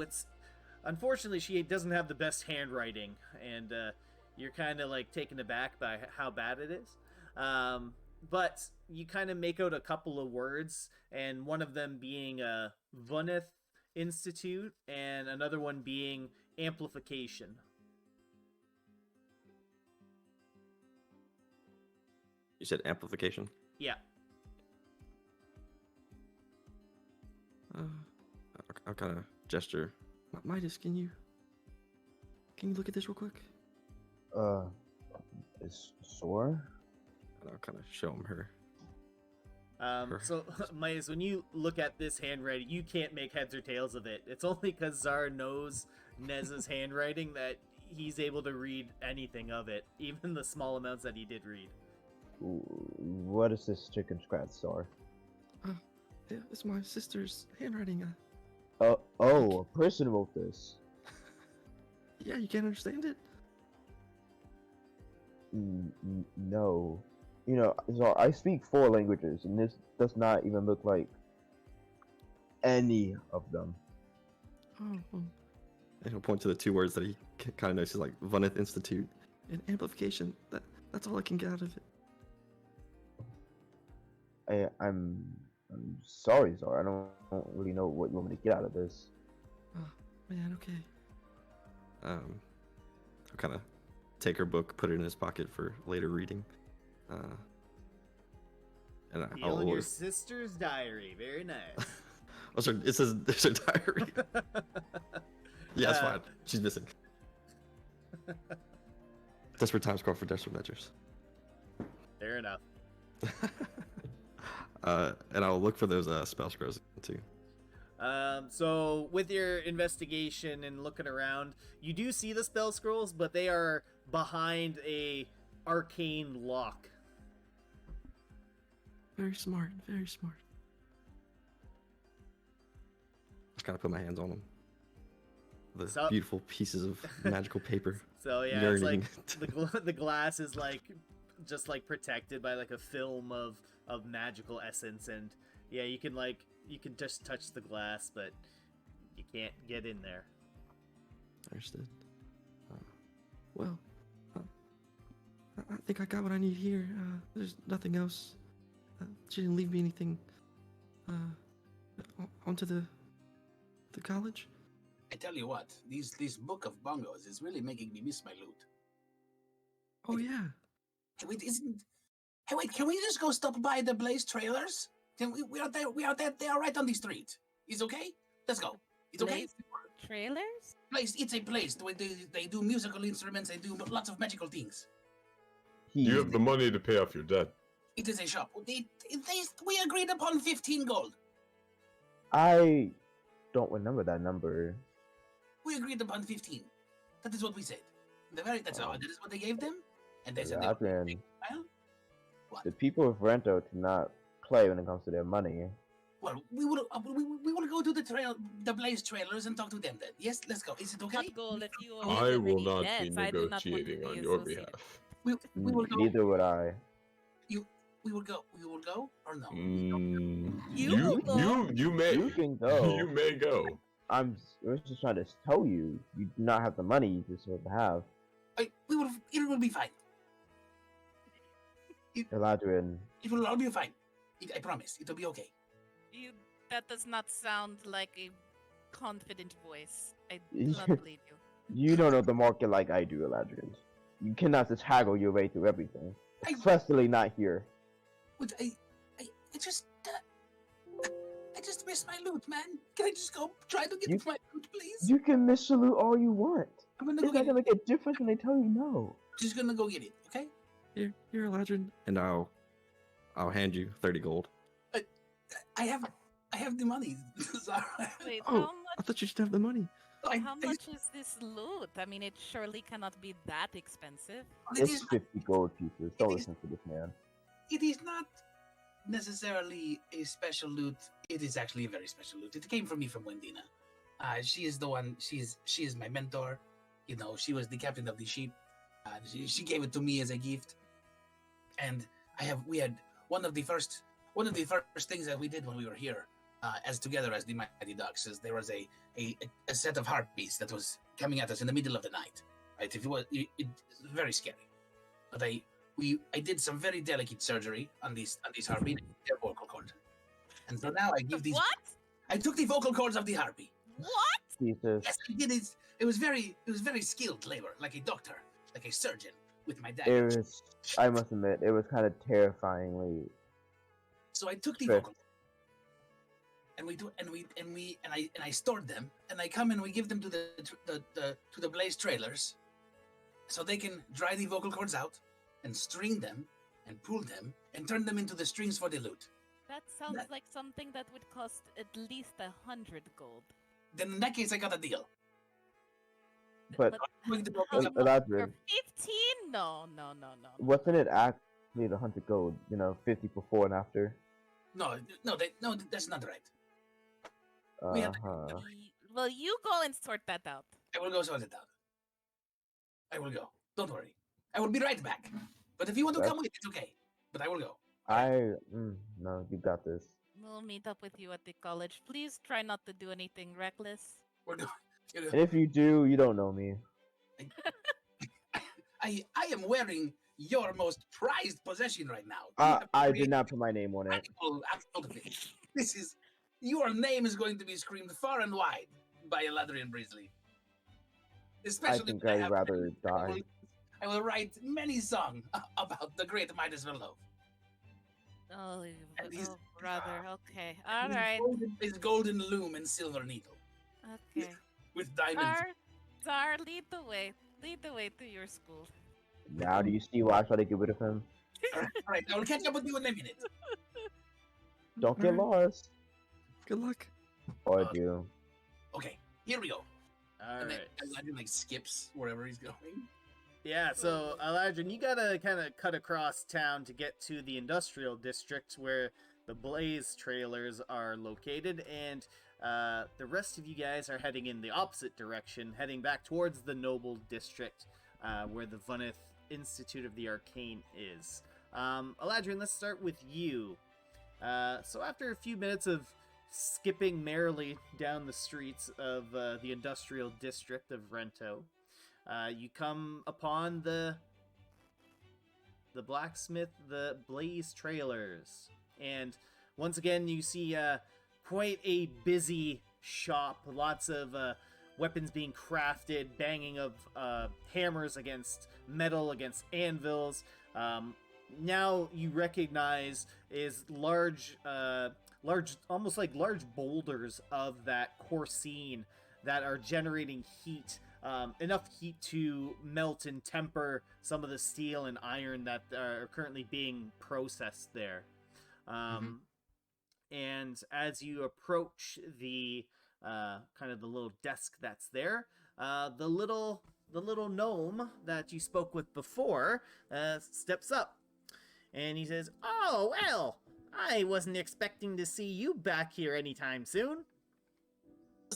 unfortunately she doesn't have the best handwriting, and you're kind of like taken aback by how bad it is. But you kind of make out a couple of words, and one of them being Vuneth Institute, and another one being amplification. You said amplification? Yeah. I'll kind of gesture. Midas, can you look at this real quick? Is sore? And I'll kind of show him her. So, Midas, when you look at this handwriting, you can't make heads or tails of it. It's only because Zara knows Neza's handwriting that he's able to read anything of it, even the small amounts that he did read. What is this chicken scratch, sir? Yeah, it's my sister's handwriting. A person wrote this. Yeah, you can't understand it? No. You know, so I speak 4 languages, and this does not even look like any of them. Oh. And he'll point to the 2 words that he kind of knows, like Vuneth Institute and amplification. That's all I can get out of it. I'm sorry, Zara. I don't really know what you want me to get out of this. Oh, man, okay. I'll kind of take her book, put it in his pocket for later reading. And Feel in your sister's diary. Very nice. Oh, sorry, it says there's a diary. Yeah, that's fine. She's missing. Desperate times call for desperate measures. Fair enough. And I'll look for those spell scrolls too. So with your investigation and looking around, you do see the spell scrolls, but they are behind a arcane lock. Very smart, very smart. Just kind of put my hands on them. The beautiful pieces of magical paper. So yeah, yearning. it's like the glass is like just like protected by like a film of magical essence, and yeah, you can just touch the glass, but you can't get in there. Understood. Well, I think I got what I need here. There's nothing else. She didn't leave me anything. Onto the college. I tell you what, this book of bongos is really making me miss my loot. Oh yeah. Hey, wait, can we just go stop by the Blaze trailers? We are there. They are right on the street. Is okay? Let's go. It's okay. Blaze trailers? Place. It's a place where they do musical instruments. They do lots of magical things. You have the money to pay off your debt. It is a shop. We agreed upon 15 gold. I don't remember that number. We agreed upon 15. That is what we said. That is what they gave them, and they said well, what? The people of Vrento do not play when it comes to their money. Well, we will go to the Blaze trailers and talk to them then. Yes, let's go. Is it okay? I will not be negotiating on your behalf. We will go. Neither would I. We will go. We will go or no? You may. You can go. You may go. I was just trying to tell you, you do not have the money you deserve to have. It will be fine. Eladrin. It will all be fine. I promise. It will be okay. That does not sound like a confident voice. I do not believe you. You don't know the market like I do, Eladrin. You cannot just haggle your way through everything. Especially not here. But I just, I just missed my loot, man. Can I just go try to get my loot, please? You can miss salute all you want. I'm gonna It's go not get gonna it. make a difference when they tell you no. Just gonna go get it, okay? Here, Eladrin, and I'll hand you 30 gold. I have the money. Sorry. Wait, Oh, how I much? thought you should have the money. How much is this loot? I mean, it surely cannot be that expensive. It's 50 gold pieces. Don't listen to this man. It is not necessarily a special loot. It is actually a very special loot. It came from me from Wendina. She is the one. She is my mentor. You know, she was the captain of the ship. She gave it to me as a gift. And we had one of the first things that we did when we were here, as together as the Mighty Ducks, is there was a set of harpies that was coming at us in the middle of the night. Right, it was very scary. But I did some very delicate surgery on these harpies, their vocal cord, and so now I give these. What? I took the vocal cords of the harpy. What? Jesus. Yes, I did it. It was very skilled labor, like a doctor, like a surgeon with my dad. It was, I must admit, it was kind of terrifyingly. So I took the Sure. vocal, and I stored them, and I come and we give them to the Blaze trailers, so they can dry the vocal cords out, and string them, and pull them, and turn them into the strings for the loot. That sounds like something that would cost at least 100 gold. Then in that case, I got a deal. But I'm going to go how- pick up- for Eladrin, 15? No. wasn't it actually the 100 gold? 50 before and after. No, that's not right. We have- Uh-huh. Well, you go and sort that out. I will go sort it out. I will go. Don't worry. I will be right back. But if you want to come with, it's okay. But I will go. No, you got this. We'll meet up with you at the college. Please try not to do anything reckless. We're going. And if you do, you don't know me. I am wearing your most prized possession right now. You have I created did not put my name on it. actual out of it. This is your name is going to be screamed far and wide by Eladrian Breesley. I Especially think when I'd have- rather die. I will write many songs about the great Midas Verlove. Oh, And he's- brother. Okay. All right. His golden loom and silver needle Okay. with diamonds. Czar, lead the way. Lead the way to your school. Now do you see why I try to get rid of him? All right, I will catch up with you in a minute. Don't get lost. Good luck. Or do. Okay, here we go. All And then right. Eladrian like skips wherever he's going. Yeah, so Eladrin, you gotta kind of cut across town to get to the industrial district where the Blaze trailers are located, and the rest of you guys are heading in the opposite direction, heading back towards the Noble district, where the Vunith Institute of the Arcane is. Eladrin, let's start with you. So after a few minutes of skipping merrily down the streets of the industrial district of Vrento, you come upon the blacksmith, the Blaze trailers, and once again you see quite a busy shop. Lots of weapons being crafted, banging of hammers against metal, against anvils. Now you recognize is large, almost like large boulders of that corsine that are generating heat. Enough heat to melt and temper some of the steel and iron that are currently being processed there. And as you approach the kind of the little desk that's there, the little gnome that you spoke with before steps up, and he says, "Oh well, I wasn't expecting to see you back here anytime soon."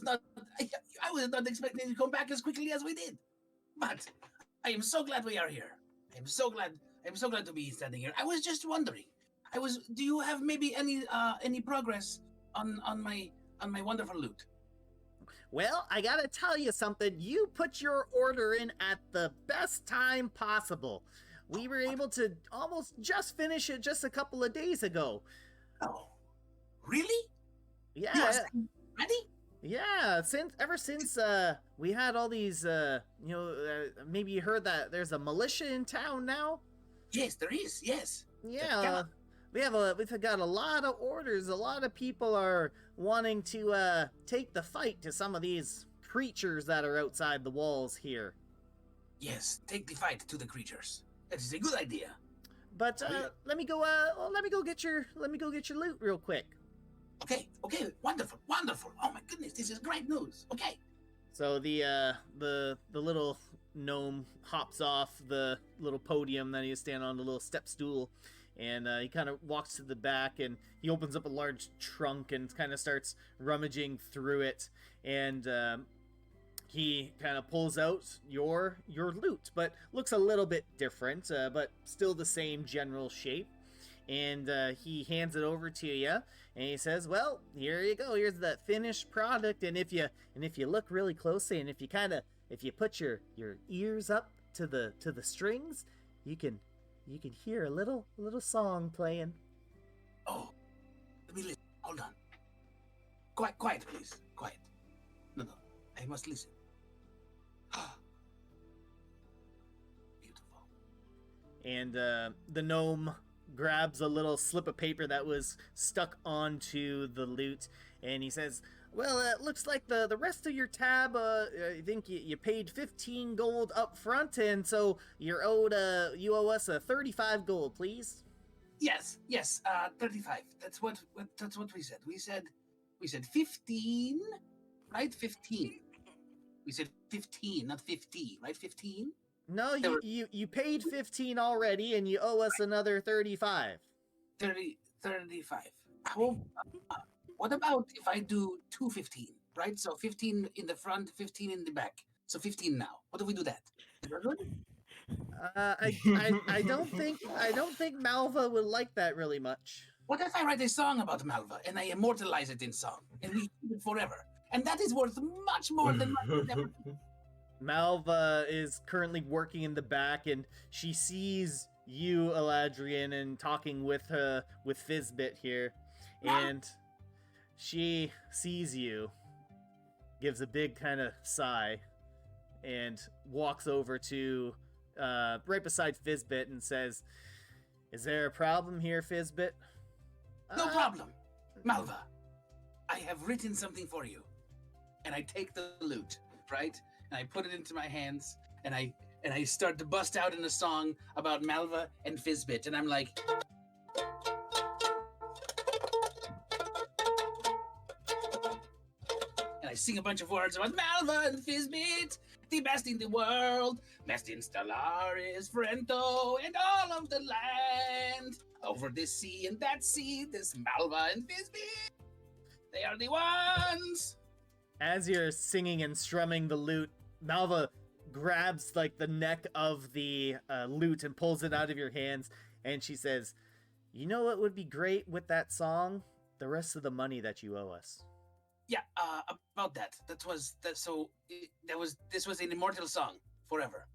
I was not expecting to come back as quickly as we did, but I am so glad we are here. I am so glad to be standing here. I was just wondering. Do you have maybe any progress on my wonderful loot? Well, I gotta tell you something. You put your order in at the best time possible. We were able to almost just finish it just a couple of days ago. Oh, really? Yeah. You are ready? Yeah, ever since we had all these, maybe you heard that there's a militia in town now? Yes, there is. Yes. Yeah, we've got a lot of orders. A lot of people are wanting to take the fight to some of these creatures that are outside the walls here. Yes, take the fight to the creatures. That is a good idea. But let me go get your loot real quick. Okay, wonderful. Oh my goodness, this is great news. Okay. So the little gnome hops off the little podium that he was standing on, the little step stool, and he kind of walks to the back, and he opens up a large trunk and kind of starts rummaging through it, and he kind of pulls out your loot, but looks a little bit different, but still the same general shape. And he hands it over to you, and he says, "Well, here you go. Here's the finished product. And if you look really closely, and if you put your ears up to the strings, you can hear a little song playing." Oh, let me listen. Hold on. Quiet, please. Quiet. No, I must listen. Beautiful. And the gnome grabs a little slip of paper that was stuck onto the loot, and he says, "Well, it looks like the rest of your tab, I think you paid 15 gold up front, and so you owe us 35 gold, please." Yes, 35. That's what we said. We said 15, right? 15. We said 15, not 50, right? 15? No, you paid 15 already, and you owe us another 35. 35. What about if I do 215, right? So 15 in the front, 15 in the back. So 15 now. What if we do that? Is that good? I don't think Malva would like that really much. What if I write a song about Malva and I immortalize it in song and we keep it forever? And that is worth much more than money. Malva is currently working in the back, and she sees you, Eladrian, and talking with Fizbit here, and she sees you, gives a big kind of sigh, and walks over to right beside Fizbit and says, "Is there a problem here, Fizbit?" No problem. Malva, I have written something for you. And I take the loot, right? And I put it into my hands, and I start to bust out in a song about Malva and Fizbit, and I'm like, and I sing a bunch of words about Malva and Fizbit, the best in the world, best in Stellaris, Vrento, and all of the land. Over this sea and that sea, this Malva and Fizbit, they are the ones. As you're singing and strumming the lute, Malva grabs like the neck of the lute and pulls it out of your hands, and she says, "You know what would be great with that song? The rest of the money that you owe us." Yeah, about that. This was an immortal song forever.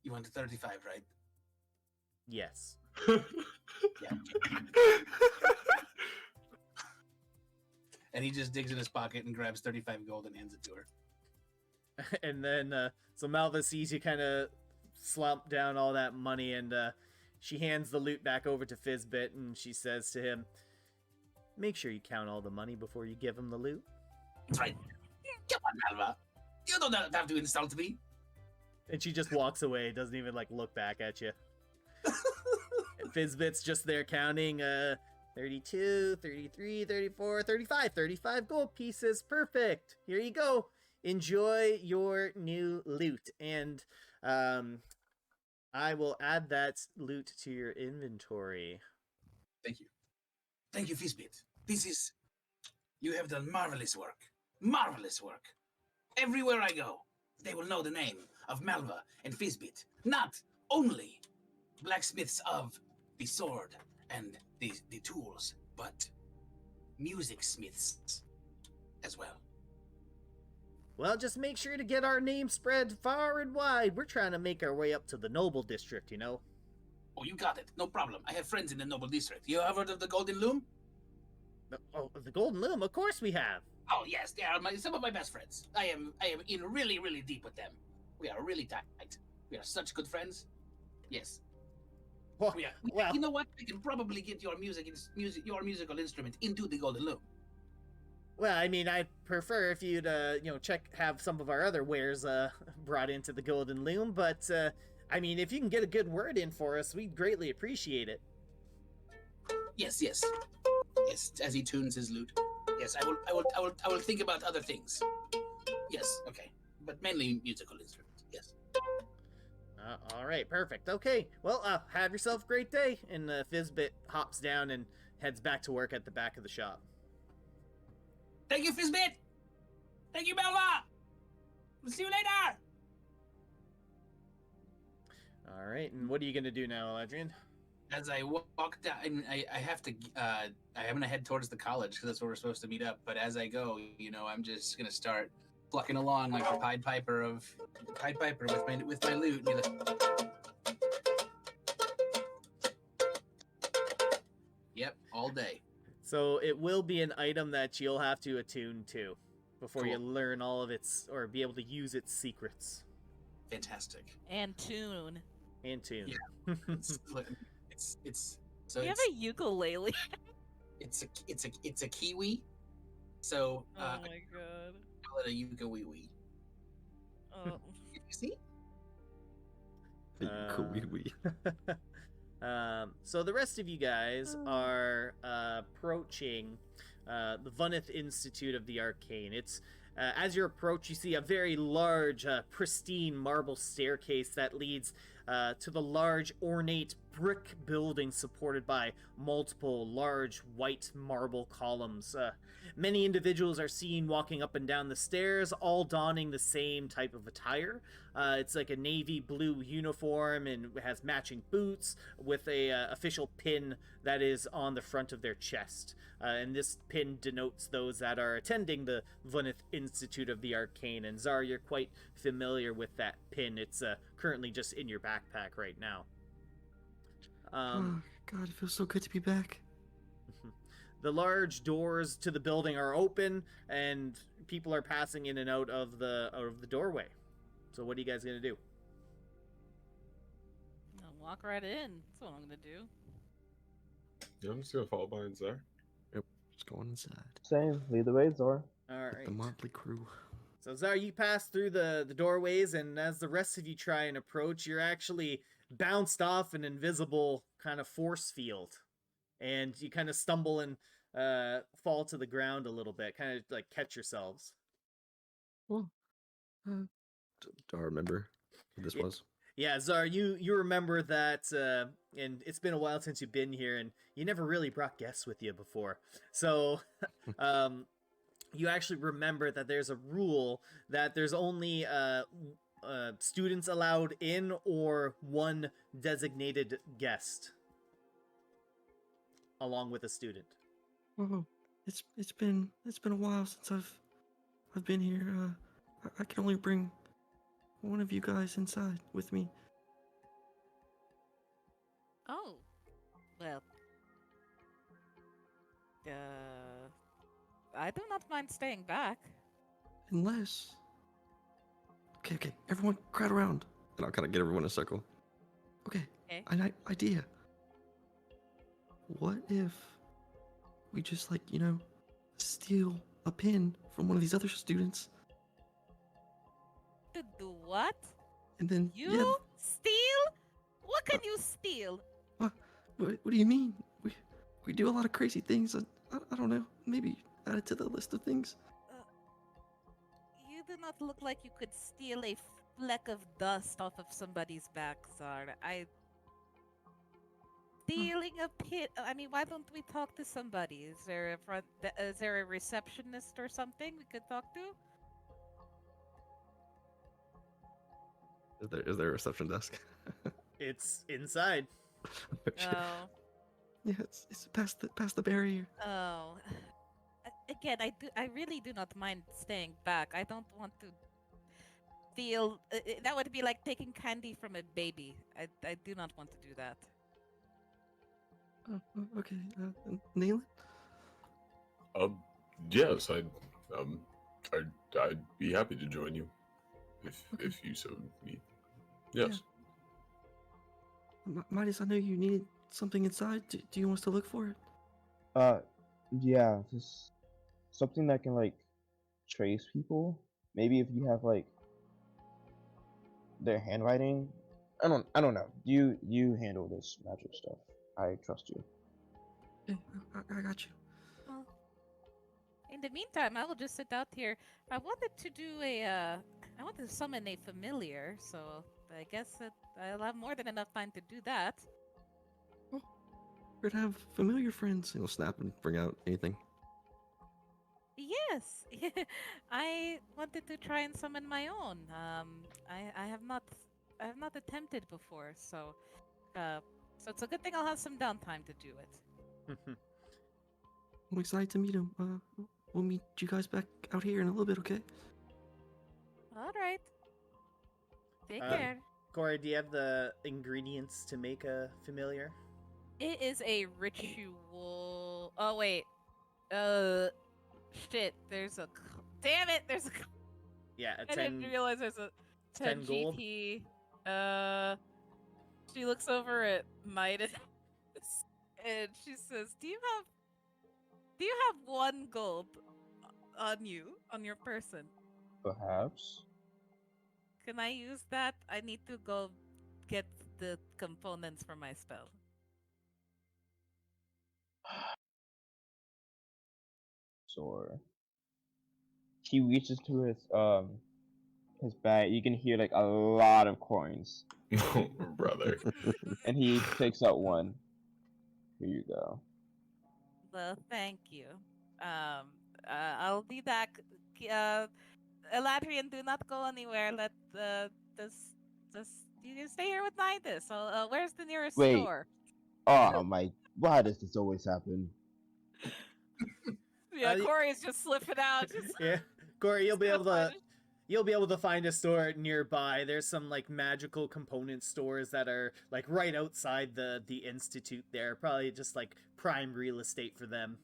You wanted 35, right? Yes. Yeah. And he just digs in his pocket and grabs 35 gold and hands it to her. And then, so Malva sees you kind of slump down all that money, and she hands the loot back over to Fizbit, and she says to him, "Make sure you count all the money before you give him the loot." That's right. Come on, Malva. You don't have to insult me. And she just walks away, doesn't even, like, look back at you. And Fizbit's just there counting, 32, 33, 34, 35. 35 gold pieces. Perfect. Here you go. Enjoy your new loot. And I will add that loot to your inventory. Thank you. Thank you, Fizbit. You have done marvelous work. Marvelous work. Everywhere I go, they will know the name of Malva and Fizbit. Not only blacksmiths of the sword and the tools, but music smiths as well. Well, just make sure to get our name spread far and wide. We're trying to make our way up to the Noble District, you know. Oh, you got it. No problem. I have friends in the Noble District. You have heard of the Golden Loom? Oh, the Golden Loom? Of course we have. Oh, yes. They are some of my best friends. I am in really, really deep with them. We are really tight. We are such good friends. Yes. Well, Yeah. well, You know what? We can probably get your your musical instrument into the Golden Loom. well, I mean, I'd prefer if you'd, have some of our other wares brought into the Golden Loom. But I mean, if you can get a good word in for us, we'd greatly appreciate it. Yes, yes, yes. As he tunes his lute. Yes, I will think about other things. Yes, okay, but mainly musical instruments. Yes. All right, perfect. Okay, well, have yourself a great day. And Fizbit hops down and heads back to work at the back of the shop. Thank you, Fizbit. Thank you, Belva. We'll see you later. All right, and what are you gonna do now, Adrian? As I walk down, I have to. I'm gonna head towards the college because that's where we're supposed to meet up. But as I go, I'm just gonna start plucking along like a Pied Piper with my lute. And be like, yep, all day. So it will be an item that you'll have to attune to before you Cool. learn all of its or be able to use its secrets Fantastic. And tune. and tune. Yeah. It's so Do you have it's a ukulele? it's a kiwi. So Oh my god. I call it a ukulele. Oh. You see? Wee. So the rest of you guys are approaching the Vunneth Institute of the Arcane. It's as you approach, you see a very large, pristine marble staircase that leads to the large, ornate brick building supported by multiple large white marble columns. Many individuals are seen walking up and down the stairs, all donning the same type of attire. It's like a navy blue uniform and has matching boots with a official pin that is on the front of their chest. And this pin denotes those that are attending the Vunneth Institute of the Arcane. And Zar, you're quite familiar with that pin. It's currently just in your backpack right now. Oh, God, it feels so good to be back. The large doors to the building are open, and people are passing in and out of the doorway. So what are you guys gonna do? I'll walk right in. That's what I'm gonna do. Yeah, I'm just gonna follow behind Zar. Just going inside. Same. Lead the way, Zor. All With right. the motley crew. So Zar, you pass through the doorways, and as the rest of you try and approach, you're actually bounced off an invisible kind of force field, and you kind of stumble and fall to the ground a little bit, kind of like catch yourselves. Well, do I remember what this was? Yeah, Zar, you remember that, and it's been a while since you've been here, and you never really brought guests with you before. So, you actually remember that there's a rule that there's only students allowed in or one designated guest along with a student. Oh, it's been a while since I've been here. I can only bring one of you guys inside with me. Oh. Well. I do not mind staying back. Unless... Okay, everyone crowd around. And I'll kind of get everyone in a circle. Okay, Okay. an idea. What if we just, steal a pin from one of these other students, To do what? and then... You steal? What can you steal? What do you mean? We do a lot of crazy things. I don't know. Maybe add it to the list of things. You do not look like you could steal a fleck of dust off of somebody's back, Zar. Stealing a pit. I mean, why don't we talk to somebody? Is there a receptionist or something we could talk to? Is there a reception desk? It's inside. Okay. Oh. Yeah, it's past the barrier. Oh. Again, I really do not mind staying back. I don't want to feel that would be like taking candy from a baby. I do not want to do that. Okay. Neil? Yes, I'd be happy to join you if you so need. Yes. Midas, I know you needed something inside. Do you want us to look for it? Yeah, just something that can like trace people. Maybe if you have like their handwriting. I don't know. You handle this magic stuff. I trust you. Yeah, I got you. Well, in the meantime, I will just sit out here. I wanted to do I wanted to summon a familiar, so I guess that I'll have more than enough time to do that. Oh, we're to have familiar friends. He'll snap and bring out anything. Yes, I wanted to try and summon my own. I have not attempted before, uh, so it's a good thing I'll have some downtime to do it. I'm excited to meet him. We'll meet you guys back out here in a little bit, okay? All right. Take Uh, care. Corey, do you have the ingredients to make a familiar? It is a ritual. Oh wait. Shit. Damn it. There's a. Yeah, a I 10, didn't realize there's a 10 gold. GP. She looks over at Midas and she says, "Do you have 1 gold on you, on your person? Perhaps. Can I use that? I need to go get the components for my spell." Or he reaches to his bag. You can hear like a lot of coins, Oh, brother. and he takes out one. Here you go. Well, thank you. Um, I'll be back. Eladrian, do not go anywhere. Let this just you can stay here with Nidus. So, where's the nearest Wait. store? Oh my! Why does this always happen? Yeah, y- Corey is just slipping out. Just, Yeah, Corey, you'll just be gonna able to find you'll be able to find a store nearby. There's some like magical component stores that are like right outside the institute there. Probably just like prime real estate for them.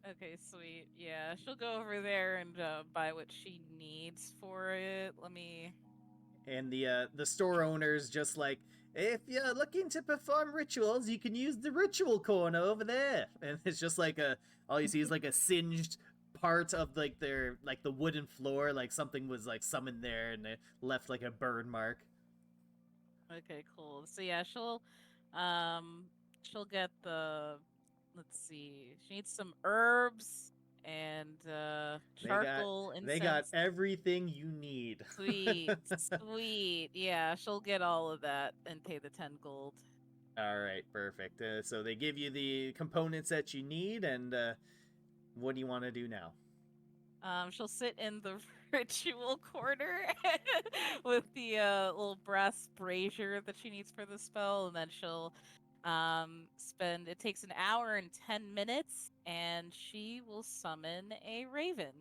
Okay, sweet. Yeah, she'll go over there and buy what she needs for it. Let me. And the store owner's just like, if you're looking to perform rituals, you can use the ritual corner over there. And it's just like all you see is like a singed part of like their like the wooden floor, like something was like summoned there and it left like a burn mark. Okay, cool. So yeah, she'll get the. Let's see. She needs some herbs and They got charcoal, they got incense. everything you need. Sweet, sweet. Yeah, she'll get all of that and pay the 10 gold. All right, perfect. So they give you the components that you need, and what do you want to do now? She'll sit in the ritual corner with the little brass brazier that she needs for the spell, and then she'll spend. It takes an hour and 10 minutes, and she will summon a raven.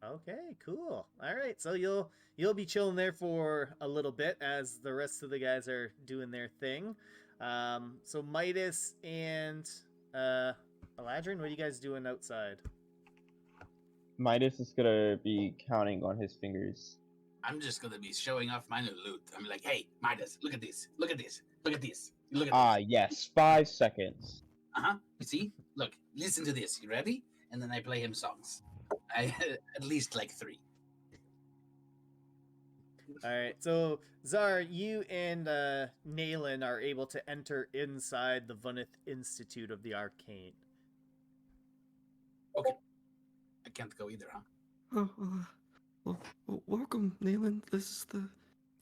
Okay, cool. All right, so you'll be chilling there for a little bit as the rest of the guys are doing their thing. So Midas and Eladrin, what are you guys doing outside? Midas is gonna be counting on his fingers. I'm just gonna be showing off my new loot. I'm like, hey, Midas, look at this, look at this, look at this, look at this. Yes, 5 seconds. You see? Look, listen to this. You ready? And then I play him songs. I at least like 3. All right, so Zar, you and Naylan are able to enter inside the Vunith Institute of the Arcane. Okay. I can't go either, huh? Oh, welcome, Nayland. This is the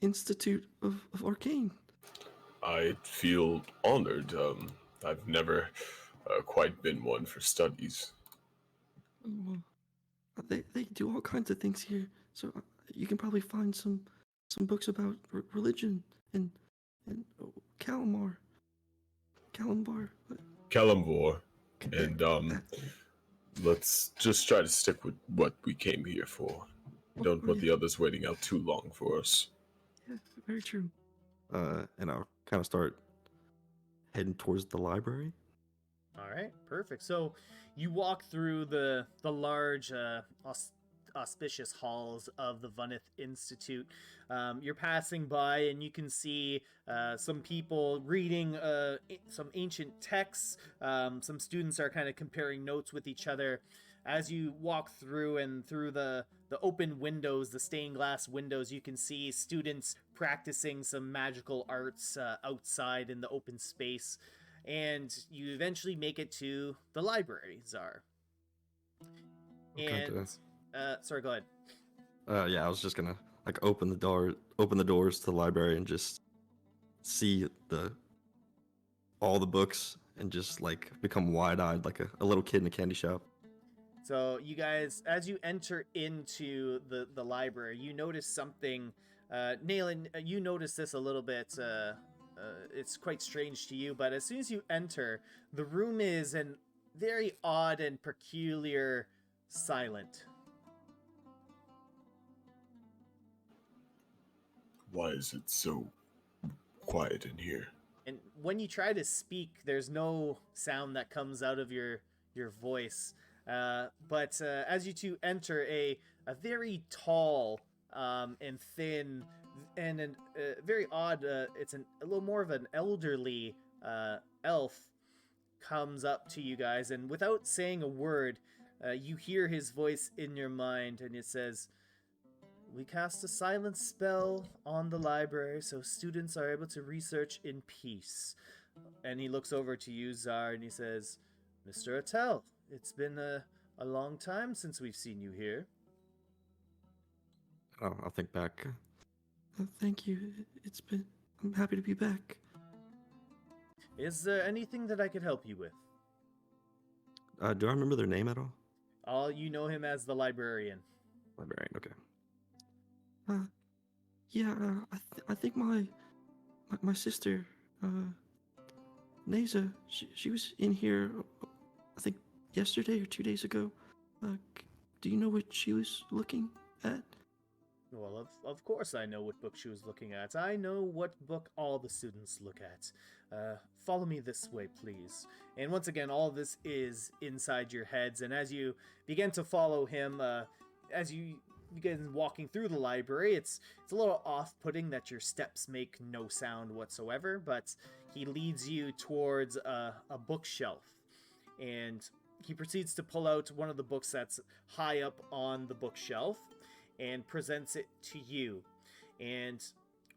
Institute of Arcane. I feel honored. I've never quite been one for studies. They do all kinds of things here, so you can probably find some books about religion and Kalambar. Kalimvor. And let's just try to stick with what we came here for. Don't want the others waiting out too long for us. Yeah, very true. And I'll kind of start heading towards the library. All right, perfect. So you walk through the large auspicious halls of the Vunneth Institute. You're passing by and you can see some people reading some ancient texts. Some students are kind of comparing notes with each other. As you walk through and through the open windows, the stained glass windows, you can see students practicing some magical arts outside in the open space. And you eventually make it to the library, Czar. Okay, And sorry, go ahead. Yeah, I was just gonna like open the doors to the library and just see all the books and just like become wide-eyed like a little kid in a candy shop. So you guys, as you enter into the library, you notice something. Nayland, you notice this a little bit. It's quite strange to you, but as soon as you enter, the room is an very odd and peculiar silent. Why is it so quiet in here? And when you try to speak, there's no sound that comes out of your voice. But as you two enter, a very tall and thin and very odd, it's a little more of an elderly elf comes up to you guys, and without saying a word, you hear his voice in your mind, and it says, "We cast a silence spell on the library so students are able to research in peace." And he looks over to you, Czar, and he says, "Mr. Attell, it's been a long time since we've seen you here." Oh, I'll think back. Thank you. I'm happy to be back. Is there anything that I could help you with? Do I remember their name at all? You know him as the librarian. Librarian, okay. Yeah, I think my sister, Neza, she was in here, I think yesterday or 2 days ago. Do you know what she was looking at? Well, of course I know what book she was looking at. I know what book all the students look at. Follow me this way, please. And once again, all this is inside your heads, and as you begin to follow him, as you begin walking through the library, it's a little off-putting that your steps make no sound whatsoever, but he leads you towards a bookshelf, and he proceeds to pull out one of the books that's high up on the bookshelf and presents it to you. And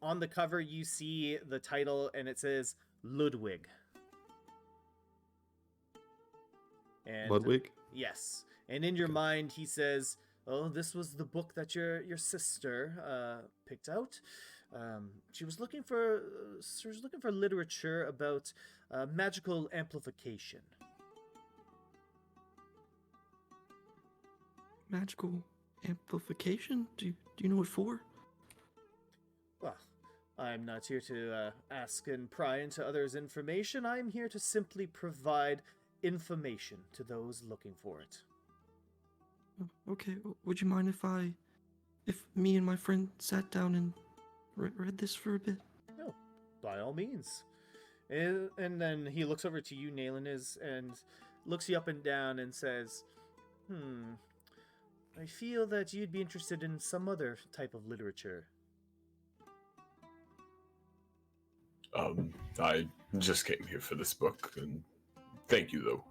on the cover, you see the title, and it says Ludwig. And Ludwig? yes. And in your mind, he says, "Oh, this was the book that your sister picked out. She was looking for literature about magical amplification." Magical amplification? Do you know what for? Well, I'm not here to ask and pry into others' information. I'm here to simply provide information to those looking for it. Okay, would you mind if me and my friend sat down and read this for a bit? No, by all means. And then he looks over to you, Nayland, and looks you up and down and says, I feel that you'd be interested in some other type of literature. I just came here for this book, and thank you, though.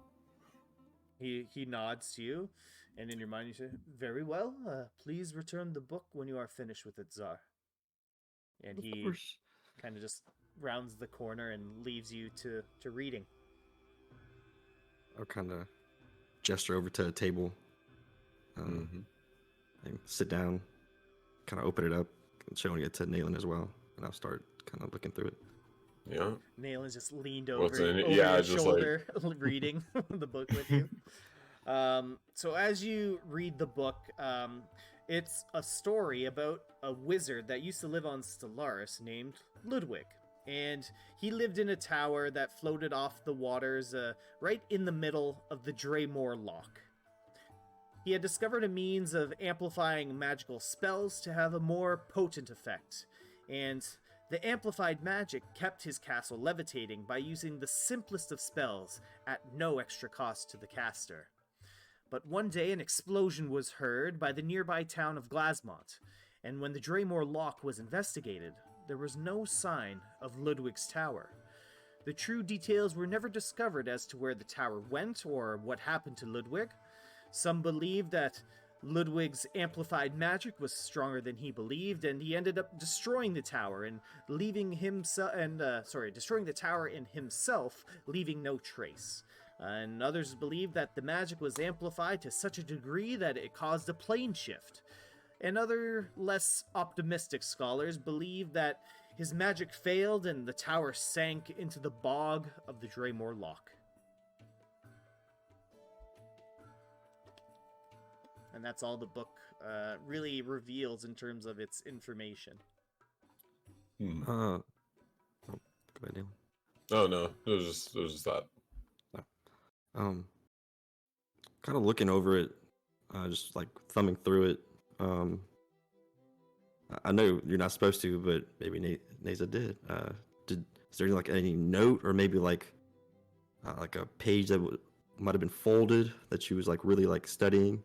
He nods to you, and in your mind you say, "Very well, please return the book when you are finished with it, Czar." And Of he course. kind of just rounds the corner and leaves you to reading. I'll kind of gesture over to a table, and sit down, kind of open it up, showing it to Nayland as well, and I'll start kind of looking through it. Yeah. Nayland's just leaned What's over, in it? over Yeah, your just shoulder, reading the book with you. So as you read the book, it's a story about a wizard that used to live on Stellaris named Ludwig. And he lived in a tower that floated off the waters right in the middle of the Draymore Loch. He had discovered a means of amplifying magical spells to have a more potent effect, and the amplified magic kept his castle levitating by using the simplest of spells at no extra cost to the caster. But one day an explosion was heard by the nearby town of Glasmont, and when the Draymore Lock was investigated, there was no sign of Ludwig's tower. The true details were never discovered as to where the tower went or what happened to Ludwig. Some believe that Ludwig's amplified magic was stronger than he believed, and he ended up destroying the tower and destroying the tower in himself, leaving no trace. And others believe that the magic was amplified to such a degree that it caused a plane shift. And other, less optimistic scholars believe that his magic failed and the tower sank into the bog of the Draymore Lock. And that's all the book really reveals in terms of its information. Go ahead, Neil. Oh no, it was just that. Kind of looking over it, just like thumbing through it. I know you're not supposed to, but maybe Neza did. Is there like any note or maybe like a page that might have been folded that she was like really like studying?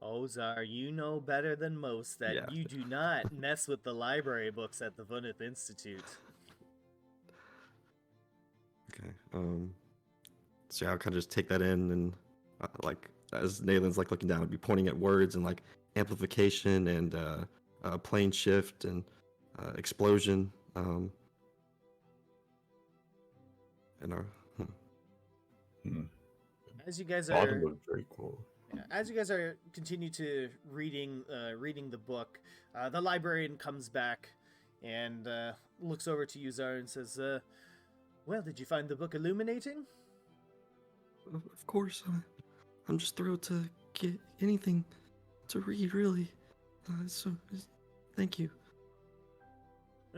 Oh, Czar, you know better than most that you do not mess with the library books at the Vunith Institute. Okay. So I'll kind of just take that in and like as Nalen's like looking down, I'd be pointing at words and like amplification and plane shift and explosion. As you guys Bottom are looked very cool. As you guys are continue to reading the book, the librarian comes back and looks over to you, Zara, and says, "Well, did you find the book illuminating?" Of course, I'm just thrilled to get anything to read, really. Thank you.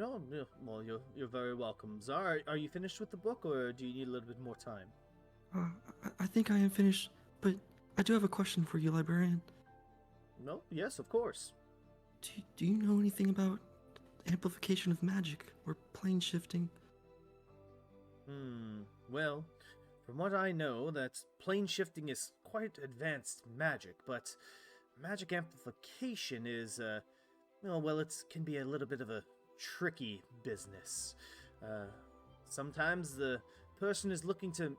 Oh, well, you're very welcome. Zara, are you finished with the book, or do you need a little bit more time? I think I am finished, but I do have a question for you, librarian. No, yes, of course. Do you know anything about amplification of magic or plane shifting? Well, from what I know, that plane shifting is quite advanced magic, but magic amplification is, it can be a little bit of a tricky business. Sometimes the person is looking to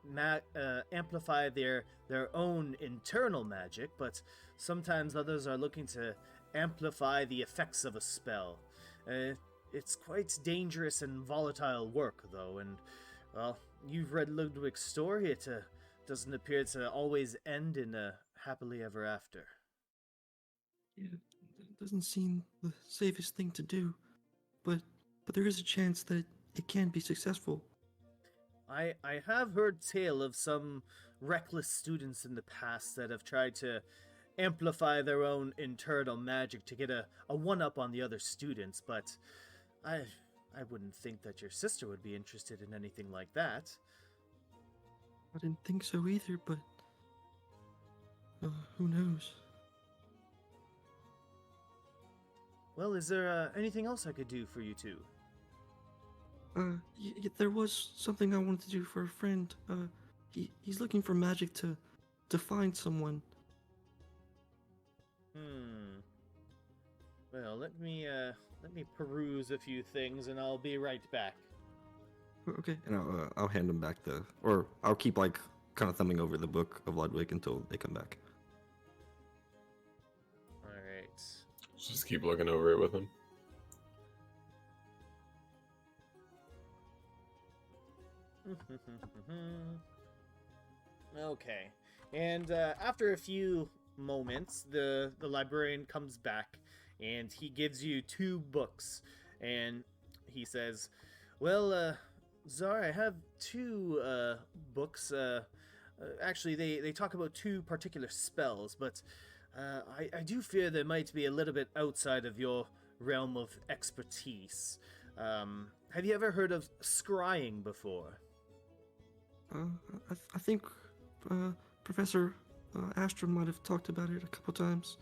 amplify their own internal magic, but sometimes others are looking to amplify the effects of a spell. It's quite dangerous and volatile work, though, and, well, you've read Ludwig's story. It doesn't appear to always end in a happily ever after. Yeah, it doesn't seem the safest thing to do, but there is a chance that it can be successful. I have heard tale of some reckless students in the past that have tried to amplify their own internal magic to get a one-up on the other students, but I wouldn't think that your sister would be interested in anything like that. I didn't think so either, but who knows? Well, is there anything else I could do for you two? There was something I wanted to do for a friend. He's looking for magic to find someone. Well, let me peruse a few things, and I'll be right back. Okay, and I'll hand him back or I'll keep like kind of thumbing over the book of Ludwig until they come back. All right. Just keep looking over it with him. Okay, and after a few moments, the librarian comes back, and he gives you 2 books, and he says, "Well, Zara, I have 2 books. Actually, they talk about 2 particular spells, but I do fear they might be a little bit outside of your realm of expertise. Have you ever heard of scrying before?" I think Professor Astrom might have talked about it a couple times.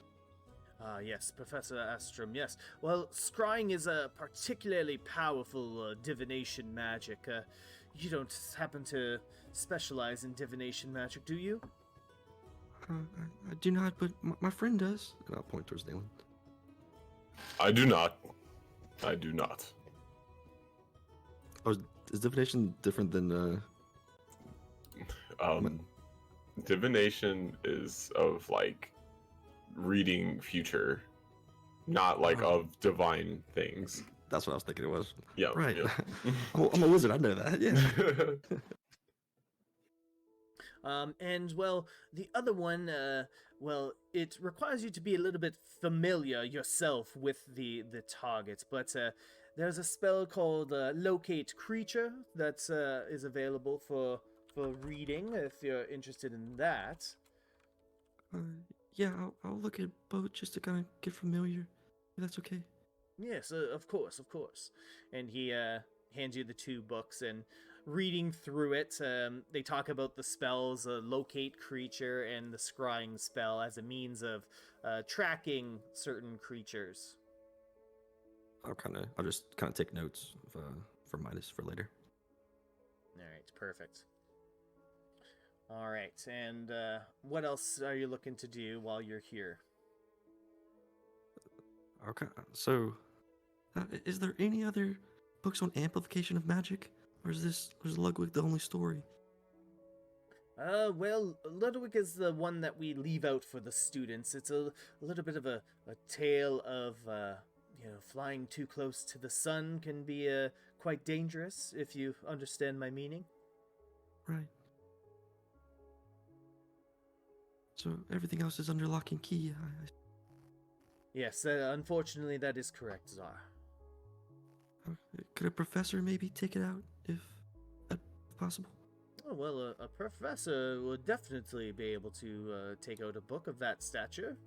Yes, Professor Astrom, yes. Well, scrying is a particularly powerful divination magic. You don't happen to specialize in divination magic, do you? I do not, but my friend does. And I'll point towards Nayland. I do not. I do not. Oh, is divination different than Divination is of like reading future, not like Oh. of divine things. That's what I was thinking it was. Yeah, Right. yeah. I'm a wizard. I know that. Yeah. And well, the other one, well, it requires you to be a little bit familiar yourself with the target, but there's a spell called Locate Creature that is available for reading if you're interested in that. Yeah, I'll look at both just to kind of get familiar. If that's okay. Yes, of course, of course. And he hands you the two books, and reading through it, they talk about the spells, Locate Creature and the Scrying spell as a means of tracking certain creatures. I'll just kind of take notes for Midas for later. All right, perfect. All right, and what else are you looking to do while you're here? Okay, so is there any other books on amplification of magic, or is Ludwig the only story? Well, Ludwig is the one that we leave out for the students. It's a little bit of a tale of, flying too close to the sun can be quite dangerous, if you understand my meaning. Right. So everything else is under lock and key. Yes, unfortunately that is correct, Czar. Could a professor maybe take it out, if possible? Oh, well, a professor would definitely be able to take out a book of that stature.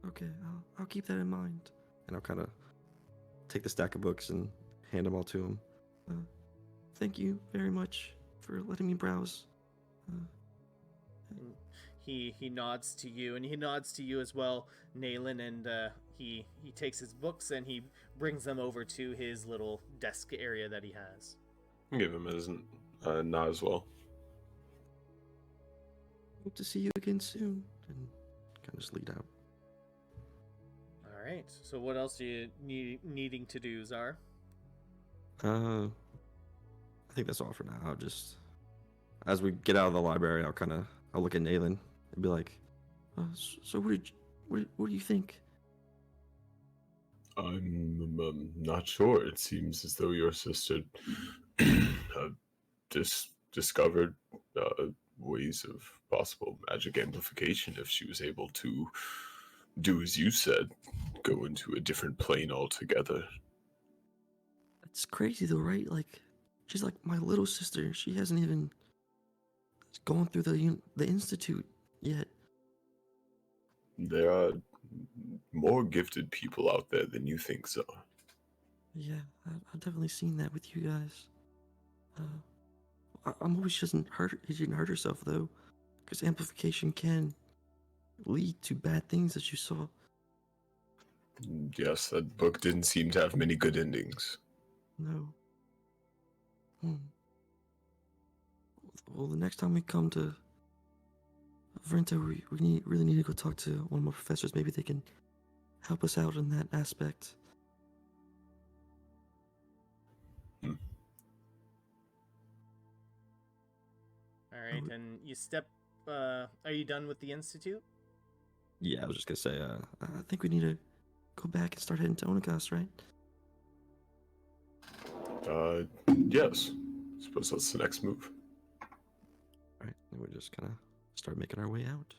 Okay, I'll keep that in mind. And I'll kind of take the stack of books and hand them all to him. Thank you very much for letting me browse. He nods to you, and he nods to you as well, Nayland, and he takes his books and he brings them over to his little desk area that he has. Give him a nod as well. Hope to see you again soon. And kind of just lead out. All right. So what else are you needing to do, Czar? I think that's all for now. I'll just, as we get out of the library, I'll look at Nayland and be like, so what do you think? I'm not sure. It seems as though your sister discovered ways of possible magic amplification if she was able to do as you said, go into a different plane altogether. That's crazy though, right? Like, she's like my little sister. She hasn't even gone through the institute yet. There are more gifted people out there than you think so. Yeah, I've definitely seen that with you guys. I'm hoping she didn't hurt herself though, because amplification can lead to bad things that you saw. Yes, that book didn't seem to have many good endings. No. Well, the next time we come to Vrento, we really need to go talk to one of my professors. Maybe they can help us out in that aspect. All right, and you step. Are you done with the institute? Yeah, I was just gonna say. I think we need to go back and start heading to Onagas, right? Yes. I suppose that's the next move. All right, then we just kind of start making our way out.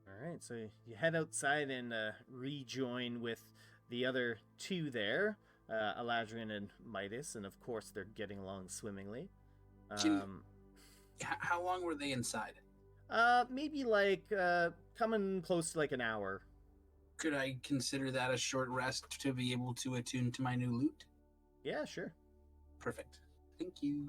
All right, so you head outside and rejoin with the other two there, Eladrin and Midas, and of course they're getting along swimmingly. How long were they inside? Maybe like coming close to like an hour. Could I consider that a short rest to be able to attune to my new loot? Yeah, sure. Perfect. Thank you.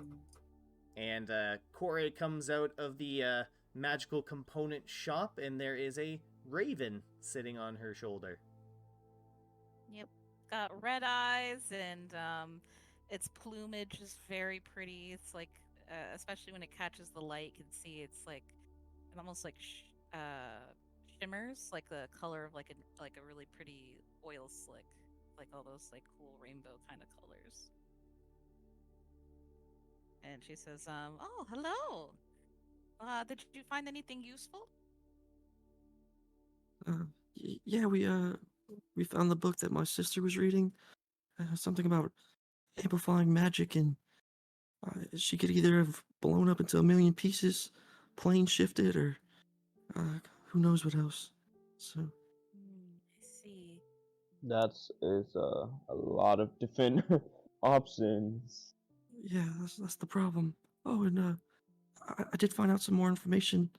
And Corey comes out of the magical component shop, and there is a raven sitting on her shoulder. Yep, got red eyes, and its plumage is very pretty. It's like, especially when it catches the light, you can see it's like it almost like shimmers, like the color of like a really pretty oil slick, like all those like cool rainbow kind of colors. And she says, "Oh, hello. Did you find anything useful?" Yeah, we found the book that my sister was reading. Something about amplifying magic, and she could either have blown up into a million pieces, plane shifted, or who knows what else. So I see. That is a lot of different options. yeah, that's the problem. Oh, and I did find out some more information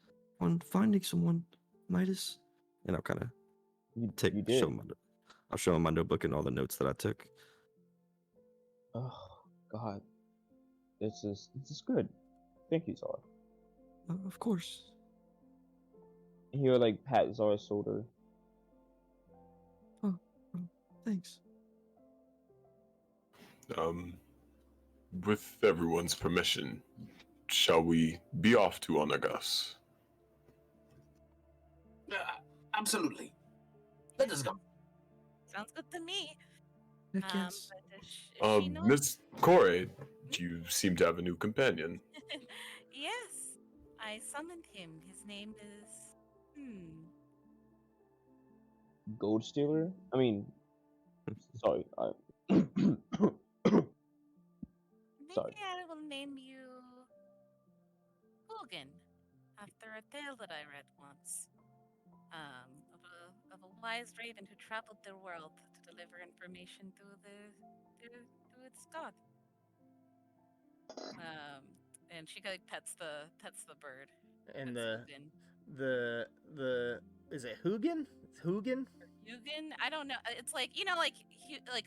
on finding someone, Midas. And I'll kind of You show did. him. I'll show him my notebook and all the notes that I took. Oh God, this is good. Thank you, Zara. Of course. And he'll like pat Zara's shoulder. Oh, thanks. With everyone's permission, shall we be off to Onagas? Absolutely. Let us go. Sounds good to me. Heck yes. But does she know? Miss Corey, you seem to have a new companion. Yes, I summoned him. His name is Gold stealer. I mean, sorry. Maybe Sorry. I will name you Hogan, after a tale that I read once. Of a wise raven who traveled the world to deliver information to its god. And she like pets the bird. And Pets the is it Hugin? It's Hugin? Hugin? I don't know. It's like like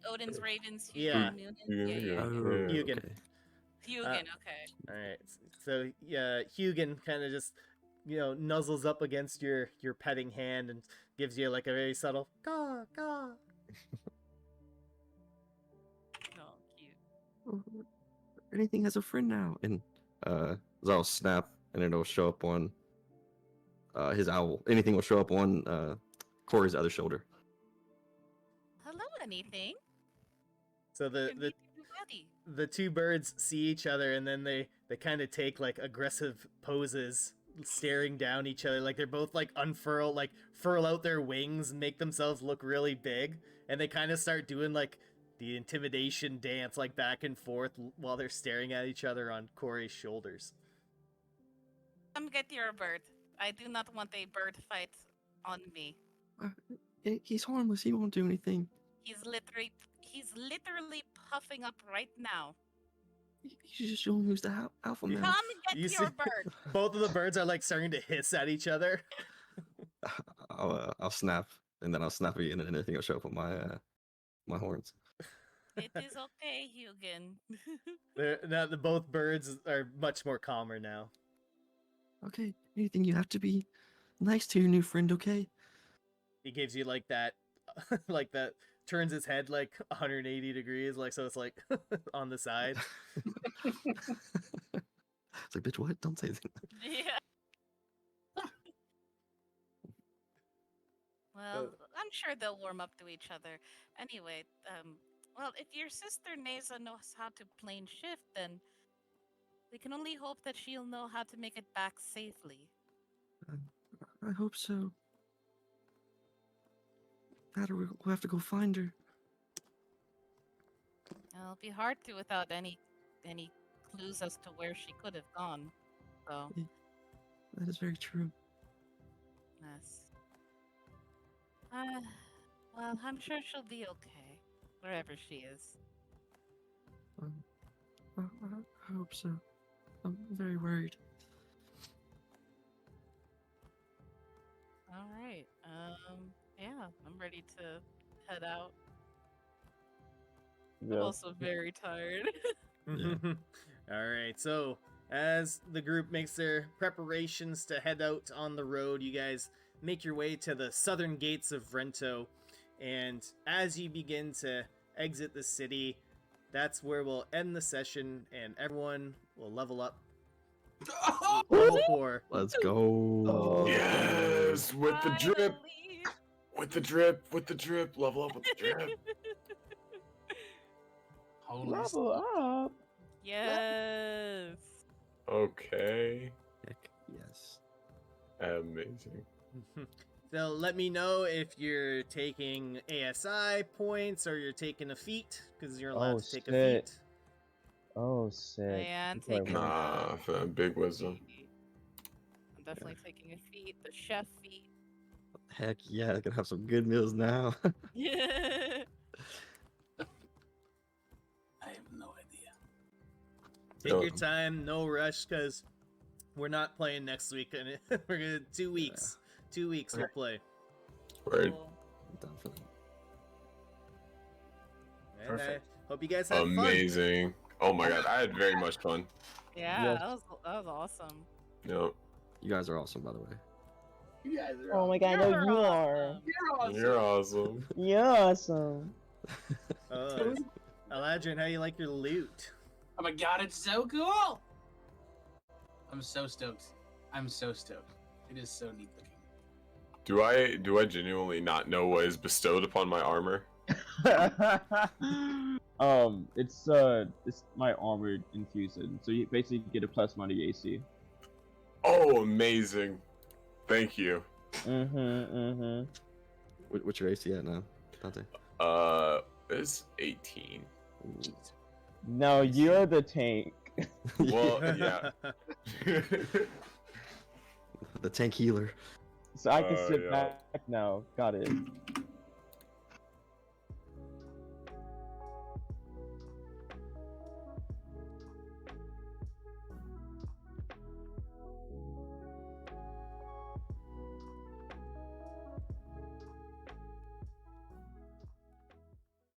Odin's ravens. Yeah. Hugin. Yeah. Hugin. Okay. Hugin. Okay. All right. So Hugin kind of just nuzzles up against your petting hand and gives you like a very subtle caw caw. Oh, cute. Anything has a friend now. And I'll snap and it'll show up on his owl. Anything will show up on Corey's other shoulder. Hello, anything. So the two birds see each other and then they kind of take like aggressive poses, staring down each other, like they're both like furl out their wings and make themselves look really big, and they kind of start doing like the intimidation dance, like back and forth while they're staring at each other on Corey's shoulders. Come get your bird. I do not want a bird fight on me. He's harmless. He won't do anything. He's literally puffing up right now. You should just show him who's the alpha male. Come and get your bird. Both of the birds are like starting to hiss at each other. I'll snap, and then I'll snap again, and anything will show up on my horns. It is okay, Hugin. Now the both birds are much more calmer now. Okay, anything, you have to be nice to your new friend, okay? He gives you like that, like that, turns his head like 180 degrees, like so it's like on the side. It's like, bitch, what? Don't say that. Yeah. Well, I'm sure they'll warm up to each other. Anyway, well, if your sister Neza knows how to plane shift, then we can only hope that she'll know how to make it back safely. I hope so. We'll have to go find her. It'll be hard to without any clues as to where she could have gone. So. That is very true. Yes. Well, I'm sure she'll be okay, wherever she is. I hope so. I'm very worried. All right. Yeah, I'm ready to head out. Yeah. I'm also very tired. Yeah. All right. So as the group makes their preparations to head out on the road, you guys make your way to the southern gates of Vrento, and as you begin to exit the city, that's where we'll end the session, and everyone will level up Level 4. Let's go. Oh. Yes, with the drip, Finally. with the drip, with the drip. Level up with the drip. Holy Level up. Yes. Okay, Heck yes. amazing. So let me know if you're taking ASI points or you're taking a feat, because you're allowed Oh, to take a shit. feat. Oh, sick. am That's what I taking want. Nah, for big wisdom. I'm definitely taking a feat, the chef feat. Heck yeah, I can have some good meals now. Yeah. I have no idea. Take your time, no rush, because we're not playing next week. And we're gonna 2 weeks. 2 weeks we'll play. Word. Cool. Done for that. And Perfect. I hope you guys have fun. Amazing. Oh my god, I had very much fun. Yeah, Yes. that was awesome. Yep. You guys are awesome, by the way. You guys are Oh my god, I know You're you are. awesome. You're awesome. You're awesome. You're awesome. Eladrin, how you like your loot? Oh my god, it's so cool! I'm so stoked. I'm so stoked. It is so neat looking. Do I genuinely not know what is bestowed upon my armor? It's my armor infused, so you basically get a +1 to AC. Oh, amazing. Thank you. What's your AC at now, Dante? It's 18. Ooh. No, you're the tank. Well, yeah. The tank healer. So I can sit yeah. back now. Got it.